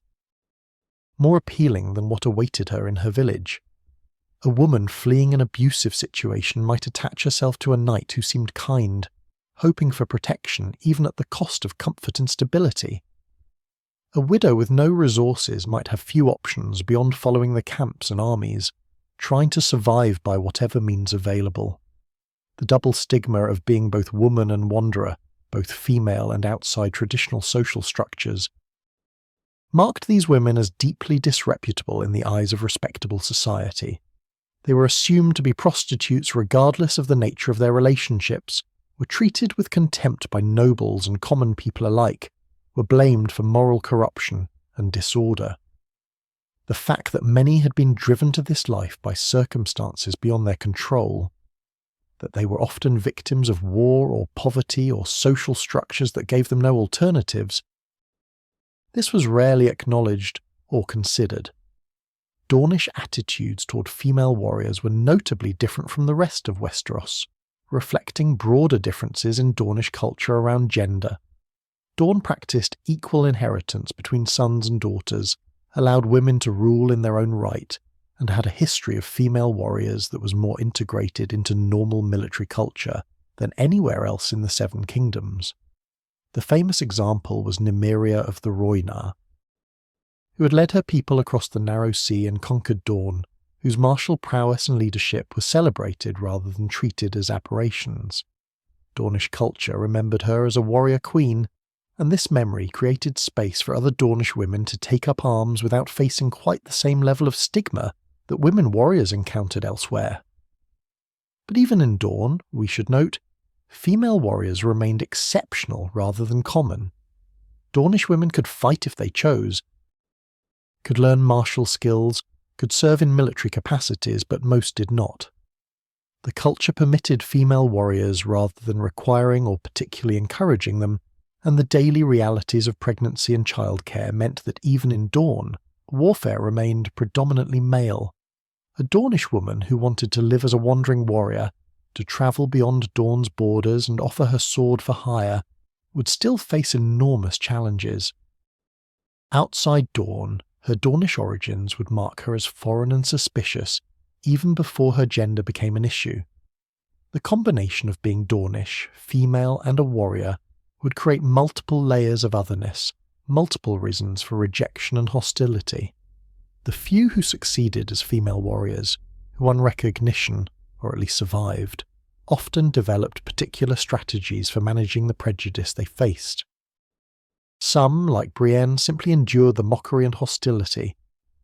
more appealing than what awaited her in her village. A woman fleeing an abusive situation might attach herself to a knight who seemed kind, hoping for protection even at the cost of comfort and stability. A widow with no resources might have few options beyond following the camps and armies, trying to survive by whatever means available. The double stigma of being both woman and wanderer, both female and outside traditional social structures, marked these women as deeply disreputable in the eyes of respectable society. They were assumed to be prostitutes regardless of the nature of their relationships, were treated with contempt by nobles and common people alike, were blamed for moral corruption and disorder. The fact that many had been driven to this life by circumstances beyond their control, that they were often victims of war or poverty or social structures that gave them no alternatives, this was rarely acknowledged or considered. Dornish attitudes toward female warriors were notably different from the rest of Westeros, reflecting broader differences in Dornish culture around gender. Dorne practiced equal inheritance between sons and daughters, allowed women to rule in their own right, and had a history of female warriors that was more integrated into normal military culture than anywhere else in the Seven Kingdoms. The famous example was Nymeria of the Rhoynar, who had led her people across the narrow sea and conquered Dorne, whose martial prowess and leadership were celebrated rather than treated as aberrations. Dornish culture remembered her as a warrior queen, and this memory created space for other Dornish women to take up arms without facing quite the same level of stigma that women warriors encountered elsewhere. But even in Dorne, we should note, female warriors remained exceptional rather than common. Dornish women could fight if they chose, could learn martial skills, could serve in military capacities, but most did not. The culture permitted female warriors rather than requiring or particularly encouraging them, and the daily realities of pregnancy and childcare meant that even in Dorne, warfare remained predominantly male. A Dornish woman who wanted to live as a wandering warrior, to travel beyond Dorne's borders and offer her sword for hire, would still face enormous challenges. Outside Dorne, her Dornish origins would mark her as foreign and suspicious, even before her gender became an issue. The combination of being Dornish, female and a warrior would create multiple layers of otherness, multiple reasons for rejection and hostility. The few who succeeded as female warriors, who won recognition, or at least survived, often developed particular strategies for managing the prejudice they faced. Some, like Brienne, simply endured the mockery and hostility,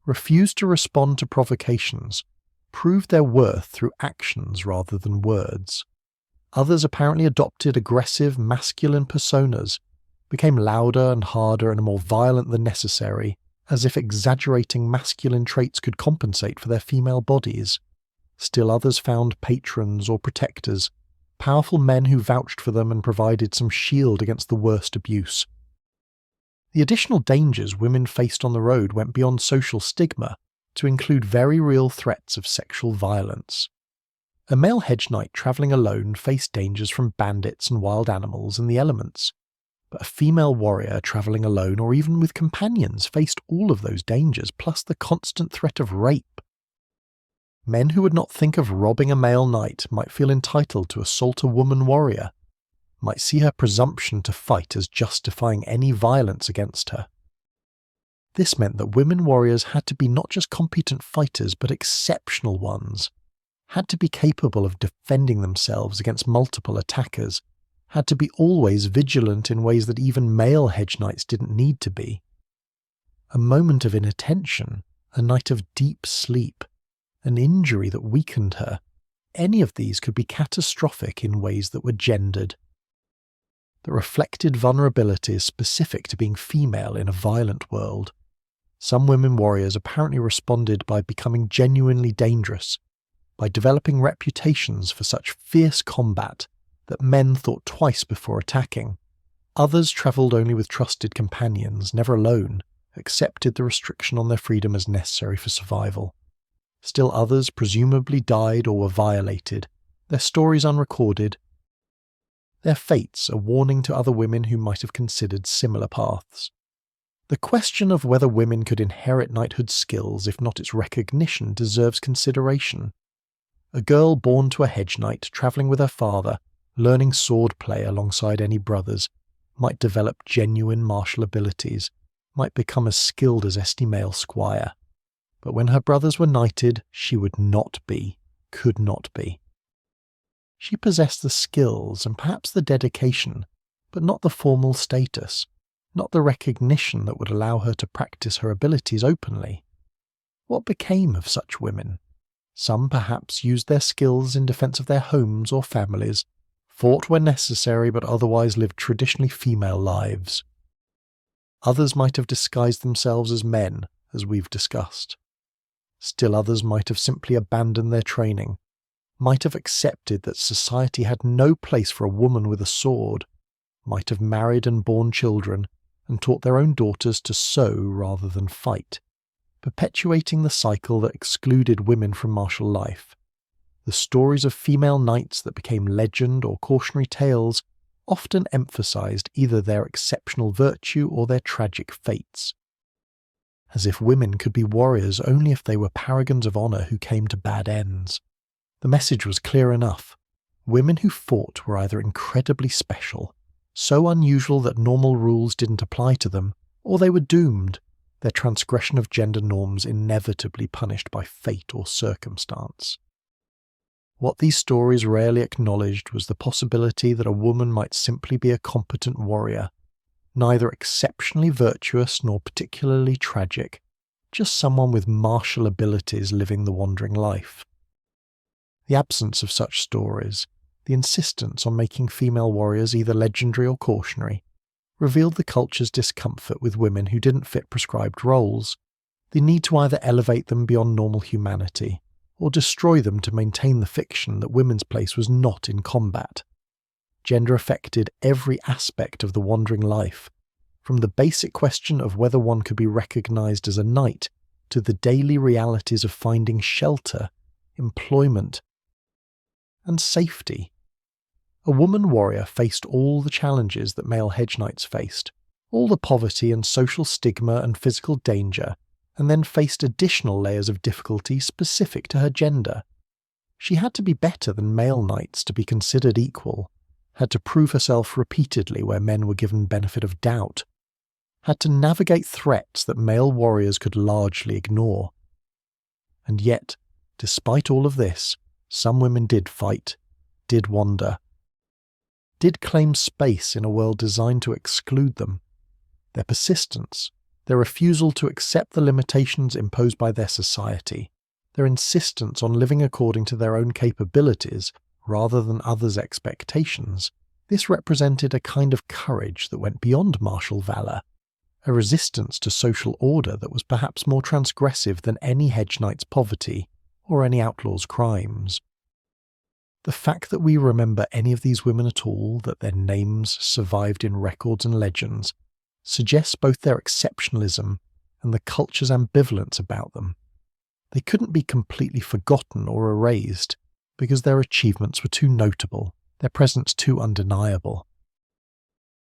refused to respond to provocations, proved their worth through actions rather than words. Others apparently adopted aggressive, masculine personas, became louder and harder and more violent than necessary, as if exaggerating masculine traits could compensate for their female bodies. Still others found patrons or protectors, powerful men who vouched for them and provided some shield against the worst abuse. The additional dangers women faced on the road went beyond social stigma to include very real threats of sexual violence. A male hedge knight travelling alone faced dangers from bandits and wild animals and the elements, but a female warrior travelling alone or even with companions faced all of those dangers plus the constant threat of rape. Men who would not think of robbing a male knight might feel entitled to assault a woman warrior, might see her presumption to fight as justifying any violence against her. This meant that women warriors had to be not just competent fighters but exceptional ones, had to be capable of defending themselves against multiple attackers, had to be always vigilant in ways that even male hedge knights didn't need to be. A moment of inattention, a night of deep sleep, an injury that weakened her, any of these could be catastrophic in ways that were gendered. That reflected vulnerabilities specific to being female in a violent world. Some women warriors apparently responded by becoming genuinely dangerous, by developing reputations for such fierce combat that men thought twice before attacking. Others travelled only with trusted companions, never alone, accepted the restriction on their freedom as necessary for survival. Still others presumably died or were violated, their stories unrecorded, their fates a warning to other women who might have considered similar paths. The question of whether women could inherit knighthood skills, if not its recognition, deserves consideration. A girl born to a hedge knight, travelling with her father, learning swordplay alongside any brothers, might develop genuine martial abilities, might become as skilled as any male squire. But when her brothers were knighted, she would not be, could not be. She possessed the skills and perhaps the dedication, but not the formal status, not the recognition that would allow her to practice her abilities openly. What became of such women? Some perhaps used their skills in defence of their homes or families, fought when necessary but otherwise lived traditionally female lives. Others might have disguised themselves as men, as we've discussed. Still others might have simply abandoned their training, might have accepted that society had no place for a woman with a sword, might have married and borne children, and taught their own daughters to sew rather than fight, perpetuating the cycle that excluded women from martial life. The stories of female knights that became legend or cautionary tales often emphasized either their exceptional virtue or their tragic fates. As if women could be warriors only if they were paragons of honor who came to bad ends. The message was clear enough. Women who fought were either incredibly special, so unusual that normal rules didn't apply to them, or they were doomed, their transgression of gender norms inevitably punished by fate or circumstance. What these stories rarely acknowledged was the possibility that a woman might simply be a competent warrior, neither exceptionally virtuous nor particularly tragic, just someone with martial abilities living the wandering life. The absence of such stories, the insistence on making female warriors either legendary or cautionary, revealed the culture's discomfort with women who didn't fit prescribed roles, the need to either elevate them beyond normal humanity, or destroy them to maintain the fiction that women's place was not in combat. Gender affected every aspect of the wandering life, from the basic question of whether one could be recognized as a knight, to the daily realities of finding shelter, employment, and safety. A woman warrior faced all the challenges that male hedge knights faced, all the poverty and social stigma and physical danger, and then faced additional layers of difficulty specific to her gender. She had to be better than male knights to be considered equal, had to prove herself repeatedly where men were given benefit of doubt, had to navigate threats that male warriors could largely ignore. And yet, despite all of this, some women did fight, did wander, did claim space in a world designed to exclude them. Their persistence, their refusal to accept the limitations imposed by their society, their insistence on living according to their own capabilities rather than others' expectations, this represented a kind of courage that went beyond martial valor, a resistance to social order that was perhaps more transgressive than any hedge knight's poverty or any outlaw's crimes. The fact that we remember any of these women at all, that their names survived in records and legends, suggests both their exceptionalism and the culture's ambivalence about them. They couldn't be completely forgotten or erased because their achievements were too notable, their presence too undeniable.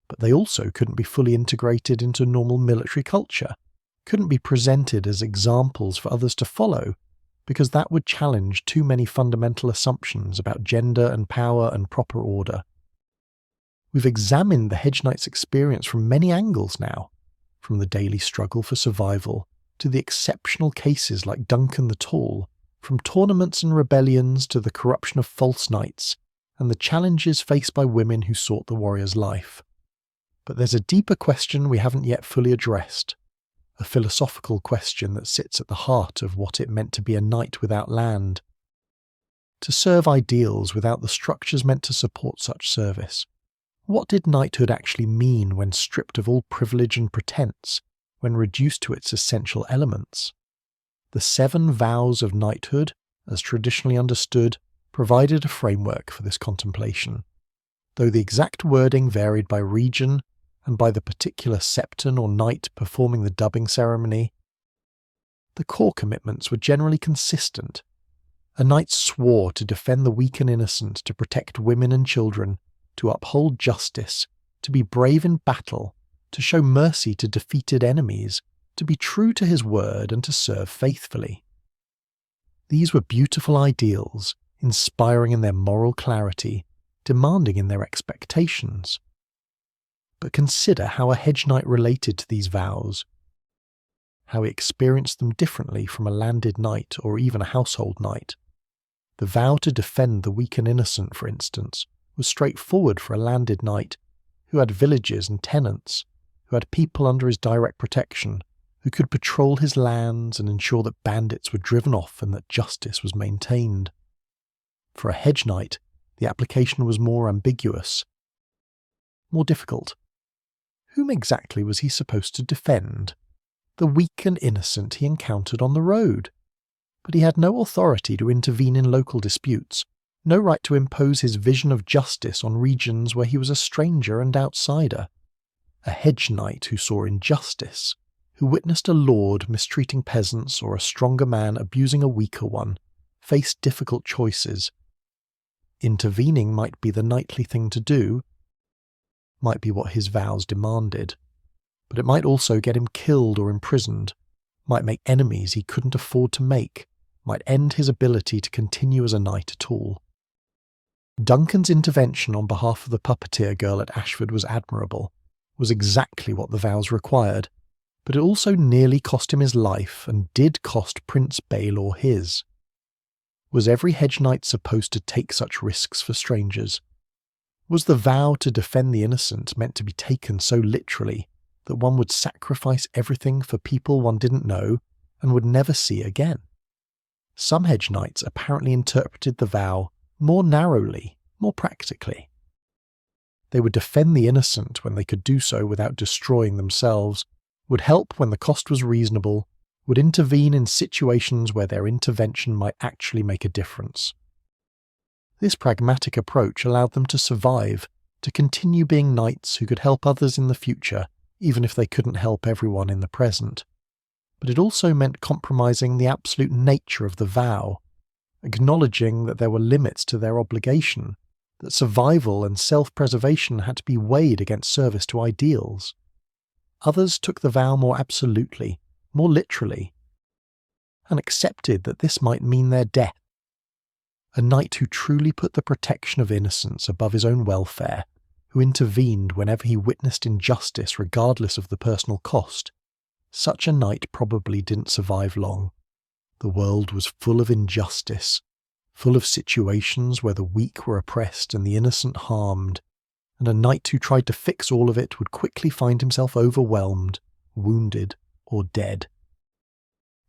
But they also couldn't be fully integrated into normal military culture, couldn't be presented as examples for others to follow, because that would challenge too many fundamental assumptions about gender and power and proper order. We've examined the Hedge Knights' experience from many angles now, from the daily struggle for survival to the exceptional cases like Duncan the Tall, from tournaments and rebellions to the corruption of false knights, and the challenges faced by women who sought the warrior's life. But there's a deeper question we haven't yet fully addressed, a philosophical question that sits at the heart of what it meant to be a knight without land, to serve ideals without the structures meant to support such service. What did knighthood actually mean when stripped of all privilege and pretense, when reduced to its essential elements? The 7 vows of knighthood, as traditionally understood, provided a framework for this contemplation, though the exact wording varied by region and by the particular septon or knight performing the dubbing ceremony. The core commitments were generally consistent. A knight swore to defend the weak and innocent, to protect women and children, to uphold justice, to be brave in battle, to show mercy to defeated enemies, to be true to his word and to serve faithfully. These were beautiful ideals, inspiring in their moral clarity, demanding in their expectations. But consider how a hedge knight related to these vows, how he experienced them differently from a landed knight or even a household knight. The vow to defend the weak and innocent, for instance, was straightforward for a landed knight who had villages and tenants, who had people under his direct protection, who could patrol his lands and ensure that bandits were driven off and that justice was maintained. For a hedge knight, the application was more ambiguous, more difficult. Whom exactly was he supposed to defend? The weak and innocent he encountered on the road. But he had no authority to intervene in local disputes, no right to impose his vision of justice on regions where he was a stranger and outsider. A hedge knight who saw injustice, who witnessed a lord mistreating peasants or a stronger man abusing a weaker one, faced difficult choices. Intervening might be the knightly thing to do, might be what his vows demanded, but it might also get him killed or imprisoned, might make enemies he couldn't afford to make, might end his ability to continue as a knight at all. Duncan's intervention on behalf of the puppeteer girl at Ashford was admirable, was exactly what the vows required, but it also nearly cost him his life and did cost Prince Baelor his. Was every hedge knight supposed to take such risks for strangers? Was the vow to defend the innocent meant to be taken so literally that one would sacrifice everything for people one didn't know and would never see again? Some hedge knights apparently interpreted the vow more narrowly, more practically. They would defend the innocent when they could do so without destroying themselves, would help when the cost was reasonable, would intervene in situations where their intervention might actually make a difference. This pragmatic approach allowed them to survive, to continue being knights who could help others in the future, even if they couldn't help everyone in the present. But it also meant compromising the absolute nature of the vow, acknowledging that there were limits to their obligation, that survival and self-preservation had to be weighed against service to ideals. Others took the vow more absolutely, more literally, and accepted that this might mean their death. A knight who truly put the protection of innocence above his own welfare, who intervened whenever he witnessed injustice regardless of the personal cost, such a knight probably didn't survive long. The world was full of injustice, full of situations where the weak were oppressed and the innocent harmed, and a knight who tried to fix all of it would quickly find himself overwhelmed, wounded, or dead.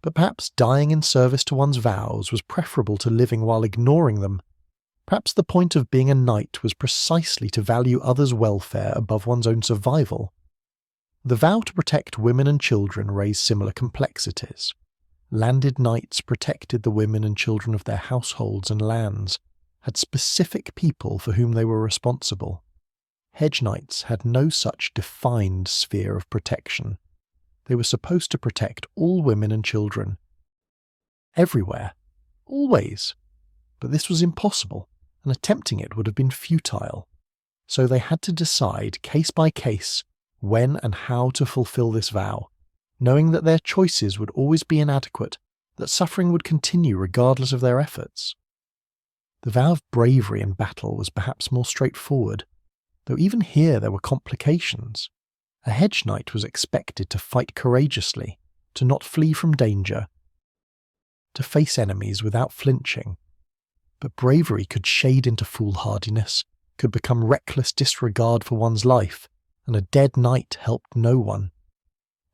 But perhaps dying in service to one's vows was preferable to living while ignoring them. Perhaps the point of being a knight was precisely to value others' welfare above one's own survival. The vow to protect women and children raised similar complexities. Landed knights protected the women and children of their households and lands, had specific people for whom they were responsible. Hedge Knights had no such defined sphere of protection. They were supposed to protect all women and children. Everywhere. Always. But this was impossible, and attempting it would have been futile. So they had to decide, case by case, when and how to fulfill this vow, knowing that their choices would always be inadequate, that suffering would continue regardless of their efforts. The vow of bravery in battle was perhaps more straightforward, though even here there were complications. A Hedge Knight was expected to fight courageously, to not flee from danger, to face enemies without flinching. But bravery could shade into foolhardiness, could become reckless disregard for one's life, and a dead knight helped no one.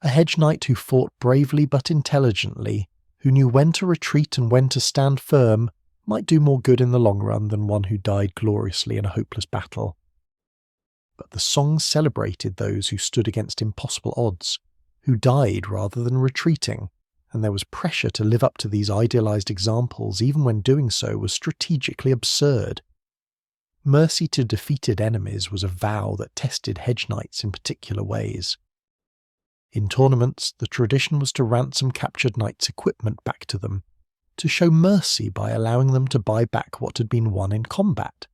A Hedge Knight who fought bravely but intelligently, who knew when to retreat and when to stand firm, might do more good in the long run than one who died gloriously in a hopeless battle. But the songs celebrated those who stood against impossible odds, who died rather than retreating, and there was pressure to live up to these idealized examples even when doing so was strategically absurd. Mercy to defeated enemies was a vow that tested Hedge Knights in particular ways. In tournaments, the tradition was to ransom captured knights' equipment back to them, to show mercy by allowing them to buy back what had been won in combat.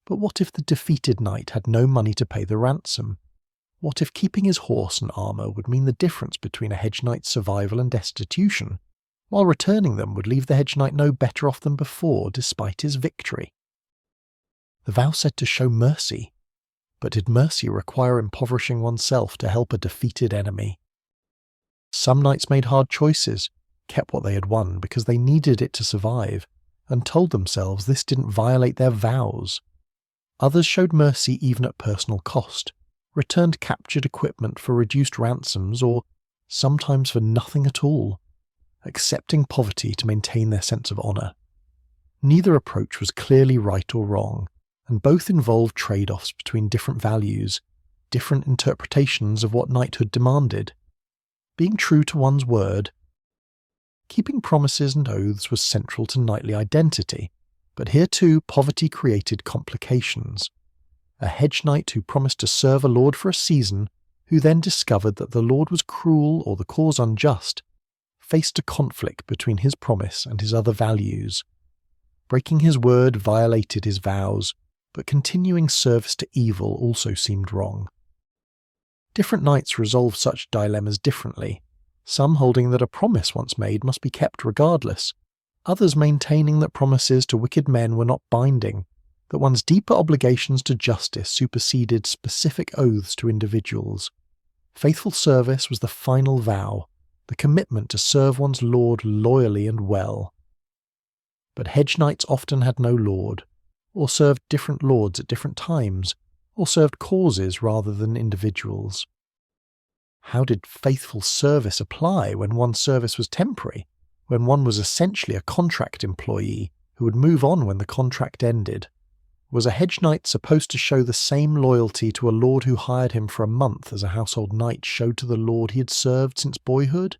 But what if the defeated knight had no money to pay the ransom? What if keeping his horse and armour would mean the difference between a Hedge Knight's survival and destitution, while returning them would leave the Hedge Knight no better off than before despite his victory? The vow said to show mercy, but did mercy require impoverishing oneself to help a defeated enemy? Some knights made hard choices, kept what they had won because they needed it to survive, and told themselves this didn't violate their vows. Others showed mercy even at personal cost, returned captured equipment for reduced ransoms or sometimes for nothing at all, accepting poverty to maintain their sense of honour. Neither approach was clearly right or wrong, and both involved trade-offs between different values, different interpretations of what knighthood demanded. Being true to one's word. Keeping promises and oaths was central to knightly identity, but here too poverty created complications. A Hedge Knight who promised to serve a lord for a season, who then discovered that the lord was cruel or the cause unjust, faced a conflict between his promise and his other values. Breaking his word violated his vows, but continuing service to evil also seemed wrong. Different knights resolved such dilemmas differently, some holding that a promise once made must be kept regardless, others maintaining that promises to wicked men were not binding, that one's deeper obligations to justice superseded specific oaths to individuals. Faithful service was the final vow, the commitment to serve one's lord loyally and well. But Hedge Knights often had no lord, or served different lords at different times, or served causes rather than individuals. How did faithful service apply when one's service was temporary, when one was essentially a contract employee who would move on when the contract ended? Was a Hedge Knight supposed to show the same loyalty to a lord who hired him for a month as a household knight showed to the lord he had served since boyhood?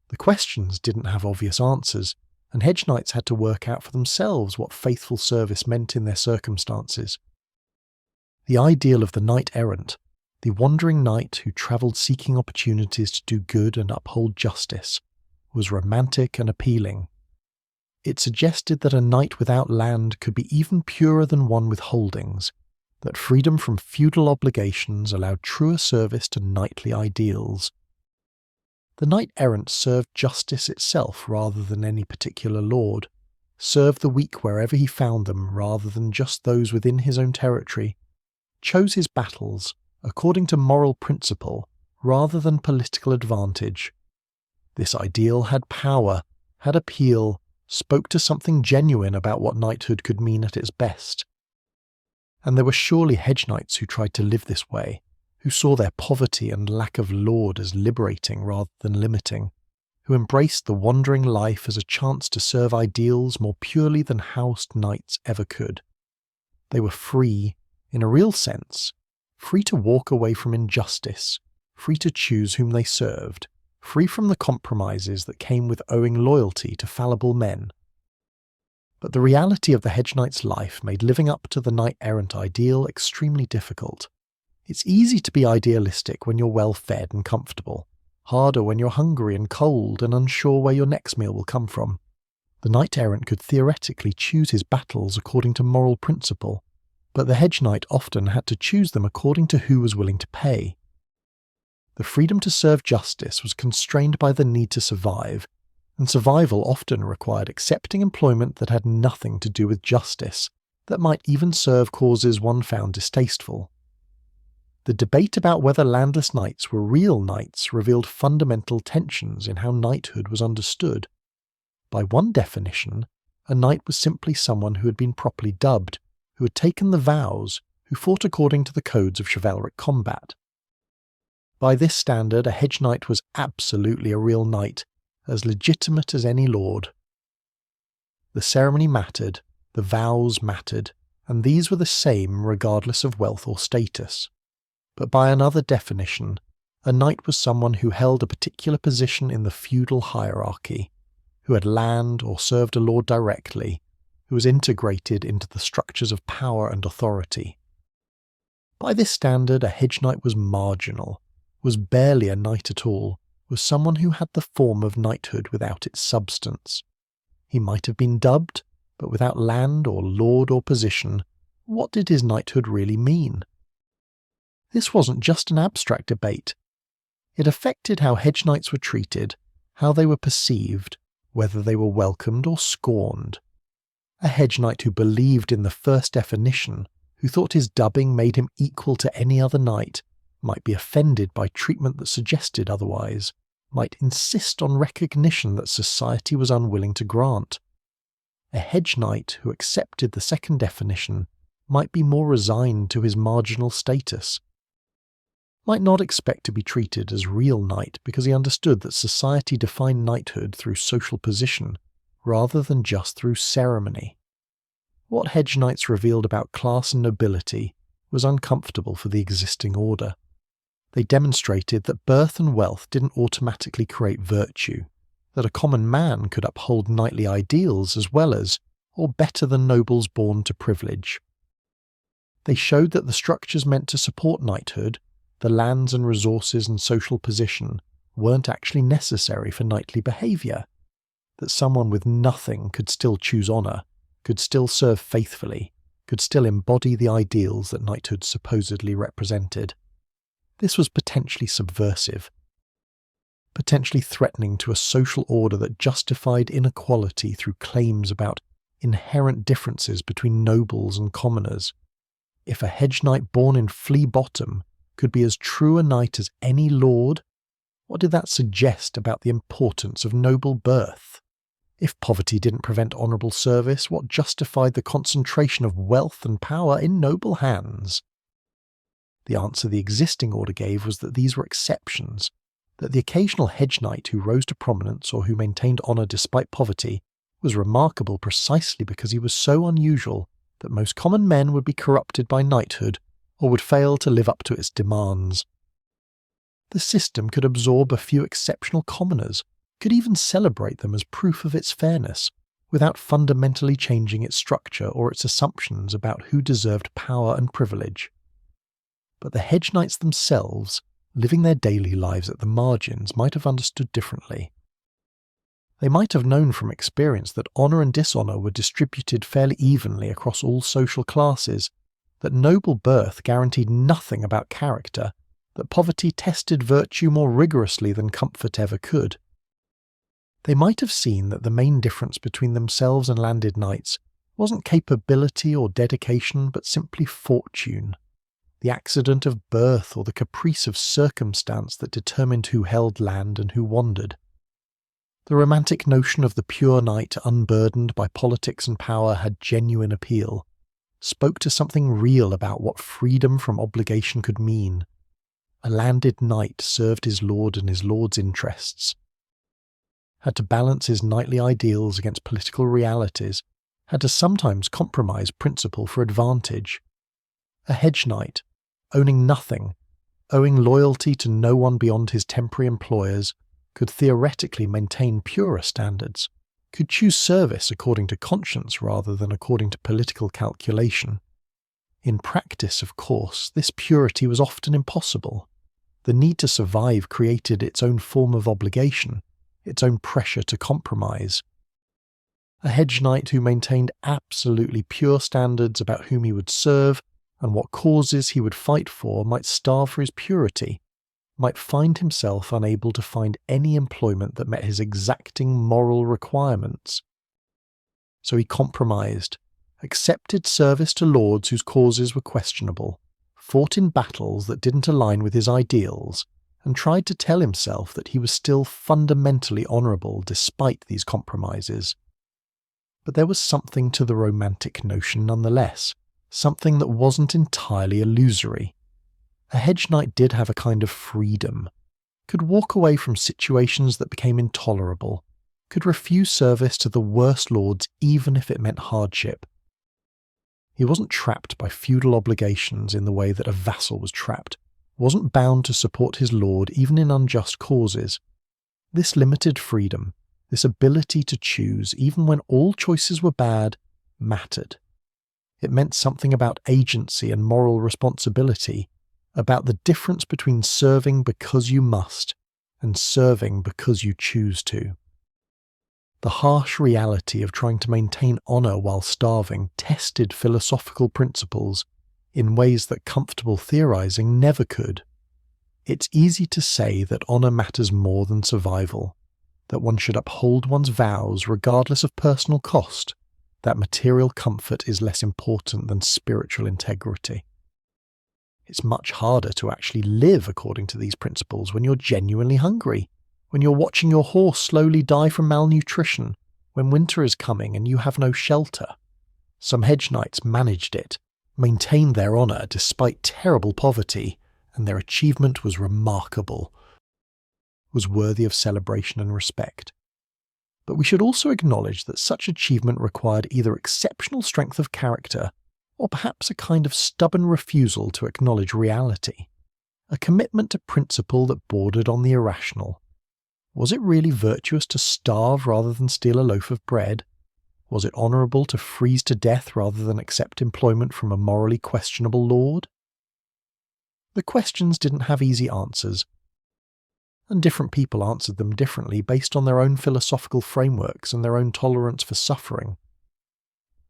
The questions didn't have obvious answers, and Hedge Knights had to work out for themselves what faithful service meant in their circumstances. The ideal of the knight-errant, the wandering knight who travelled seeking opportunities to do good and uphold justice, was romantic and appealing. It suggested that a knight without land could be even purer than one with holdings, that freedom from feudal obligations allowed truer service to knightly ideals. The knight-errant served justice itself rather than any particular lord, served the weak wherever he found them rather than just those within his own territory, chose his battles according to moral principle rather than political advantage. This ideal had power, had appeal, spoke to something genuine about what knighthood could mean at its best. And there were surely Hedge Knights who tried to live this way, who saw their poverty and lack of lord as liberating rather than limiting, who embraced the wandering life as a chance to serve ideals more purely than housed knights ever could. They were free, in a real sense, free to walk away from injustice, free to choose whom they served, free from the compromises that came with owing loyalty to fallible men. But the reality of the Hedge Knight's life made living up to the knight-errant ideal extremely difficult. It's easy to be idealistic when you're well-fed and comfortable, harder when you're hungry and cold and unsure where your next meal will come from. The knight-errant could theoretically choose his battles according to moral principle, but the Hedge Knight often had to choose them according to who was willing to pay. The freedom to serve justice was constrained by the need to survive, and survival often required accepting employment that had nothing to do with justice, that might even serve causes one found distasteful. The debate about whether landless knights were real knights revealed fundamental tensions in how knighthood was understood. By one definition, a knight was simply someone who had been properly dubbed, who had taken the vows, who fought according to the codes of chivalric combat. By this standard, a Hedge Knight was absolutely a real knight, as legitimate as any lord. The ceremony mattered, the vows mattered, and these were the same regardless of wealth or status. But by another definition, a knight was someone who held a particular position in the feudal hierarchy, who had land or served a lord directly, who was integrated into the structures of power and authority. By this standard, a Hedge Knight was marginal, was barely a knight at all, was someone who had the form of knighthood without its substance. He might have been dubbed, but without land or lord or position, what did his knighthood really mean? This wasn't just an abstract debate. It affected how Hedge Knights were treated, how they were perceived, whether they were welcomed or scorned. A Hedge Knight who believed in the first definition, who thought his dubbing made him equal to any other knight, might be offended by treatment that suggested otherwise, might insist on recognition that society was unwilling to grant. A Hedge Knight who accepted the second definition might be more resigned to his marginal status, might not expect to be treated as real knight because he understood that society defined knighthood through social position rather than just through ceremony. What Hedge Knights revealed about class and nobility was uncomfortable for the existing order. They demonstrated that birth and wealth didn't automatically create virtue, that a common man could uphold knightly ideals as well as, or better than nobles born to privilege. They showed that the structures meant to support knighthood, the lands and resources and social position, weren't actually necessary for knightly behaviour, that someone with nothing could still choose honour, could still serve faithfully, could still embody the ideals that knighthood supposedly represented. This was potentially subversive, potentially threatening to a social order that justified inequality through claims about inherent differences between nobles and commoners. If a Hedge Knight born in Flea Bottom could be as true a knight as any lord, what did that suggest about the importance of noble birth? If poverty didn't prevent honourable service, what justified the concentration of wealth and power in noble hands? The answer the existing order gave was that these were exceptions, that the occasional Hedge Knight who rose to prominence or who maintained honour despite poverty was remarkable precisely because he was so unusual that most common men would be corrupted by knighthood or would fail to live up to its demands. The system could absorb a few exceptional commoners, could even celebrate them as proof of its fairness, without fundamentally changing its structure or its assumptions about who deserved power and privilege. But the Hedge Knights themselves, living their daily lives at the margins, might have understood differently. They might have known from experience that honour and dishonour were distributed fairly evenly across all social classes, that noble birth guaranteed nothing about character, that poverty tested virtue more rigorously than comfort ever could. They might have seen that the main difference between themselves and landed knights wasn't capability or dedication, but simply fortune, the accident of birth or the caprice of circumstance that determined who held land and who wandered. The romantic notion of the pure knight unburdened by politics and power had genuine appeal, spoke to something real about what freedom from obligation could mean. A landed knight served his lord and his lord's interests, had to balance his knightly ideals against political realities, had to sometimes compromise principle for advantage. A Hedge Knight, owning nothing, owing loyalty to no one beyond his temporary employers, could theoretically maintain purer standards, could choose service according to conscience rather than according to political calculation. In practice, of course, this purity was often impossible. The need to survive created its own form of obligation, its own pressure to compromise. A hedge knight who maintained absolutely pure standards about whom he would serve and what causes he would fight for might starve for his purity, might find himself unable to find any employment that met his exacting moral requirements. So he compromised, accepted service to lords whose causes were questionable, fought in battles that didn't align with his ideals, and tried to tell himself that he was still fundamentally honourable despite these compromises. But there was something to the romantic notion nonetheless, something that wasn't entirely illusory. A hedge knight did have a kind of freedom, could walk away from situations that became intolerable, could refuse service to the worst lords even if it meant hardship. He wasn't trapped by feudal obligations in the way that a vassal was trapped, wasn't bound to support his lord even in unjust causes. This limited freedom, this ability to choose even when all choices were bad, mattered. It meant something about agency and moral responsibility, about the difference between serving because you must and serving because you choose to. The harsh reality of trying to maintain honour while starving tested philosophical principles in ways that comfortable theorising never could. It's easy to say that honour matters more than survival, that one should uphold one's vows regardless of personal cost, that material comfort is less important than spiritual integrity. It's much harder to actually live according to these principles when you're genuinely hungry, when you're watching your horse slowly die from malnutrition, when winter is coming and you have no shelter. Some hedge knights managed it, maintained their honour despite terrible poverty, and their achievement was remarkable, was worthy of celebration and respect. But we should also acknowledge that such achievement required either exceptional strength of character or perhaps a kind of stubborn refusal to acknowledge reality, a commitment to principle that bordered on the irrational. Was it really virtuous to starve rather than steal a loaf of bread? Was it honourable to freeze to death rather than accept employment from a morally questionable lord? The questions didn't have easy answers, and different people answered them differently based on their own philosophical frameworks and their own tolerance for suffering.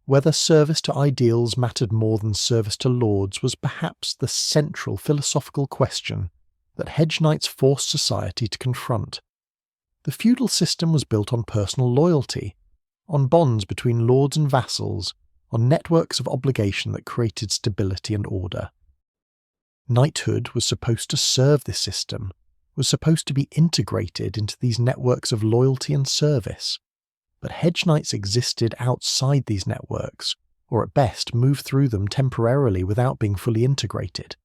Whether service to ideals mattered more than service to lords was perhaps the central philosophical question that hedge knights forced society to confront. The feudal system was built on personal loyalty, on bonds between lords and vassals, on networks of obligation that created stability and order. Knighthood was supposed to serve this system, was supposed to be integrated into these networks of loyalty and service. But hedge knights existed outside these networks, or at best moved through them temporarily without being fully integrated.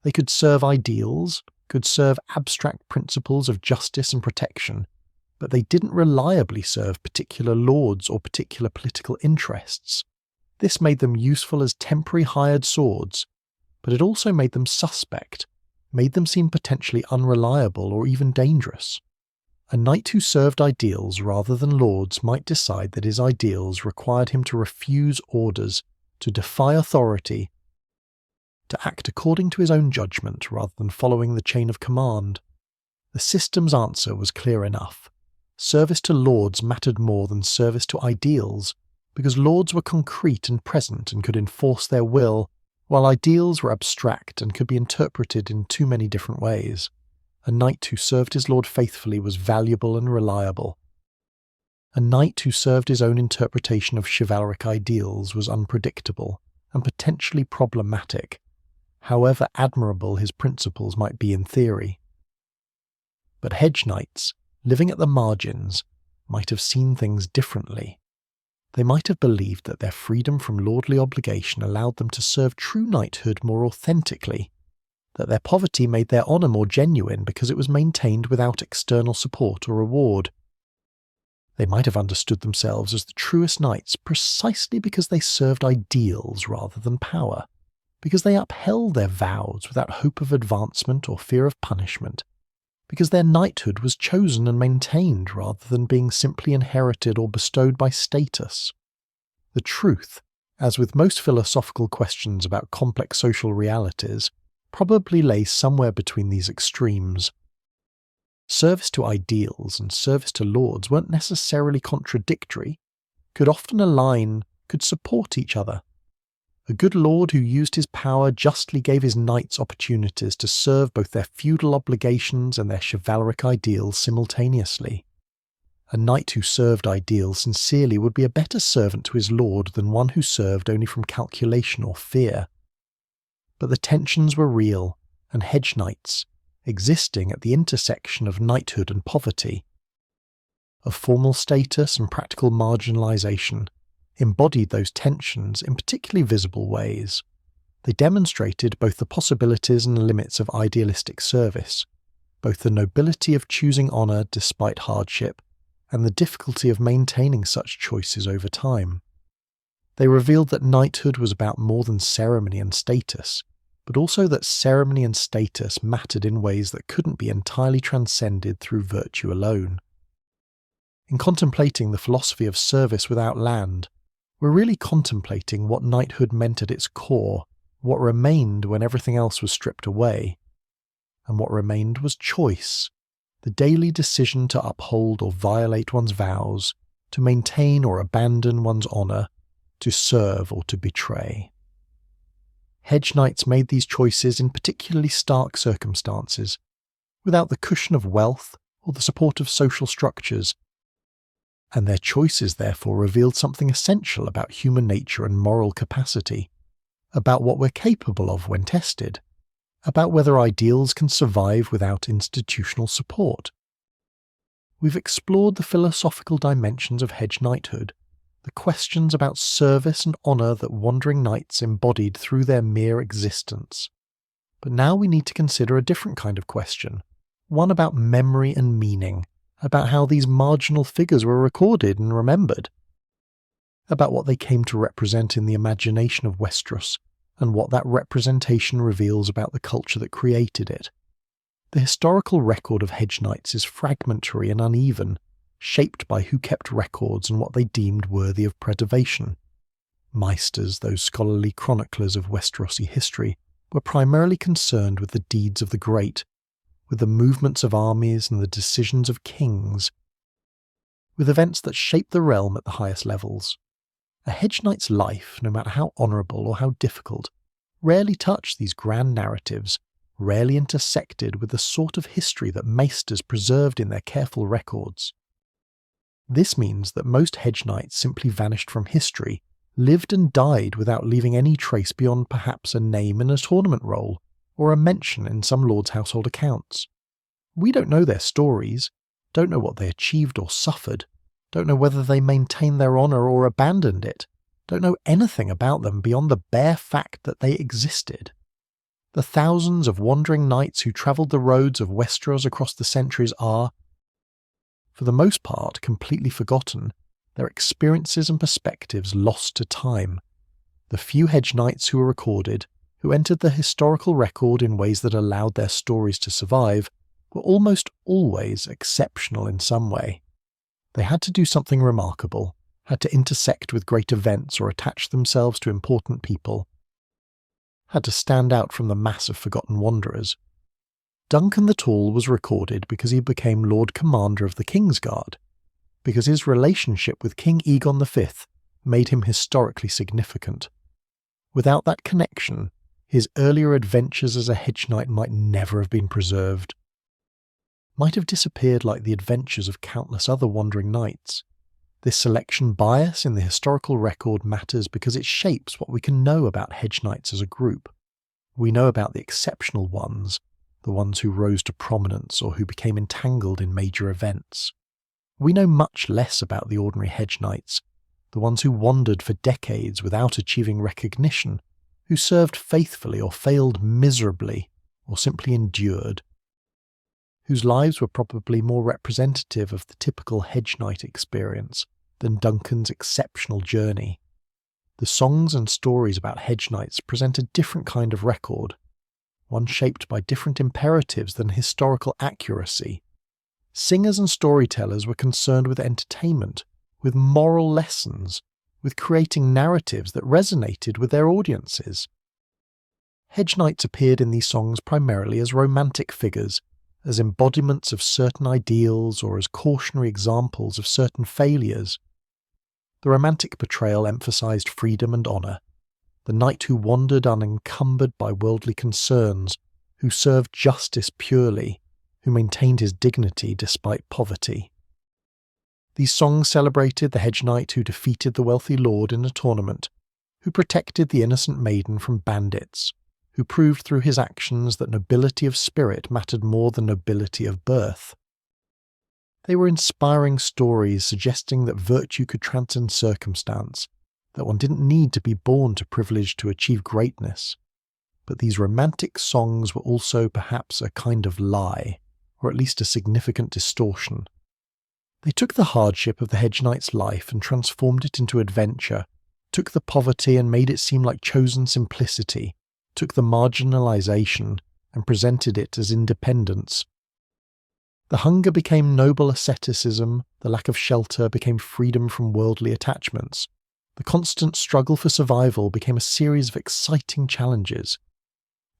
They could serve ideals, could serve abstract principles of justice and protection, but they didn't reliably serve particular lords or particular political interests. This made them useful as temporary hired swords, but it also made them suspect, made them seem potentially unreliable or even dangerous. A knight who served ideals rather than lords might decide that his ideals required him to refuse orders, to defy authority, to act according to his own judgment rather than following the chain of command. The system's answer was clear enough. Service to lords mattered more than service to ideals, because lords were concrete and present and could enforce their will, while ideals were abstract and could be interpreted in too many different ways. A knight who served his lord faithfully was valuable and reliable. A knight who served his own interpretation of chivalric ideals was unpredictable and potentially problematic, however admirable his principles might be in theory. But hedge knights, living at the margins, might have seen things differently. They might have believed that their freedom from lordly obligation allowed them to serve true knighthood more authentically, that their poverty made their honour more genuine because it was maintained without external support or reward. They might have understood themselves as the truest knights precisely because they served ideals rather than power, because they upheld their vows without hope of advancement or fear of punishment, because their knighthood was chosen and maintained rather than being simply inherited or bestowed by status. The truth, as with most philosophical questions about complex social realities, probably lays somewhere between these extremes. Service to ideals and service to lords weren't necessarily contradictory, could often align, could support each other. A good lord who used his power justly gave his knights opportunities to serve both their feudal obligations and their chivalric ideals simultaneously. A knight who served ideals sincerely would be a better servant to his lord than one who served only from calculation or fear. But the tensions were real, and hedge knights, existing at the intersection of knighthood and poverty, of formal status and practical marginalisation, embodied those tensions in particularly visible ways. They demonstrated both the possibilities and limits of idealistic service, both the nobility of choosing honour despite hardship, and the difficulty of maintaining such choices over time. They revealed that knighthood was about more than ceremony and status, but also that ceremony and status mattered in ways that couldn't be entirely transcended through virtue alone. In contemplating the philosophy of service without land, we're really contemplating what knighthood meant at its core, what remained when everything else was stripped away. And what remained was choice, the daily decision to uphold or violate one's vows, to maintain or abandon one's honour, to serve or to betray. Hedge knights made these choices in particularly stark circumstances, without the cushion of wealth or the support of social structures, and their choices therefore revealed something essential about human nature and moral capacity, about what we're capable of when tested, about whether ideals can survive without institutional support. We've explored the philosophical dimensions of hedge knighthood, the questions about service and honour that wandering knights embodied through their mere existence. But now we need to consider a different kind of question, one about memory and meaning, about how these marginal figures were recorded and remembered, about what they came to represent in the imagination of Westeros, and what that representation reveals about the culture that created it. The historical record of hedge knights is fragmentary and uneven, shaped by who kept records and what they deemed worthy of preservation. Maesters, those scholarly chroniclers of Westerosi history, were primarily concerned with the deeds of the great, with the movements of armies and the decisions of kings, with events that shaped the realm at the highest levels. A hedge knight's life, no matter how honourable or how difficult, rarely touched these grand narratives, rarely intersected with the sort of history that maesters preserved in their careful records. This means that most hedge knights simply vanished from history, lived and died without leaving any trace beyond perhaps a name in a tournament roll, or a mention in some lord's household accounts. We don't know their stories, don't know what they achieved or suffered, don't know whether they maintained their honour or abandoned it, don't know anything about them beyond the bare fact that they existed. The thousands of wandering knights who travelled the roads of Westeros across the centuries are, for the most part, completely forgotten, their experiences and perspectives lost to time. The few hedge knights who were recorded, who entered the historical record in ways that allowed their stories to survive, were almost always exceptional in some way. They had to do something remarkable, had to intersect with great events or attach themselves to important people, had to stand out from the mass of forgotten wanderers. Duncan the Tall was recorded because he became Lord Commander of the Kingsguard, because his relationship with King Aegon V made him historically significant. Without that connection, his earlier adventures as a hedge knight might never have been preserved, might have disappeared like the adventures of countless other wandering knights. This selection bias in the historical record matters because it shapes what we can know about hedge knights as a group. We know about the exceptional ones, the ones who rose to prominence or who became entangled in major events. We know much less about the ordinary hedge knights, the ones who wandered for decades without achieving recognition, who served faithfully or failed miserably or simply endured, whose lives were probably more representative of the typical hedge knight experience than Duncan's exceptional journey. The songs and stories about hedge knights present a different kind of record, one shaped by different imperatives than historical accuracy. Singers and storytellers were concerned with entertainment, with moral lessons, with creating narratives that resonated with their audiences. Hedge Knights appeared in these songs primarily as romantic figures, as embodiments of certain ideals or as cautionary examples of certain failures. The romantic portrayal emphasized freedom and honor, the knight who wandered unencumbered by worldly concerns, who served justice purely, who maintained his dignity despite poverty. These songs celebrated the hedge knight who defeated the wealthy lord in a tournament, who protected the innocent maiden from bandits, who proved through his actions that nobility of spirit mattered more than nobility of birth. They were inspiring stories suggesting that virtue could transcend circumstance, that one didn't need to be born to privilege to achieve greatness. But these romantic songs were also perhaps a kind of lie, or at least a significant distortion. They took the hardship of the hedge knight's life and transformed it into adventure, took the poverty and made it seem like chosen simplicity, took the marginalization and presented it as independence. The hunger became noble asceticism, the lack of shelter became freedom from worldly attachments. The constant struggle for survival became a series of exciting challenges.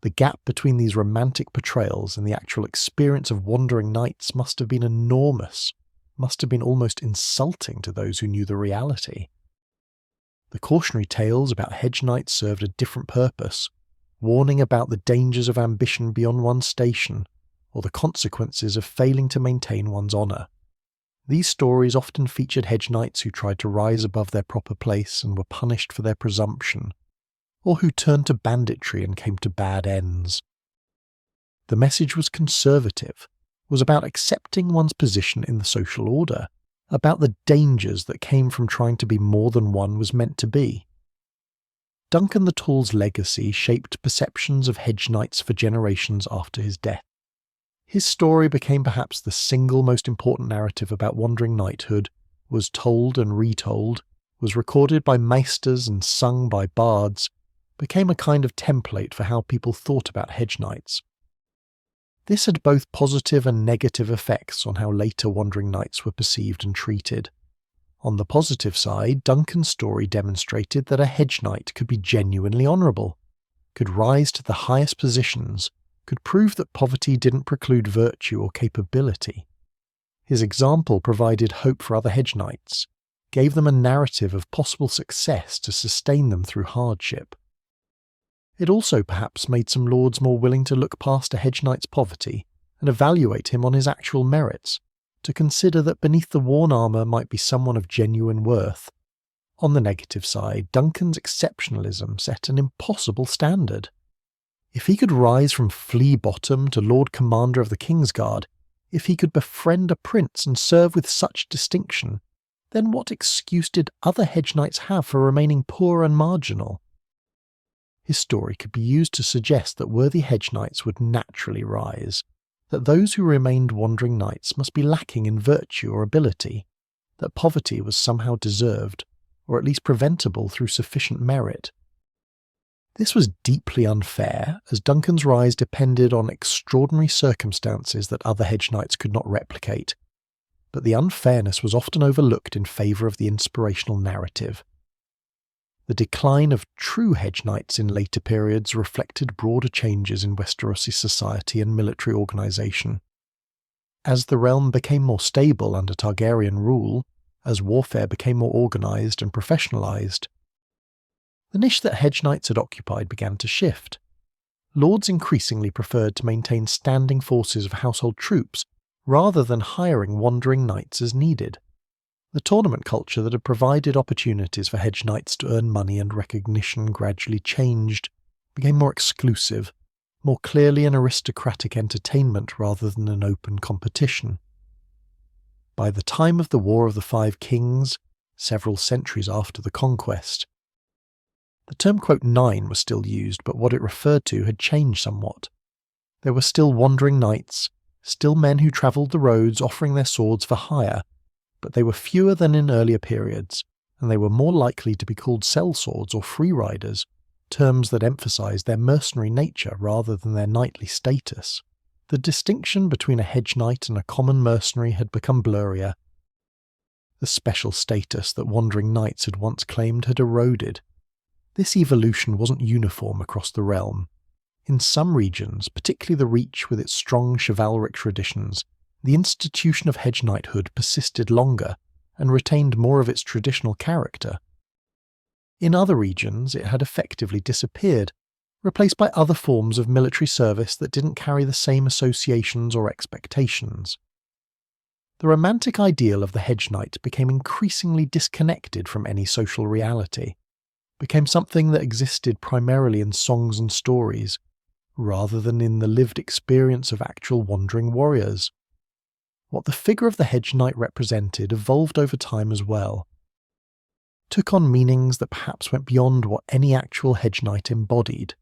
The gap between these romantic portrayals and the actual experience of wandering knights must have been enormous, must have been almost insulting to those who knew the reality. The cautionary tales about hedge knights served a different purpose, warning about the dangers of ambition beyond one's station, or the consequences of failing to maintain one's honour. These stories often featured hedge knights who tried to rise above their proper place and were punished for their presumption, or who turned to banditry and came to bad ends. The message was conservative, was about accepting one's position in the social order, about the dangers that came from trying to be more than one was meant to be. Duncan the Tall's legacy shaped perceptions of hedge knights for generations after his death. His story became perhaps the single most important narrative about wandering knighthood, was told and retold, was recorded by maesters and sung by bards, became a kind of template for how people thought about hedge knights. This had both positive and negative effects on how later wandering knights were perceived and treated. On the positive side, Duncan's story demonstrated that a hedge knight could be genuinely honourable, could rise to the highest positions, could prove that poverty didn't preclude virtue or capability. His example provided hope for other hedge knights, gave them a narrative of possible success to sustain them through hardship. It also perhaps made some lords more willing to look past a hedge knight's poverty and evaluate him on his actual merits, to consider that beneath the worn armour might be someone of genuine worth. On the negative side, Duncan's exceptionalism set an impossible standard. If he could rise from flea bottom to Lord Commander of the Kingsguard, if he could befriend a prince and serve with such distinction, then what excuse did other hedge knights have for remaining poor and marginal? His story could be used to suggest that worthy hedge knights would naturally rise, that those who remained wandering knights must be lacking in virtue or ability, that poverty was somehow deserved, or at least preventable through sufficient merit. This was deeply unfair, as Duncan's rise depended on extraordinary circumstances that other hedge knights could not replicate, but the unfairness was often overlooked in favour of the inspirational narrative. The decline of true hedge knights in later periods reflected broader changes in Westerosi society and military organisation. As the realm became more stable under Targaryen rule, as warfare became more organised and professionalised, the niche that hedge knights had occupied began to shift. Lords increasingly preferred to maintain standing forces of household troops rather than hiring wandering knights as needed. The tournament culture that had provided opportunities for hedge knights to earn money and recognition gradually changed, became more exclusive, more clearly an aristocratic entertainment rather than an open competition. By the time of the War of the Five Kings, several centuries after the conquest, the term "nine" was still used, but what it referred to had changed somewhat. There were still wandering knights, still men who travelled the roads offering their swords for hire, but they were fewer than in earlier periods, and they were more likely to be called sellswords or free riders, terms that emphasised their mercenary nature rather than their knightly status. The distinction between a hedge knight and a common mercenary had become blurrier. The special status that wandering knights had once claimed had eroded. This evolution wasn't uniform across the realm. In some regions, particularly the Reach with its strong chivalric traditions, the institution of hedge knighthood persisted longer and retained more of its traditional character. In other regions, it had effectively disappeared, replaced by other forms of military service that didn't carry the same associations or expectations. The romantic ideal of the hedge knight became increasingly disconnected from any social reality, became something that existed primarily in songs and stories, rather than in the lived experience of actual wandering warriors. What the figure of the hedge knight represented evolved over time as well, took on meanings that perhaps went beyond what any actual hedge knight embodied.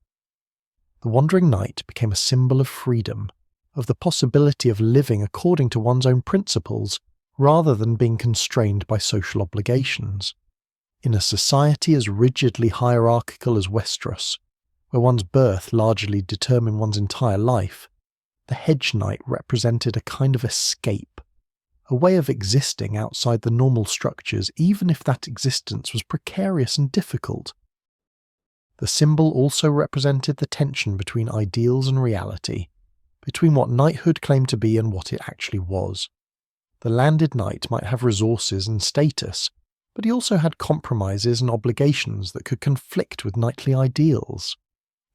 The wandering knight became a symbol of freedom, of the possibility of living according to one's own principles, rather than being constrained by social obligations. In a society as rigidly hierarchical as Westeros, where one's birth largely determined one's entire life, the hedge knight represented a kind of escape, a way of existing outside the normal structures even if that existence was precarious and difficult. The symbol also represented the tension between ideals and reality, between what knighthood claimed to be and what it actually was. The landed knight might have resources and status, but he also had compromises and obligations that could conflict with knightly ideals.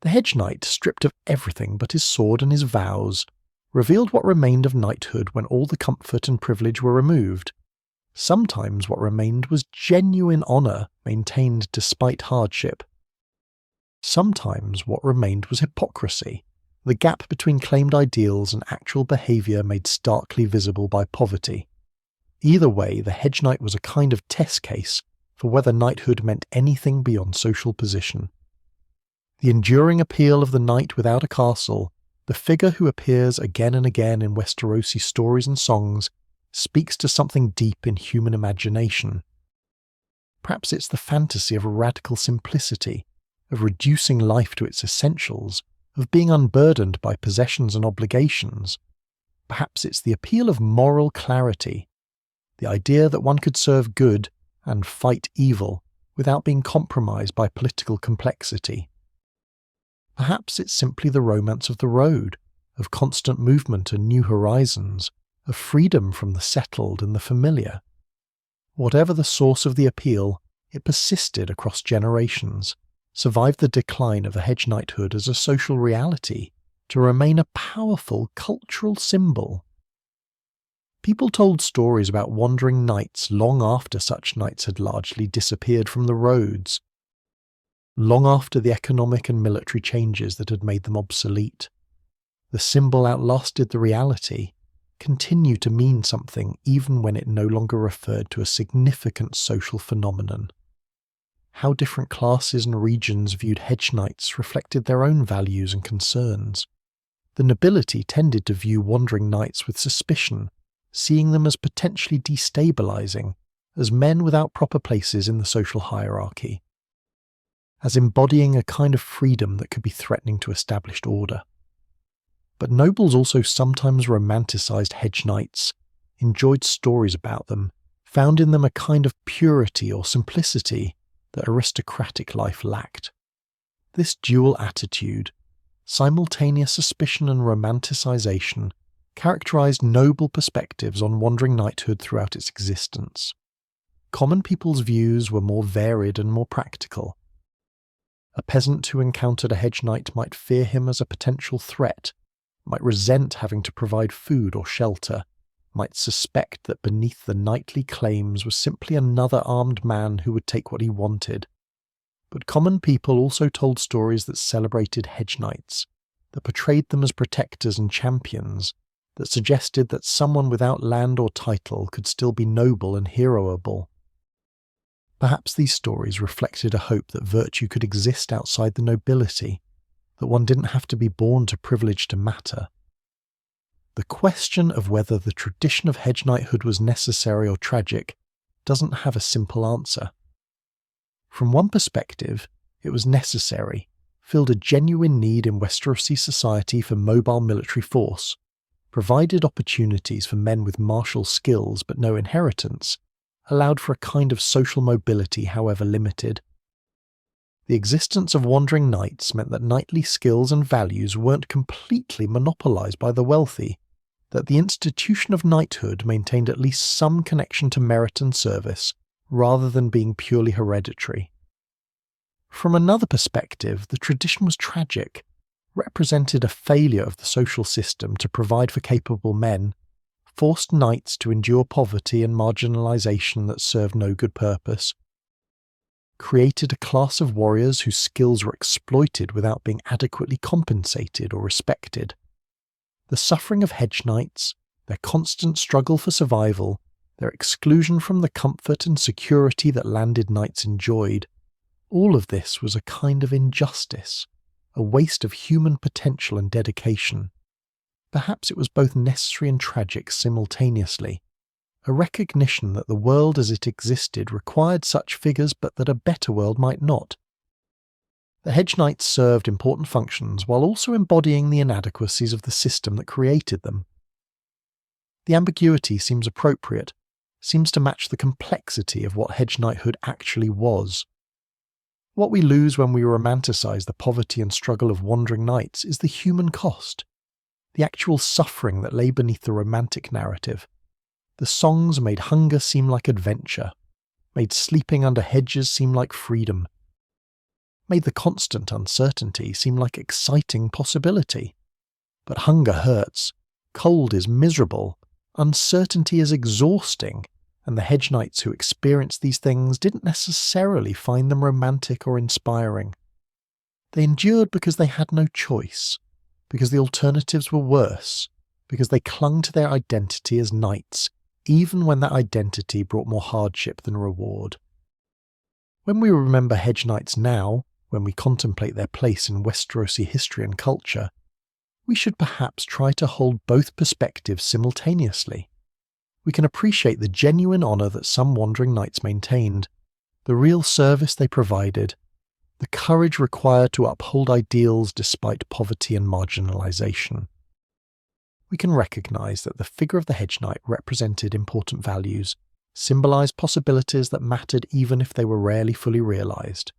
The hedge knight, stripped of everything but his sword and his vows, revealed what remained of knighthood when all the comfort and privilege were removed. Sometimes what remained was genuine honour maintained despite hardship. Sometimes what remained was hypocrisy, the gap between claimed ideals and actual behaviour made starkly visible by poverty. Either way, the hedge knight was a kind of test case for whether knighthood meant anything beyond social position. The enduring appeal of the knight without a castle, the figure who appears again and again in Westerosi stories and songs, speaks to something deep in human imagination. Perhaps it's the fantasy of a radical simplicity, of reducing life to its essentials, of being unburdened by possessions and obligations. Perhaps it's the appeal of moral clarity, the idea that one could serve good and fight evil without being compromised by political complexity. Perhaps it's simply the romance of the road, of constant movement and new horizons, of freedom from the settled and the familiar. Whatever the source of the appeal, it persisted across generations, survived the decline of a hedge knighthood as a social reality, to remain a powerful cultural symbol. People told stories about wandering knights long after such knights had largely disappeared from the roads, long after the economic and military changes that had made them obsolete. The symbol outlasted the reality, continued to mean something even when it no longer referred to a significant social phenomenon. How different classes and regions viewed hedge knights reflected their own values and concerns. The nobility tended to view wandering knights with suspicion, seeing them as potentially destabilizing, as men without proper places in the social hierarchy, as embodying a kind of freedom that could be threatening to established order. But nobles also sometimes romanticized hedge knights, enjoyed stories about them, found in them a kind of purity or simplicity that aristocratic life lacked. This dual attitude, simultaneous suspicion and romanticization, characterized noble perspectives on wandering knighthood throughout its existence. Common people's views were more varied and more practical. A peasant who encountered a hedge knight might fear him as a potential threat, might resent having to provide food or shelter, might suspect that beneath the knightly claims was simply another armed man who would take what he wanted. But common people also told stories that celebrated hedge knights, that portrayed them as protectors and champions, that suggested that someone without land or title could still be noble and heroable. Perhaps these stories reflected a hope that virtue could exist outside the nobility, that one didn't have to be born to privilege to matter. The question of whether the tradition of hedge knighthood was necessary or tragic doesn't have a simple answer. From one perspective, It was necessary, filled a genuine need in Westerosi society for mobile military force, provided opportunities for men with martial skills but no inheritance, allowed for a kind of social mobility however limited. The existence of wandering knights meant that knightly skills and values weren't completely monopolised by the wealthy, that the institution of knighthood maintained at least some connection to merit and service, rather than being purely hereditary. From another perspective, the tradition was tragic, represented a failure of the social system to provide for capable men, forced knights to endure poverty and marginalisation that served no good purpose, created a class of warriors whose skills were exploited without being adequately compensated or respected. The suffering of hedge knights, their constant struggle for survival, their exclusion from the comfort and security that landed knights enjoyed, all of this was a kind of injustice, a waste of human potential and dedication. Perhaps it was both necessary and tragic simultaneously, a recognition that the world as it existed required such figures but that a better world might not. The Hedge Knights served important functions while also embodying the inadequacies of the system that created them. The ambiguity seems appropriate, seems to match the complexity of what Hedge Knighthood actually was. What we lose when we romanticise the poverty and struggle of wandering knights is the human cost, the actual suffering that lay beneath the romantic narrative. The songs made hunger seem like adventure, made sleeping under hedges seem like freedom, made the constant uncertainty seem like exciting possibility. But hunger hurts, cold is miserable, uncertainty is exhausting, and the Hedge Knights who experienced these things didn't necessarily find them romantic or inspiring. They endured because they had no choice, because the alternatives were worse, because they clung to their identity as knights, even when that identity brought more hardship than reward. When we remember Hedge Knights now, when we contemplate their place in Westerosi history and culture, we should perhaps try to hold both perspectives simultaneously. We can appreciate the genuine honour that some wandering knights maintained, the real service they provided, the courage required to uphold ideals despite poverty and marginalisation. We can recognise that the figure of the Hedge Knight represented important values, symbolised possibilities that mattered even if they were rarely fully realised.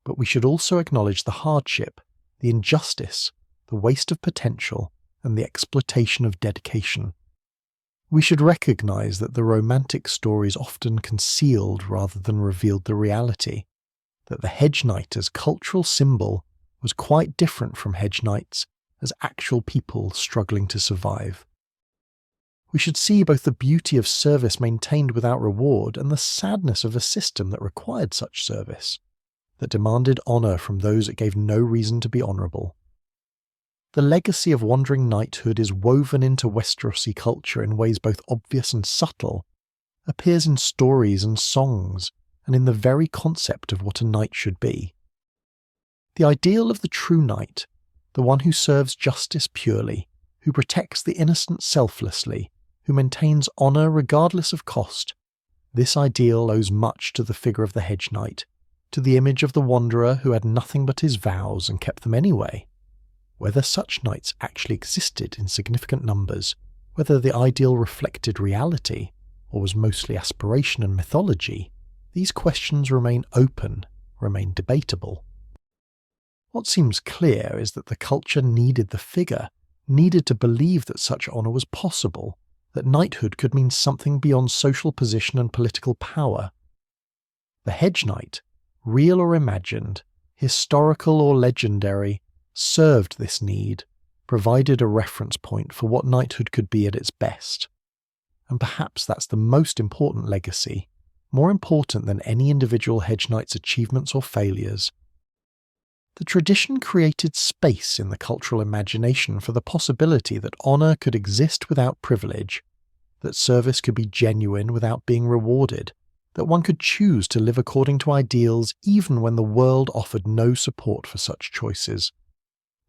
But we should also acknowledge the hardship, the injustice, the waste of potential, and the exploitation of dedication. We should recognise that the romantic stories often concealed rather than revealed the reality, that the Hedge Knight as cultural symbol was quite different from Hedge Knights as actual people struggling to survive. We should see both the beauty of service maintained without reward and the sadness of a system that required such service, that demanded honour from those it gave no reason to be honourable. The legacy of wandering knighthood is woven into Westerosi culture in ways both obvious and subtle, appears in stories and songs, and in the very concept of what a knight should be. The ideal of the true knight, the one who serves justice purely, who protects the innocent selflessly, who maintains honour regardless of cost, this ideal owes much to the figure of the Hedge Knight, to the image of the wanderer who had nothing but his vows and kept them anyway. Whether such knights actually existed in significant numbers, whether the ideal reflected reality, or was mostly aspiration and mythology, these questions remain open, remain debatable. What seems clear is that the culture needed the figure, needed to believe that such honour was possible, that knighthood could mean something beyond social position and political power. The Hedge Knight, real or imagined, historical or legendary, served this need, provided a reference point for what knighthood could be at its best. And perhaps that's the most important legacy, more important than any individual Hedge Knight's achievements or failures. The tradition created space in the cultural imagination for the possibility that honour could exist without privilege, that service could be genuine without being rewarded, that one could choose to live according to ideals even when the world offered no support for such choices.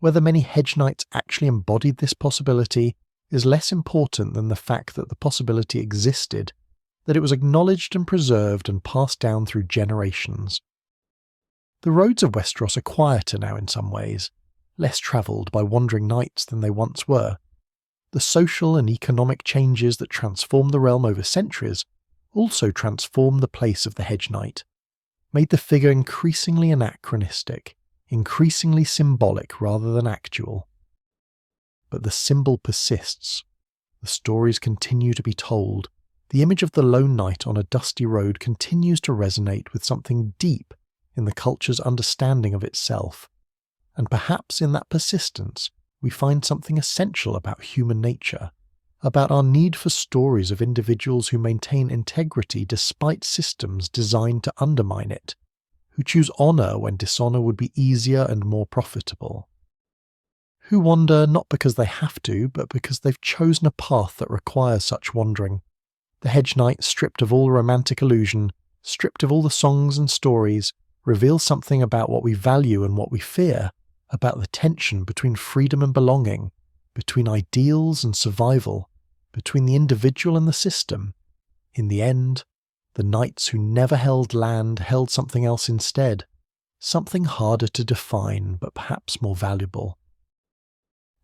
Whether many Hedge Knights actually embodied this possibility is less important than the fact that the possibility existed, that it was acknowledged and preserved and passed down through generations. The roads of Westeros are quieter now in some ways, less travelled by wandering knights than they once were. The social and economic changes that transformed the realm over centuries also transformed the place of the Hedge Knight, made the figure increasingly anachronistic, increasingly symbolic rather than actual. But the symbol persists. The stories continue to be told. The image of the lone knight on a dusty road continues to resonate with something deep in the culture's understanding of itself. And perhaps in that persistence, we find something essential about human nature, about our need for stories of individuals who maintain integrity despite systems designed to undermine it, who choose honour when dishonour would be easier and more profitable, who wander not because they have to, but because they've chosen a path that requires such wandering. The Hedge Knight, stripped of all romantic illusion, stripped of all the songs and stories, reveals something about what we value and what we fear, about the tension between freedom and belonging, between ideals and survival, between the individual and the system. In the end, the knights who never held land held something else instead, something harder to define but perhaps more valuable.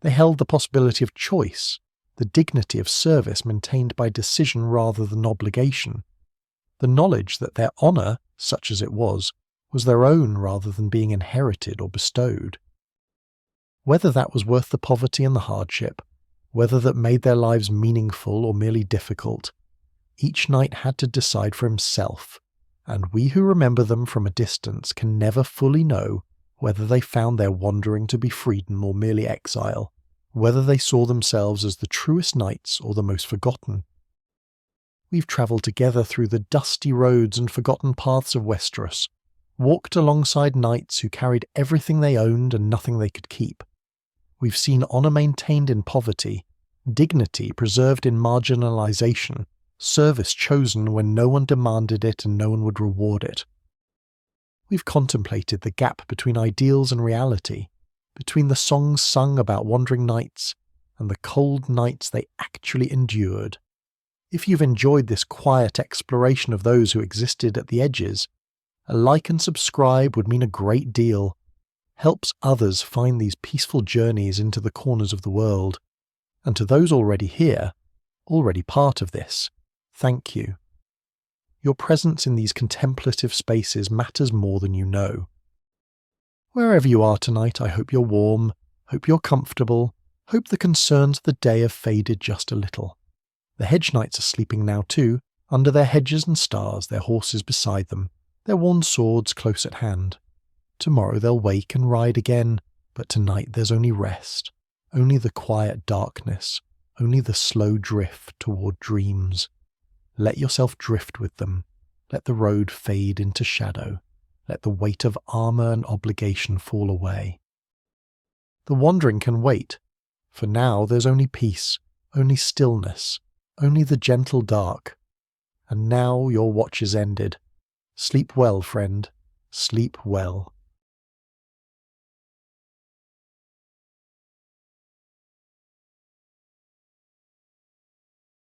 They held the possibility of choice, the dignity of service maintained by decision rather than obligation, the knowledge that their honour, such as it was their own rather than being inherited or bestowed. Whether that was worth the poverty and the hardship, whether that made their lives meaningful or merely difficult, each knight had to decide for himself, and we who remember them from a distance can never fully know whether they found their wandering to be freedom or merely exile, whether they saw themselves as the truest knights or the most forgotten. We've travelled together through the dusty roads and forgotten paths of Westeros, walked alongside knights who carried everything they owned and nothing they could keep. We've seen honour maintained in poverty, dignity preserved in marginalisation, service chosen when no one demanded it and no one would reward it. We've contemplated the gap between ideals and reality, between the songs sung about wandering knights and the cold nights they actually endured. If you've enjoyed this quiet exploration of those who existed at the edges, a like and subscribe would mean a great deal. Helps others find these peaceful journeys into the corners of the world. And to those already here, already part of this, thank you. Your presence in these contemplative spaces matters more than you know. Wherever you are tonight, I hope you're warm, hope you're comfortable, hope the concerns of the day have faded just a little. The Hedge Knights are sleeping now too, under their hedges and stars, their horses beside them, their worn swords close at hand. Tomorrow they'll wake and ride again, but tonight there's only rest, only the quiet darkness, only the slow drift toward dreams. Let yourself drift with them. Let the road fade into shadow. Let the weight of armour and obligation fall away. The wandering can wait. For now there's only peace, only stillness, only the gentle dark. And now your watch is ended. Sleep well, friend. Sleep well.